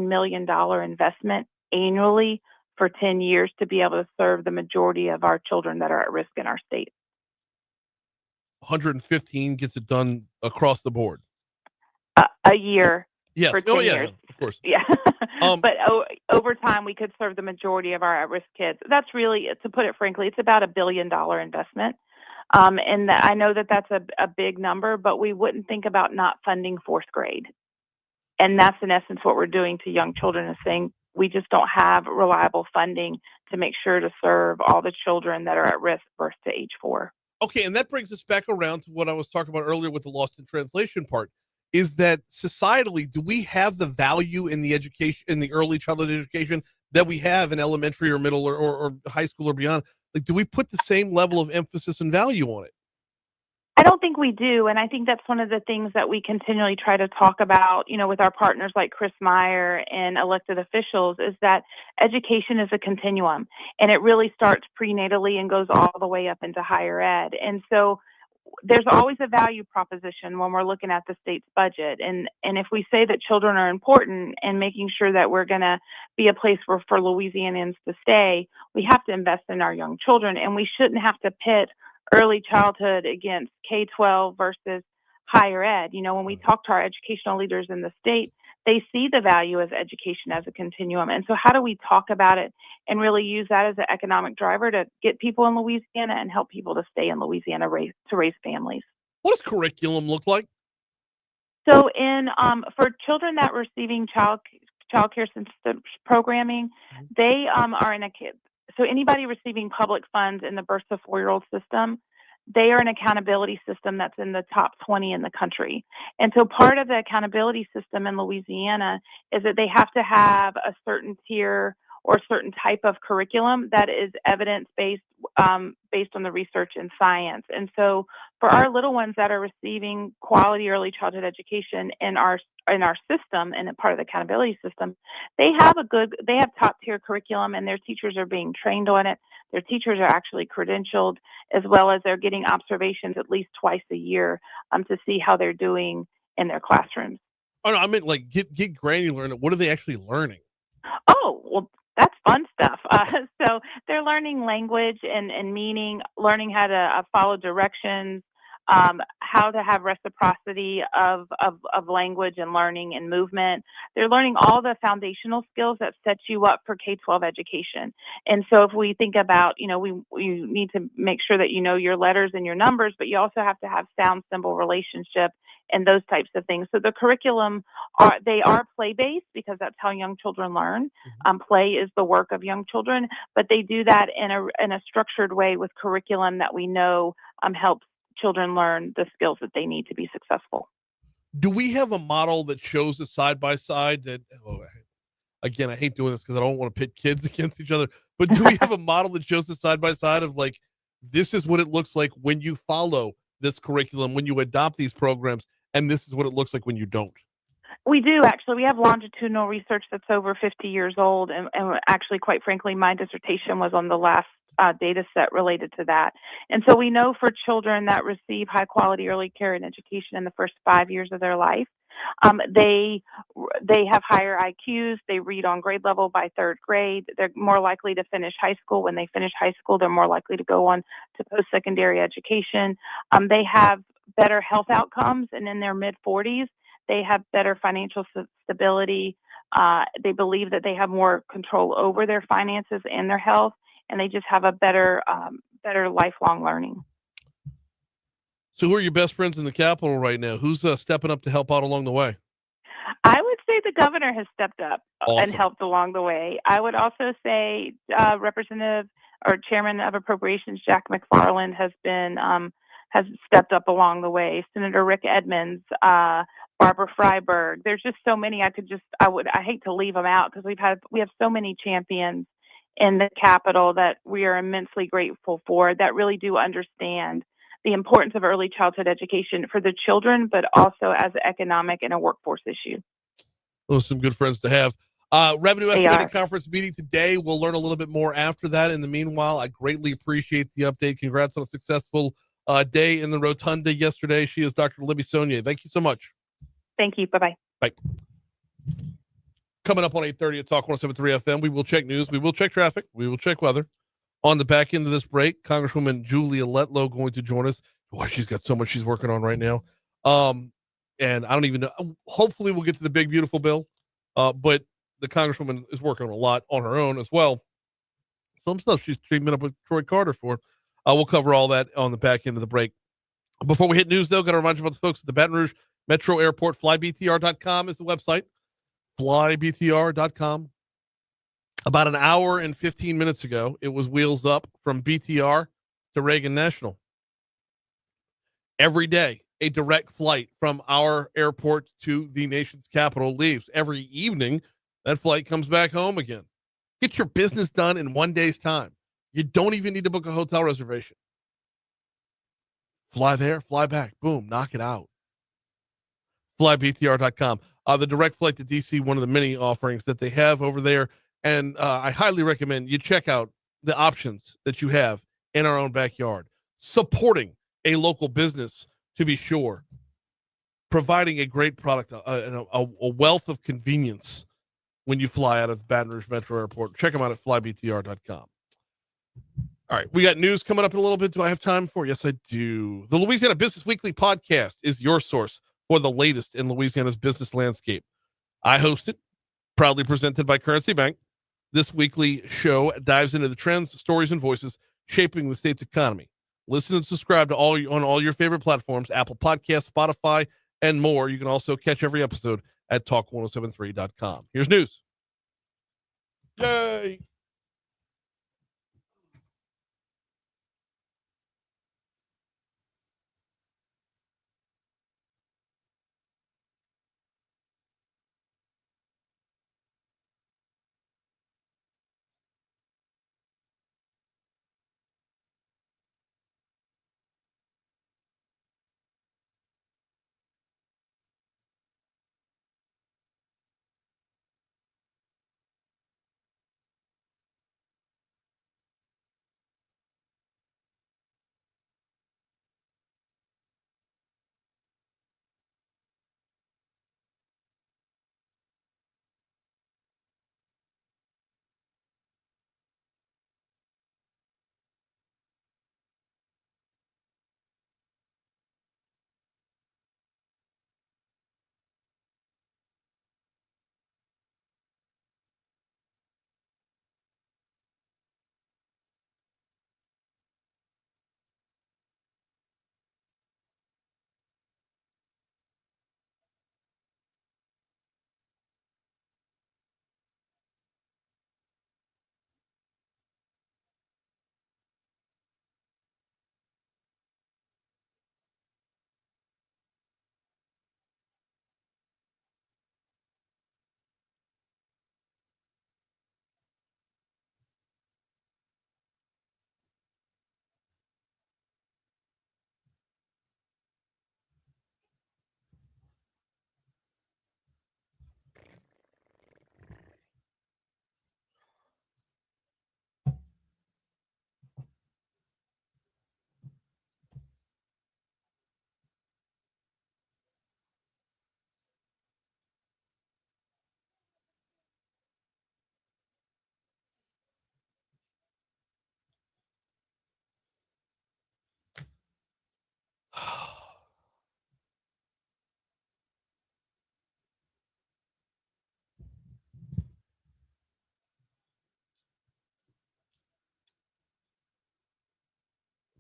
million investment annually for 10 years to be able to serve the majority of our children that are at risk in our state. 115 gets it done across the board. A year. Yes. For 10 years. Of course. Yeah. But over time, we could serve the majority of our at-risk kids. That's really, to put it frankly, it's about $1 billion investment. And I know that that's a big number, but we wouldn't think about not funding 4th grade. And that's in essence what we're doing to young children, is saying we just don't have reliable funding to make sure to serve all the children that are at risk birth to age 4. Okay, and that brings us back around to what I was talking about earlier with the lost in translation part, is that societally, do we have the value in the education, in the early childhood education that we have in elementary or middle or high school or beyond? Like, do we put the same level of emphasis and value on it? I don't think we do. And I think that's one of the things that we continually try to talk about, with our partners like Chris Meyer and elected officials, is that education is a continuum, and it really starts prenatally and goes all the way up into higher ed. And so there's always a value proposition when we're looking at the state's budget. And if we say that children are important and making sure that we're going to be a place for Louisianians to stay, we have to invest in our young children, and we shouldn't have to pit early childhood against K-12 versus higher ed. When we talk to our educational leaders in the state, they see the value as education as a continuum. And so how do we talk about it and really use that as an economic driver to get people in Louisiana and help people to stay in Louisiana to raise families? What does curriculum look like? So for children that are receiving child care system programming, they are in so anybody receiving public funds in the birth to 4-year-old system, they are an accountability system that's in the top 20 in the country. And so part of the accountability system in Louisiana is that they have to have a certain tier or certain type of curriculum that is evidence-based, based on the research and science. And so for our little ones that are receiving quality early childhood education in our system and a part of the accountability system, they have top tier curriculum, and their teachers are being trained on it. Their teachers are actually credentialed, as well as they're getting observations at least twice a year to see how they're doing in their classrooms. Oh, no, I meant like get granular in it. What are they actually learning? Oh, well, that's fun stuff. So they're learning language and meaning, learning how to follow directions, how to have reciprocity of language and learning and movement. They're learning all the foundational skills that set you up for K-12 education. And so if we think about, we need to make sure that you know your letters and your numbers, but you also have to have sound symbol relationship and those types of things. So the curriculum they are play-based because that's how young children learn. Play is the work of young children, but they do that in a structured way with curriculum that we know helps children learn the skills that they need to be successful. Do we have a model that shows the side by side that, again, I hate doing this because I don't want to pit kids against each other, but do we have a model that shows the side by side of like, this is what it looks like when you follow this curriculum, when you adopt these programs, and this is what it looks like when you don't? We do, actually. We have longitudinal research that's over 50 years old. And actually, quite frankly, my dissertation was on the last data set related to that. And so we know for children that receive high quality early care and education in the first 5 years of their life, they have higher IQs. They read on grade level by third grade. They're more likely to finish high school. When they finish high school, they're more likely to go on to post-secondary education. They have better health outcomes, and in their mid-40s, they have better financial stability. They believe that they have more control over their finances and their health, and they just have a better lifelong learning. So who are your best friends in the Capitol right now? Who's stepping up to help out along the way? I would say the governor has stepped up Awesome. and helped along the way. I would also say Representative or Chairman of Appropriations Jack McFarland has stepped up along the way. Senator Rick Edmonds, Barbara Freiberg. There's just so many. I hate to leave them out because we have so many champions in the Capitol that we are immensely grateful for, that really do understand the importance of early childhood education for the children, but also as an economic and a workforce issue. Those are some good friends to have. Revenue Estimating Conference meeting today. We'll learn a little bit more after that. In the meanwhile, I greatly appreciate the update. Congrats on a successful day in the Rotunda yesterday. She is Dr. Libbie Sonnier. Thank you so much. Thank you. Bye-bye. Bye. Coming up on 8:30 at Talk 107.3 FM, we will check news. We will check traffic. We will check weather. On the back end of this break, Congresswoman Julia Letlow going to join us. Boy, she's got so much she's working on right now. And I don't even know. Hopefully we'll get to the big, beautiful bill. But the Congresswoman is working on a lot on her own as well. Some stuff she's teaming up with Troy Carter for. We'll cover all that on the back end of the break. Before we hit news, though, got to remind you about the folks at the Baton Rouge Metro Airport. FlyBTR.com is the website. FlyBTR.com. About an hour and 15 minutes ago, it was wheels up from BTR to Reagan National. Every day, a direct flight from our airport to the nation's capital leaves. Every evening, that flight comes back home again. Get your business done in one day's time. You don't even need to book a hotel reservation. Fly there, fly back. Boom, knock it out. FlyBTR.com. The direct flight to DC, one of the many offerings that they have over there. And I highly recommend you check out the options that you have in our own backyard. Supporting a local business, to be sure. Providing a great product, a wealth of convenience when you fly out of Baton Rouge Metro Airport. Check them out at flybtr.com. All right, we got news coming up in a little bit. Do I have time for? Yes, I do. The Louisiana Business Weekly podcast is your source for the latest in Louisiana's business landscape. I host it, proudly presented by Currency Bank. This weekly show dives into the trends, stories, and voices shaping the state's economy. Listen and subscribe to on all your favorite platforms, Apple Podcasts, Spotify, and more. You can also catch every episode at talk1073.com. Here's news. Yay!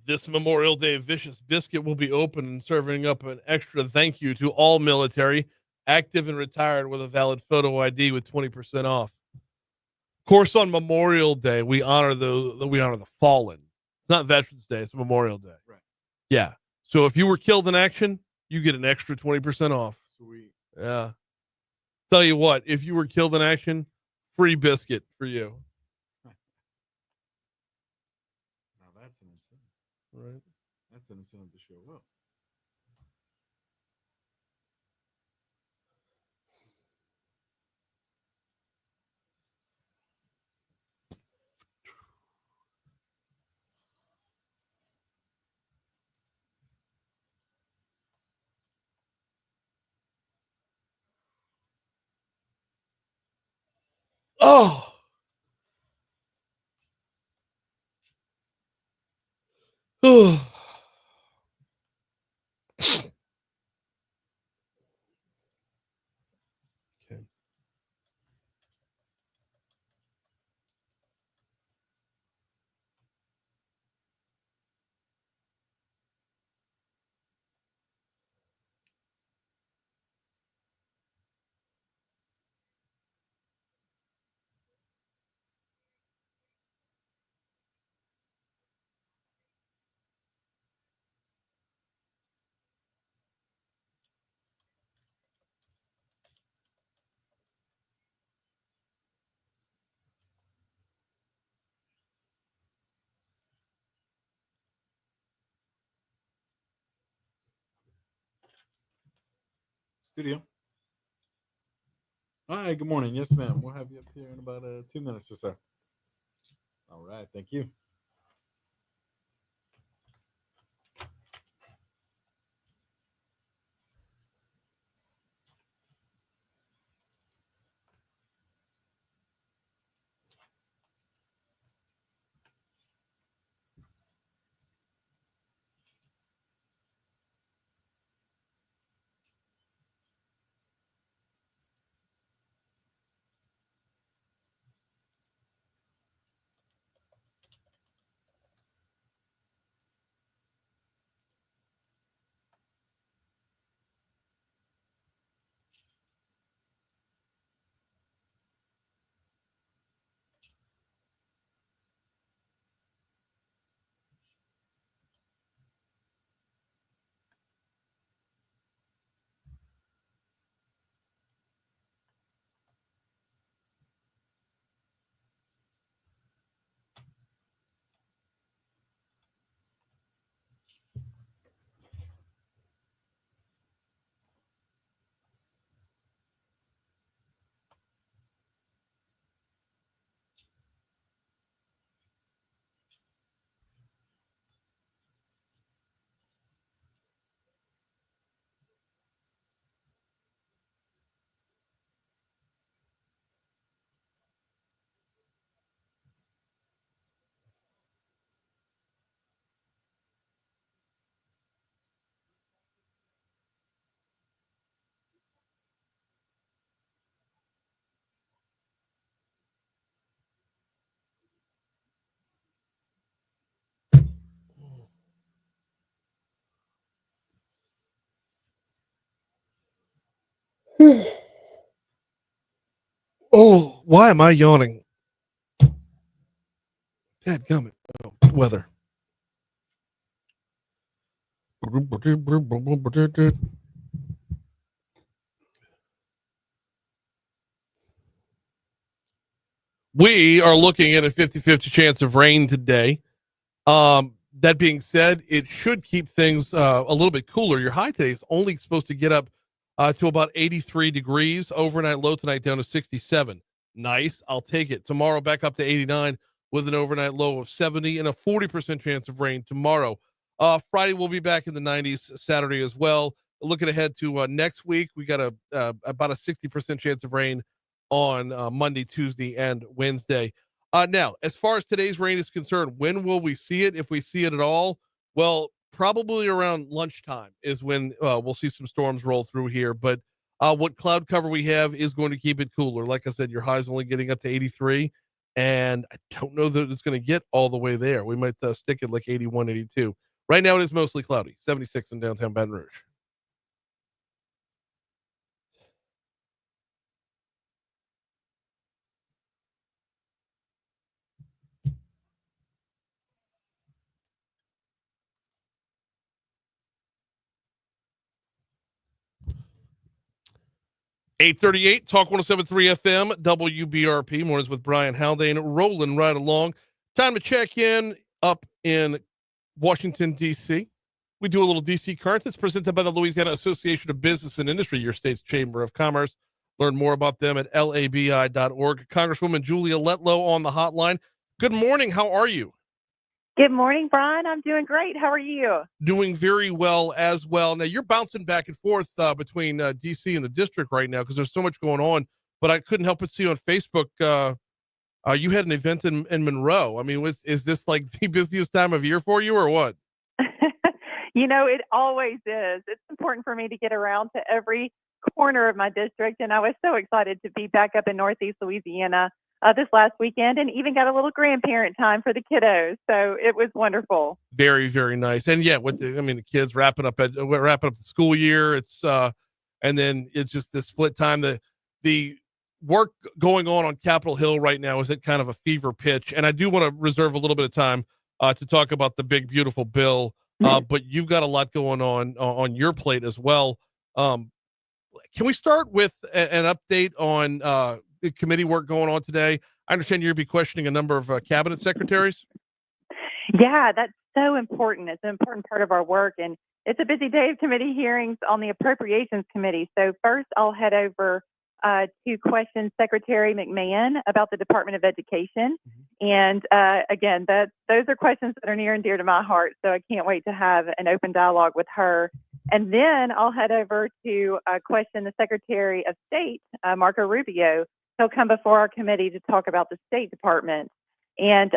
This Memorial Day, Vicious Biscuit will be open and serving up an extra thank you to all military, active and retired, with a valid photo ID with 20% off. Of course, on Memorial Day, we honor the fallen. It's not Veterans Day; it's Memorial Day. Right. Yeah. So if you were killed in action, you get an extra 20% off. Sweet. Yeah. Tell you what, if you were killed in action, free biscuit for you. Now that's an incentive. Right. That's an incentive to show up. Oh. Oh. Okay. Studio. Hi, good morning. Yes, ma'am. We'll have you up here in about 2 minutes or so. All right, thank you. Oh, why am I yawning? Dadgummit. Oh, weather. We are looking at a 50-50 chance of rain today. That being said, it should keep things a little bit cooler. Your high today is only supposed to get up to about 83 degrees. Overnight low tonight down to 67. Nice. I'll take it. Tomorrow back up to 89 with an overnight low of 70 and a 40% chance of rain tomorrow. Friday we'll be back in the 90s. Saturday as well. Looking ahead to next week, we got about a 60% chance of rain on Monday, Tuesday, and Wednesday. Now, as far as today's rain is concerned, when will we see it? If we see it at all, well, probably around lunchtime is when we'll see some storms roll through here. But what cloud cover we have is going to keep it cooler. Like I said, your high's only getting up to 83, and I don't know that it's going to get all the way there. We might stick it like 81, 82. Right now, it is mostly cloudy, 76 in downtown Baton Rouge. (8:38) Talk 107.3 FM, WBRP, mornings with Brian Haldane, rolling right along. Time to check in up in Washington, D.C. We do a little D.C. current. It's presented by the Louisiana Association of Business and Industry, your state's Chamber of Commerce. Learn more about them at labi.org. Congresswoman Julia Letlow on the hotline. Good morning. How are you? Good morning, Brian. I'm doing great. How are you? Doing very well as well. Now, you're bouncing back and forth between D.C. and the district right now because there's so much going on, but I couldn't help but see on Facebook you had an event in Monroe. I mean, is this like the busiest time of year for you or what? It always is. It's important for me to get around to every corner of my district, and I was so excited to be back up in Northeast Louisiana this last weekend, and even got a little grandparent time for the kiddos. So it was wonderful. Very, very nice. And yeah, the kids wrapping up the school year. It's and then it's just the split time. The work going on Capitol Hill right now is at kind of a fever pitch. And I do want to reserve a little bit of time to talk about the big, beautiful bill. But you've got a lot going on your plate as well. Can we start with an update on the committee work going on today? I understand you're going to be questioning a number of cabinet secretaries. Yeah, that's so important. It's an important part of our work, and it's a busy day of committee hearings on the Appropriations Committee. So first, I'll head over to question Secretary McMahon about the Department of Education. And again, those are questions that are near and dear to my heart. So I can't wait to have an open dialogue with her. And then I'll head over to question the Secretary of State, Marco Rubio. He'll come before our committee to talk about the State Department. And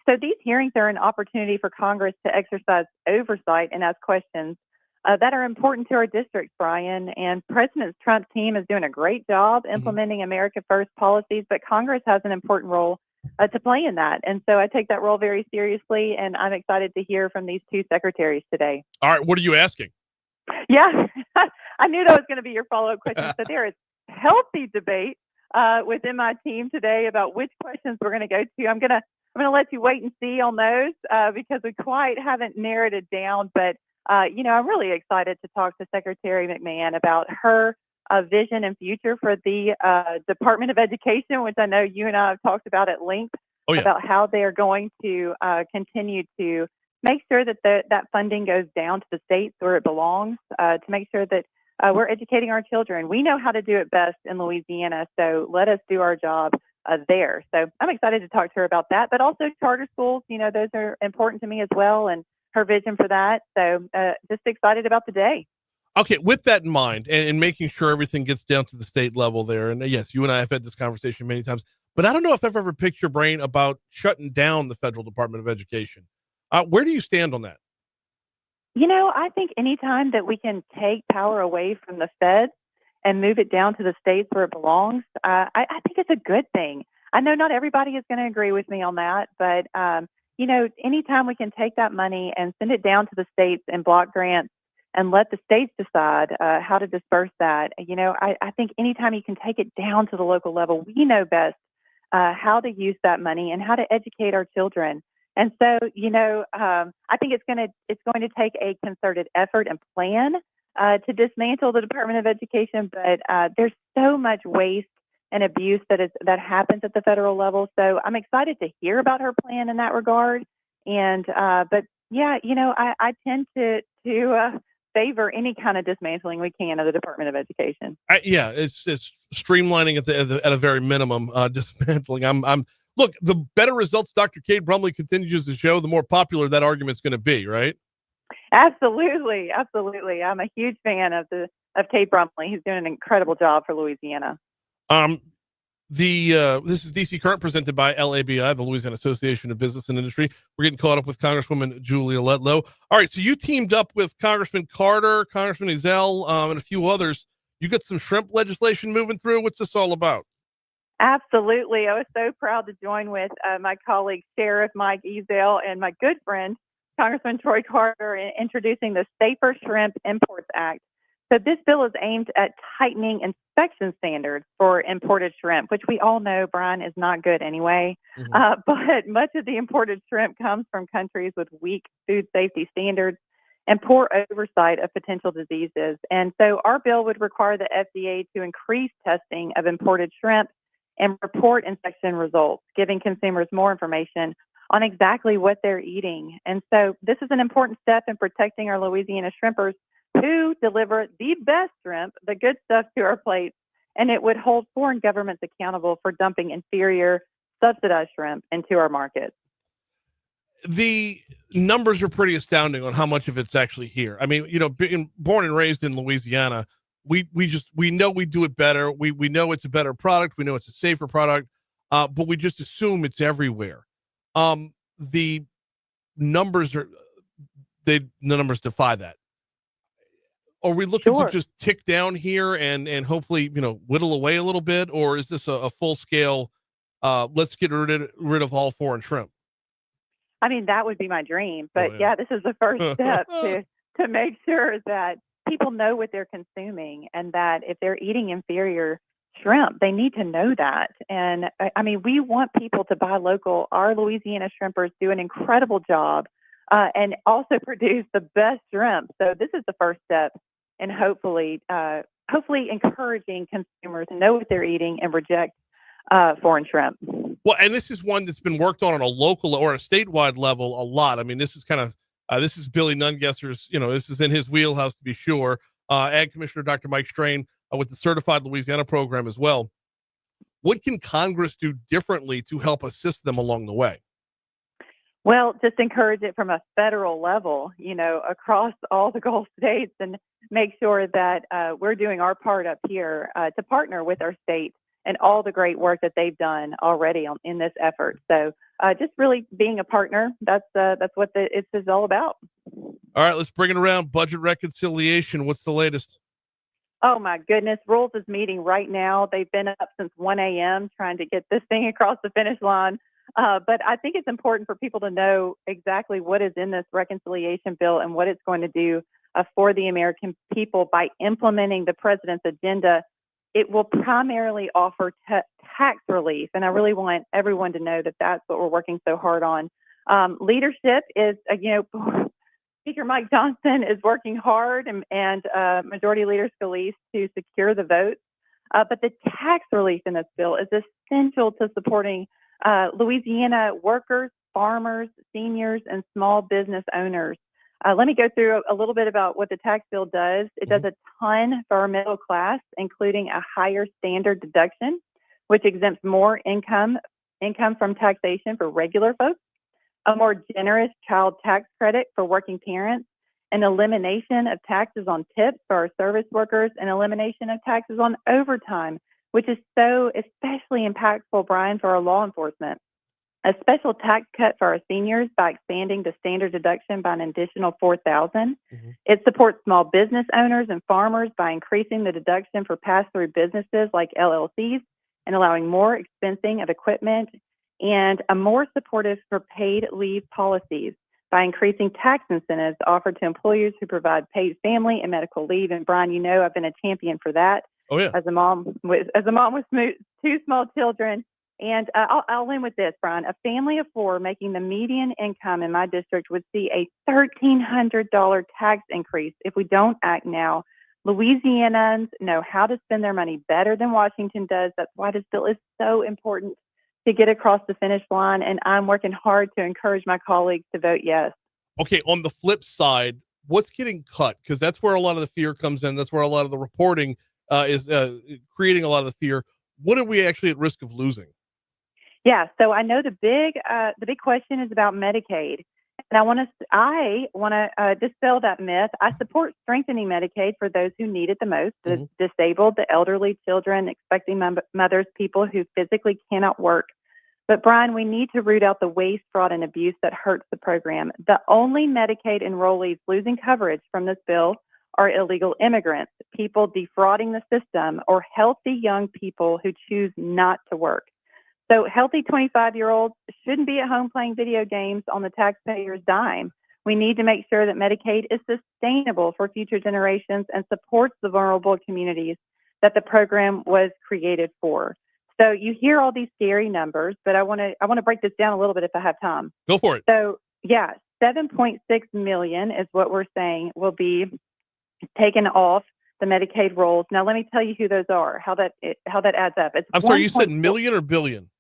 so these hearings are an opportunity for Congress to exercise oversight and ask questions that are important to our districts, Brian. And President Trump's team is doing a great job implementing America First policies, but Congress has an important role to play in that. And so I take that role very seriously, and I'm excited to hear from these two secretaries today. All right, what are you asking? Yeah, I knew that was going to be your follow-up question. So there is healthy debate within my team today about which questions we're going to go to. I'm going to let you wait and see on those because we quite haven't narrowed it down. But I'm really excited to talk to Secretary McMahon about her vision and future for the Department of Education, which I know you and I have talked about at length about how they are going to continue to make sure that that funding goes down to the states where it belongs, to make sure that we're educating our children. We know how to do it best in Louisiana, so let us do our job there. So I'm excited to talk to her about that, but also charter schools, those are important to me as well, and her vision for that. So just excited about the day. Okay, with that in mind and making sure everything gets down to the state level there, and yes, you and I have had this conversation many times, but I don't know if I've ever picked your brain about shutting down the Federal Department of Education. Where do you stand on that? I think anytime that we can take power away from the feds and move it down to the states where it belongs, I think it's a good thing. I know not everybody is going to agree with me on that, but, anytime we can take that money and send it down to the states and block grants and let the states decide how to disperse that, I think anytime you can take it down to the local level, we know best how to use that money and how to educate our children. And so, I think it's going to take a concerted effort and plan to dismantle the Department of Education. But there's so much waste and abuse that happens at the federal level. So I'm excited to hear about her plan in that regard. And but yeah, I tend to favor any kind of dismantling we can of the Department of Education. It's streamlining at a very minimum, dismantling. Look, the better results Dr. Kate Brumley continues to show, the more popular that argument's going to be, right? Absolutely. Absolutely. I'm a huge fan of Kate Brumley. He's doing an incredible job for Louisiana. This is DC Current presented by LABI, the Louisiana Association of Business and Industry. We're getting caught up with Congresswoman Julia Letlow. All right, so you teamed up with Congressman Carter, Congressman Ezell, and a few others. You got some shrimp legislation moving through. What's this all about? Absolutely. I was so proud to join with my colleague, Sheriff Mike Ezell, and my good friend, Congressman Troy Carter, in introducing the Safer Shrimp Imports Act. So this bill is aimed at tightening inspection standards for imported shrimp, which we all know, Brian, is not good anyway. But much of the imported shrimp comes from countries with weak food safety standards and poor oversight of potential diseases. And so our bill would require the FDA to increase testing of imported shrimp and report inspection results, giving consumers more information on exactly what they're eating. And so this is an important step in protecting our Louisiana shrimpers who deliver the best shrimp, the good stuff, to our plates, and it would hold foreign governments accountable for dumping inferior subsidized shrimp into our markets. The numbers are pretty astounding on how much of it's actually here. I mean, you know, being born and raised in Louisiana, we know we do it better. We know it's a better product. We know it's a safer product, but we just assume it's everywhere. The numbers defy that. Are we looking to just tick down here and hopefully, you know, whittle away a little bit, or is this a full scale? Let's get rid of all foreign shrimp. I mean, that would be my dream, but yeah, this is the first step to make sure that people know what they're consuming, and that if they're eating inferior shrimp, they need to know that. And I mean, we want people to buy local. Our Louisiana shrimpers do an incredible job and also produce the best shrimp. So this is the first step in hopefully encouraging consumers to know what they're eating and reject foreign shrimp. Well, and this is one that's been worked on a local or a statewide level a lot. I mean, this is kind of this is Billy Nungesser's, you know, this is in his wheelhouse to be sure. Ag Commissioner Dr. Mike Strain with the Certified Louisiana program as well. What can Congress do differently to help assist them along the way? Well, just encourage it from a federal level, you know, across all the Gulf states, and make sure that we're doing our part up here to partner with our state and all the great work that they've done already in this effort. So just really being a partner, that's what it's all about. All right, let's bring it around. Budget reconciliation. What's the latest? Oh, my goodness. Rules is meeting right now. They've been up since 1 a.m. trying to get this thing across the finish line. But I think it's important for people to know exactly what is in this reconciliation bill and what it's going to do for the American people by implementing the president's agenda. It will primarily offer tax relief, and I really want everyone to know that that's what we're working so hard on. Leadership is, Speaker Mike Johnson is working hard, and Majority Leader Scalise to secure the votes. But the tax relief in this bill is essential to supporting Louisiana workers, farmers, seniors, and small business owners. Let me go through a little bit about what the tax bill does. It does a ton for our middle class, including a higher standard deduction, which exempts more income from taxation for regular folks, a more generous child tax credit for working parents, an elimination of taxes on tips for our service workers, and elimination of taxes on overtime, which is so especially impactful, Brian, for our law enforcement. A special tax cut for our seniors by expanding the standard deduction by an additional $4,000. It supports small business owners and farmers by increasing the deduction for pass-through businesses like LLCs and allowing more expensing of equipment, and a more supportive for paid leave policies by increasing tax incentives offered to employers who provide paid family and medical leave. And Brian, you know, I've been a champion for that. Oh yeah. As a mom with two small children. And I'll end with this, Brian. A family of four making the median income in my district would see a $1,300 tax increase if we don't act now. Louisianans know how to spend their money better than Washington does. That's why this bill is so important to get across the finish line. And I'm working hard to encourage my colleagues to vote yes. Okay, on the flip side, what's getting cut? Because that's where a lot of the fear comes in. That's where a lot of the reporting is creating a lot of the fear. What are we actually at risk of losing? Yeah, so I know the big question is about Medicaid, And I want to dispel that myth. I support strengthening Medicaid for those who need it the most: the disabled, the elderly, children, expecting mothers, people who physically cannot work. But Brian, we need to root out the waste, fraud, and abuse that hurts the program. The only Medicaid enrollees losing coverage from this bill are illegal immigrants, people defrauding the system, or healthy young people who choose not to work. So healthy 25-year-olds shouldn't be at home playing video games on the taxpayer's dime. We need to make sure that Medicaid is sustainable for future generations and supports the vulnerable communities that the program was created for. So you hear all these scary numbers, but I want to break this down a little bit if I have time. Go for it. So yeah, 7.6 million is what we're saying will be taken off the Medicaid rolls. Now let me tell you who those are. How that adds up. It's I'm sorry, you said million or billion?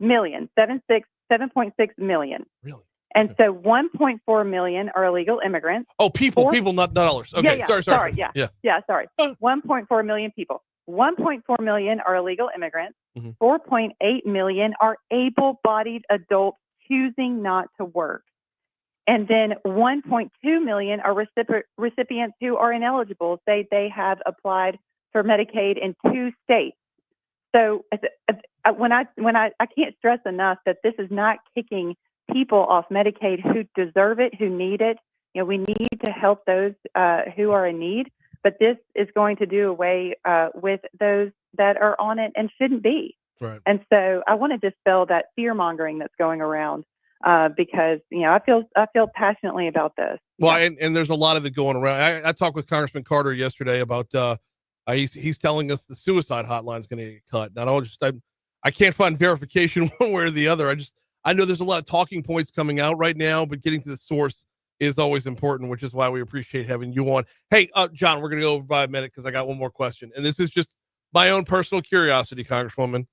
Million. 7.6 million. Really? And so 1.4 million are illegal immigrants. Oh, people, not dollars. Okay, yeah, sorry. Yeah, sorry. 1.4 million people. 1.4 million are illegal immigrants. 4.8 million are able-bodied adults choosing not to work. And then 1.2 million are recipients who are ineligible. Say they have applied for Medicaid in 2 states. So when I can't stress enough that this is not kicking people off Medicaid who deserve it, who need it. You know, we need to help those who are in need, but this is going to do away with those that are on it and shouldn't be. Right. And so I want to dispel that fear mongering that's going around because I feel passionately about this. Well, and there's a lot of it going around. I talked with Congressman Carter yesterday about he's telling us the suicide hotline is going to get cut. Not all I can't find verification one way or the other. I know there's a lot of talking points coming out right now, but getting to the source is always important, which is why we appreciate having you on. Hey, John, we're going to go over by a minute because I got one more question, and this is just my own personal curiosity, Congresswoman.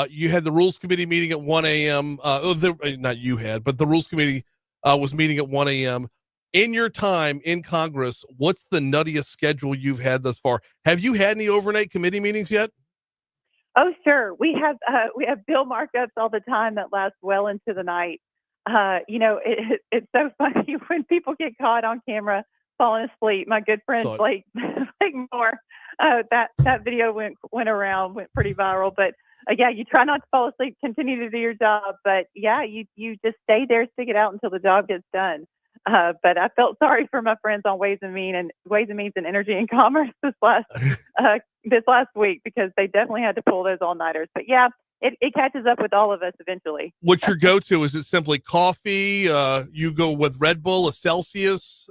You had the Rules Committee meeting at 1 a.m. Not you had, but the Rules Committee was meeting at 1 a.m. In your time in Congress, what's the nuttiest schedule you've had thus far? Have you had any overnight committee meetings yet? Oh, sure. We have bill markups all the time that last well into the night. It's so funny when people get caught on camera falling asleep. My good friend Blake Moore, that video went around, went pretty viral. But yeah, you try not to fall asleep, continue to do your job. But yeah, you just stay there, stick it out until the job gets done. But I felt sorry for my friends on Ways and Means and Energy and Commerce this last week because they definitely had to pull those all-nighters. But yeah, it catches up with all of us eventually. What's your go-to? Is it simply coffee? You go with Red Bull, a Celsius,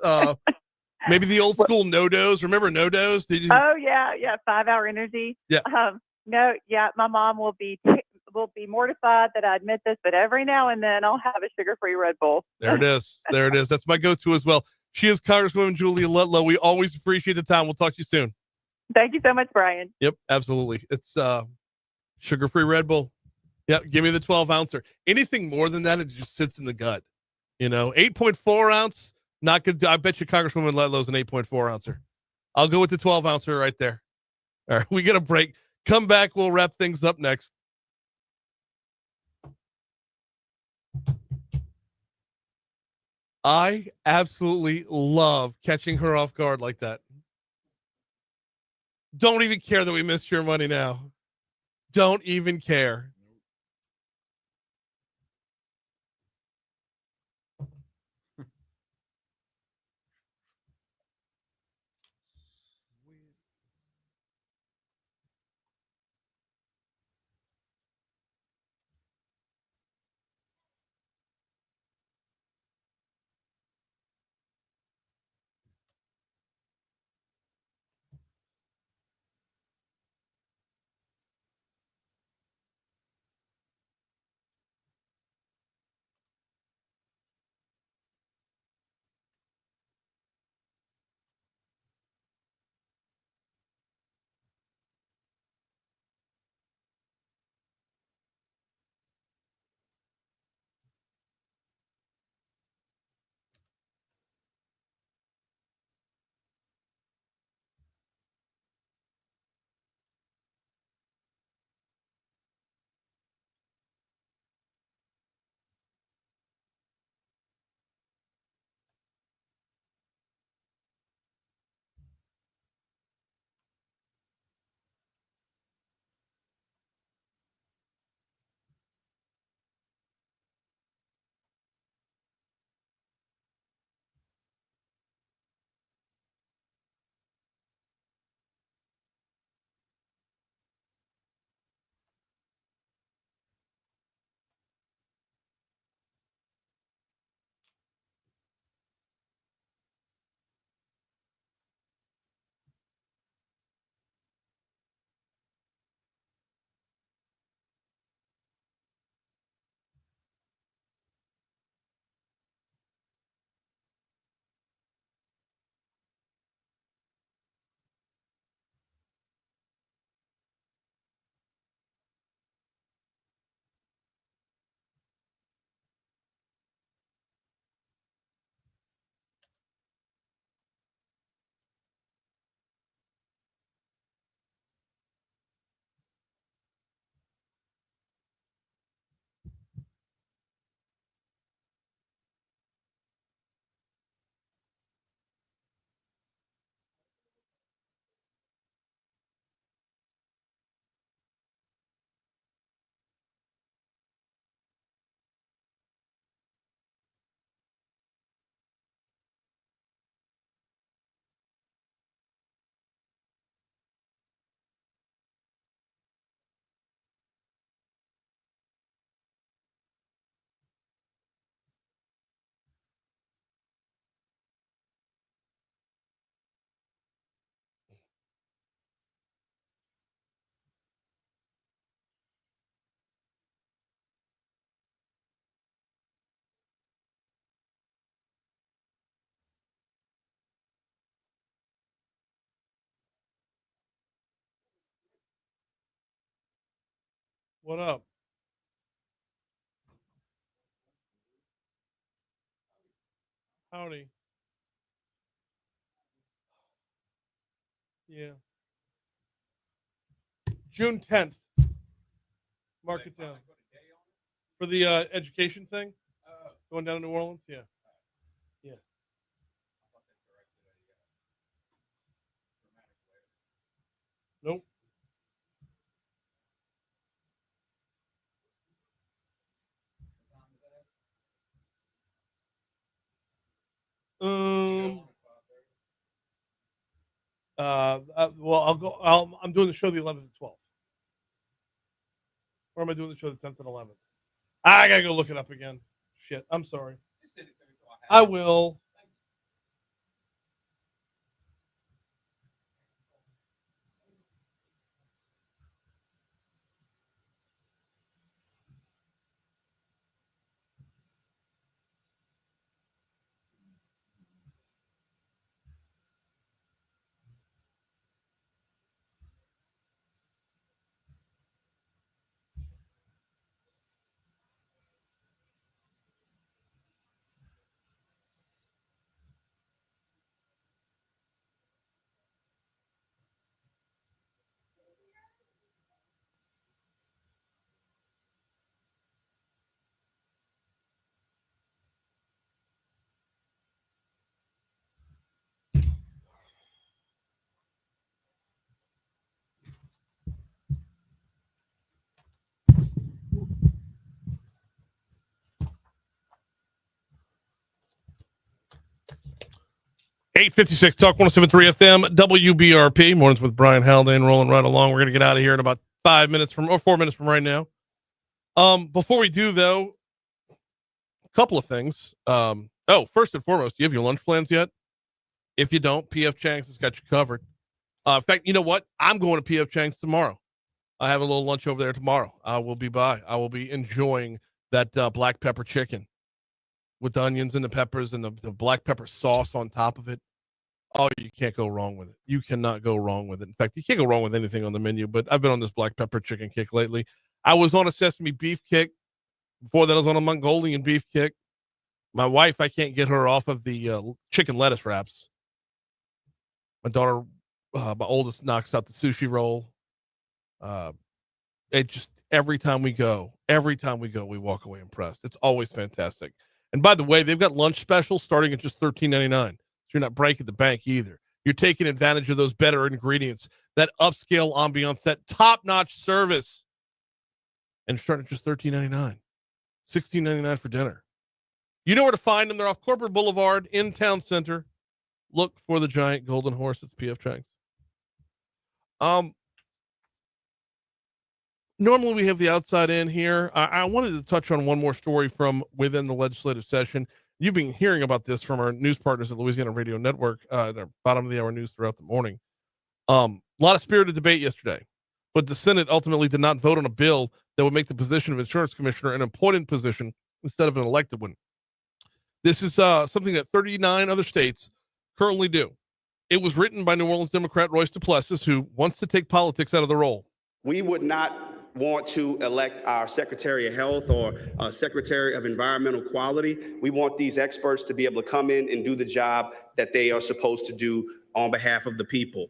maybe the old school No-Dos. Remember No-Dos? Oh yeah, 5-hour energy. Yeah. My mom will be mortified that I admit this, but every now and then I'll have a sugar-free Red Bull. There it is. That's my go-to as well. She is Congresswoman Julia Letlow. We always appreciate the time. We'll talk to you soon. Thank you so much, Brian. Yep, absolutely. It's sugar-free Red Bull. Yep, give me the 12-ouncer. Anything more than that, it just sits in the gut. 8.4 ounce, not good. I bet you Congresswoman Letlow's an 8.4 ouncer. I'll go with the 12-ouncer right there. All right, we get a break. Come back. We'll wrap things up next. I absolutely love catching her off guard like that. Don't even care that we missed your money now. Don't even care. What up? Howdy. Yeah. June 10th. Mark it down. For the education thing? Going down to New Orleans? Yeah. Yeah. Nope. Well, I'm doing the show the 11th and 12th. Or am I doing the show the 10th and 11th? I gotta go look it up again. Shit, I'm sorry. I will. .856 Talk 107.3 FM WBRP mornings with Brian Haldane rolling right along. We're gonna get out of here in about 4 minutes from right now. Before we do though, a couple of things. First and foremost, do you have your lunch plans yet? If you don't, PF Chang's has got you covered. In fact, you know what? I'm going to PF Chang's tomorrow. I have a little lunch over there tomorrow. I will be enjoying that black pepper chicken with the onions and the peppers and the black pepper sauce on top of it. Oh, you can't go wrong with it. You cannot go wrong with it. In fact, you can't go wrong with anything on the menu, but I've been on this black pepper chicken kick lately. I was on a sesame beef kick. Before that, I was on a Mongolian beef kick. My wife, I can't get her off of the chicken lettuce wraps. My daughter, my oldest, knocks out the sushi roll. It just, every time we go, we walk away impressed. It's always fantastic. And by the way, they've got lunch specials starting at just $13.99. So you're not breaking the bank either. You're taking advantage of those better ingredients, that upscale ambiance, that top-notch service. And starting at just $13.99. $16.99 for dinner. You know where to find them. They're off Corporate Boulevard in Town Center. Look for the giant golden horse. It's PF Chang's. Normally we have the outside in here. I wanted to touch on one more story from within the legislative session. You've been hearing about this from our news partners at Louisiana Radio Network, their bottom of the hour news throughout the morning. A lot of spirited debate yesterday, but the Senate ultimately did not vote on a bill that would make the position of insurance commissioner an appointed position instead of an elected one. This is something that 39 other states currently do. It was written by New Orleans Democrat Royce Duplessis, who wants to take politics out of the role. We would not want to elect our Secretary of Health or Secretary of Environmental Quality. We want these experts to be able to come in and do the job that they are supposed to do on behalf of the people.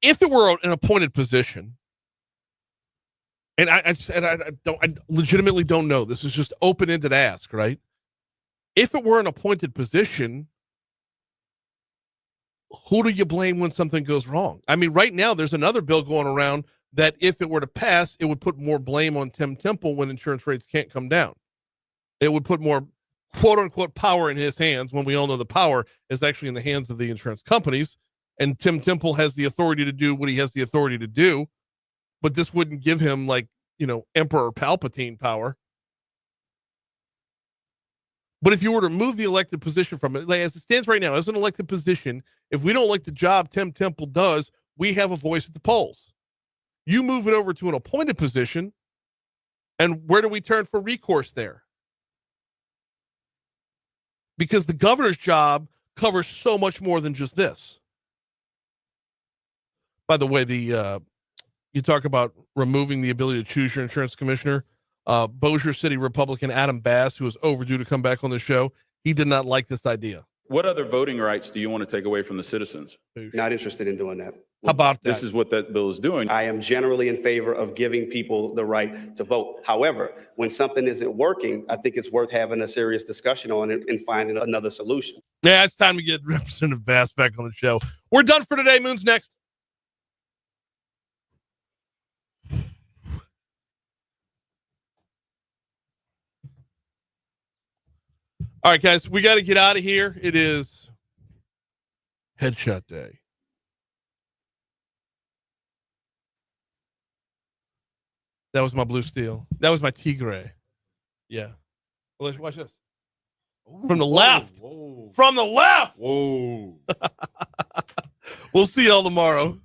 If it were an appointed position, and I legitimately don't know, this is just open-ended ask, right? If it were an appointed position, who do you blame when something goes wrong? I mean, right now there's another bill going around that if it were to pass, it would put more blame on Tim Temple when insurance rates can't come down. It would put more quote unquote power in his hands when we all know the power is actually in the hands of the insurance companies. And Tim Temple has the authority to do what he has the authority to do. But this wouldn't give him Emperor Palpatine power. But if you were to move the elected position from it, as it stands right now, as an elected position, if we don't like the job Tim Temple does, we have a voice at the polls. You move it over to an appointed position, and where do we turn for recourse there? Because the governor's job covers so much more than just this. By the way, the you talk about removing the ability to choose your insurance commissioner. Bossier City Republican Adam Bass, who was overdue to come back on the show, he did not like this idea. What other voting rights do you want to take away from the citizens? Not interested in doing that. How about that? This is what that bill is doing. I am generally in favor of giving people the right to vote. However, when something isn't working, I think it's worth having a serious discussion on it and finding another solution. Yeah, it's time to get Representative Bass back on the show. We're done for today. Moon's next. All right, guys, we got to get out of here. It is Headshot Day. That was my blue steel. That was my Tigre. Yeah. Well, let's watch this. From the left. Whoa. From the left. Whoa. We'll see y'all tomorrow.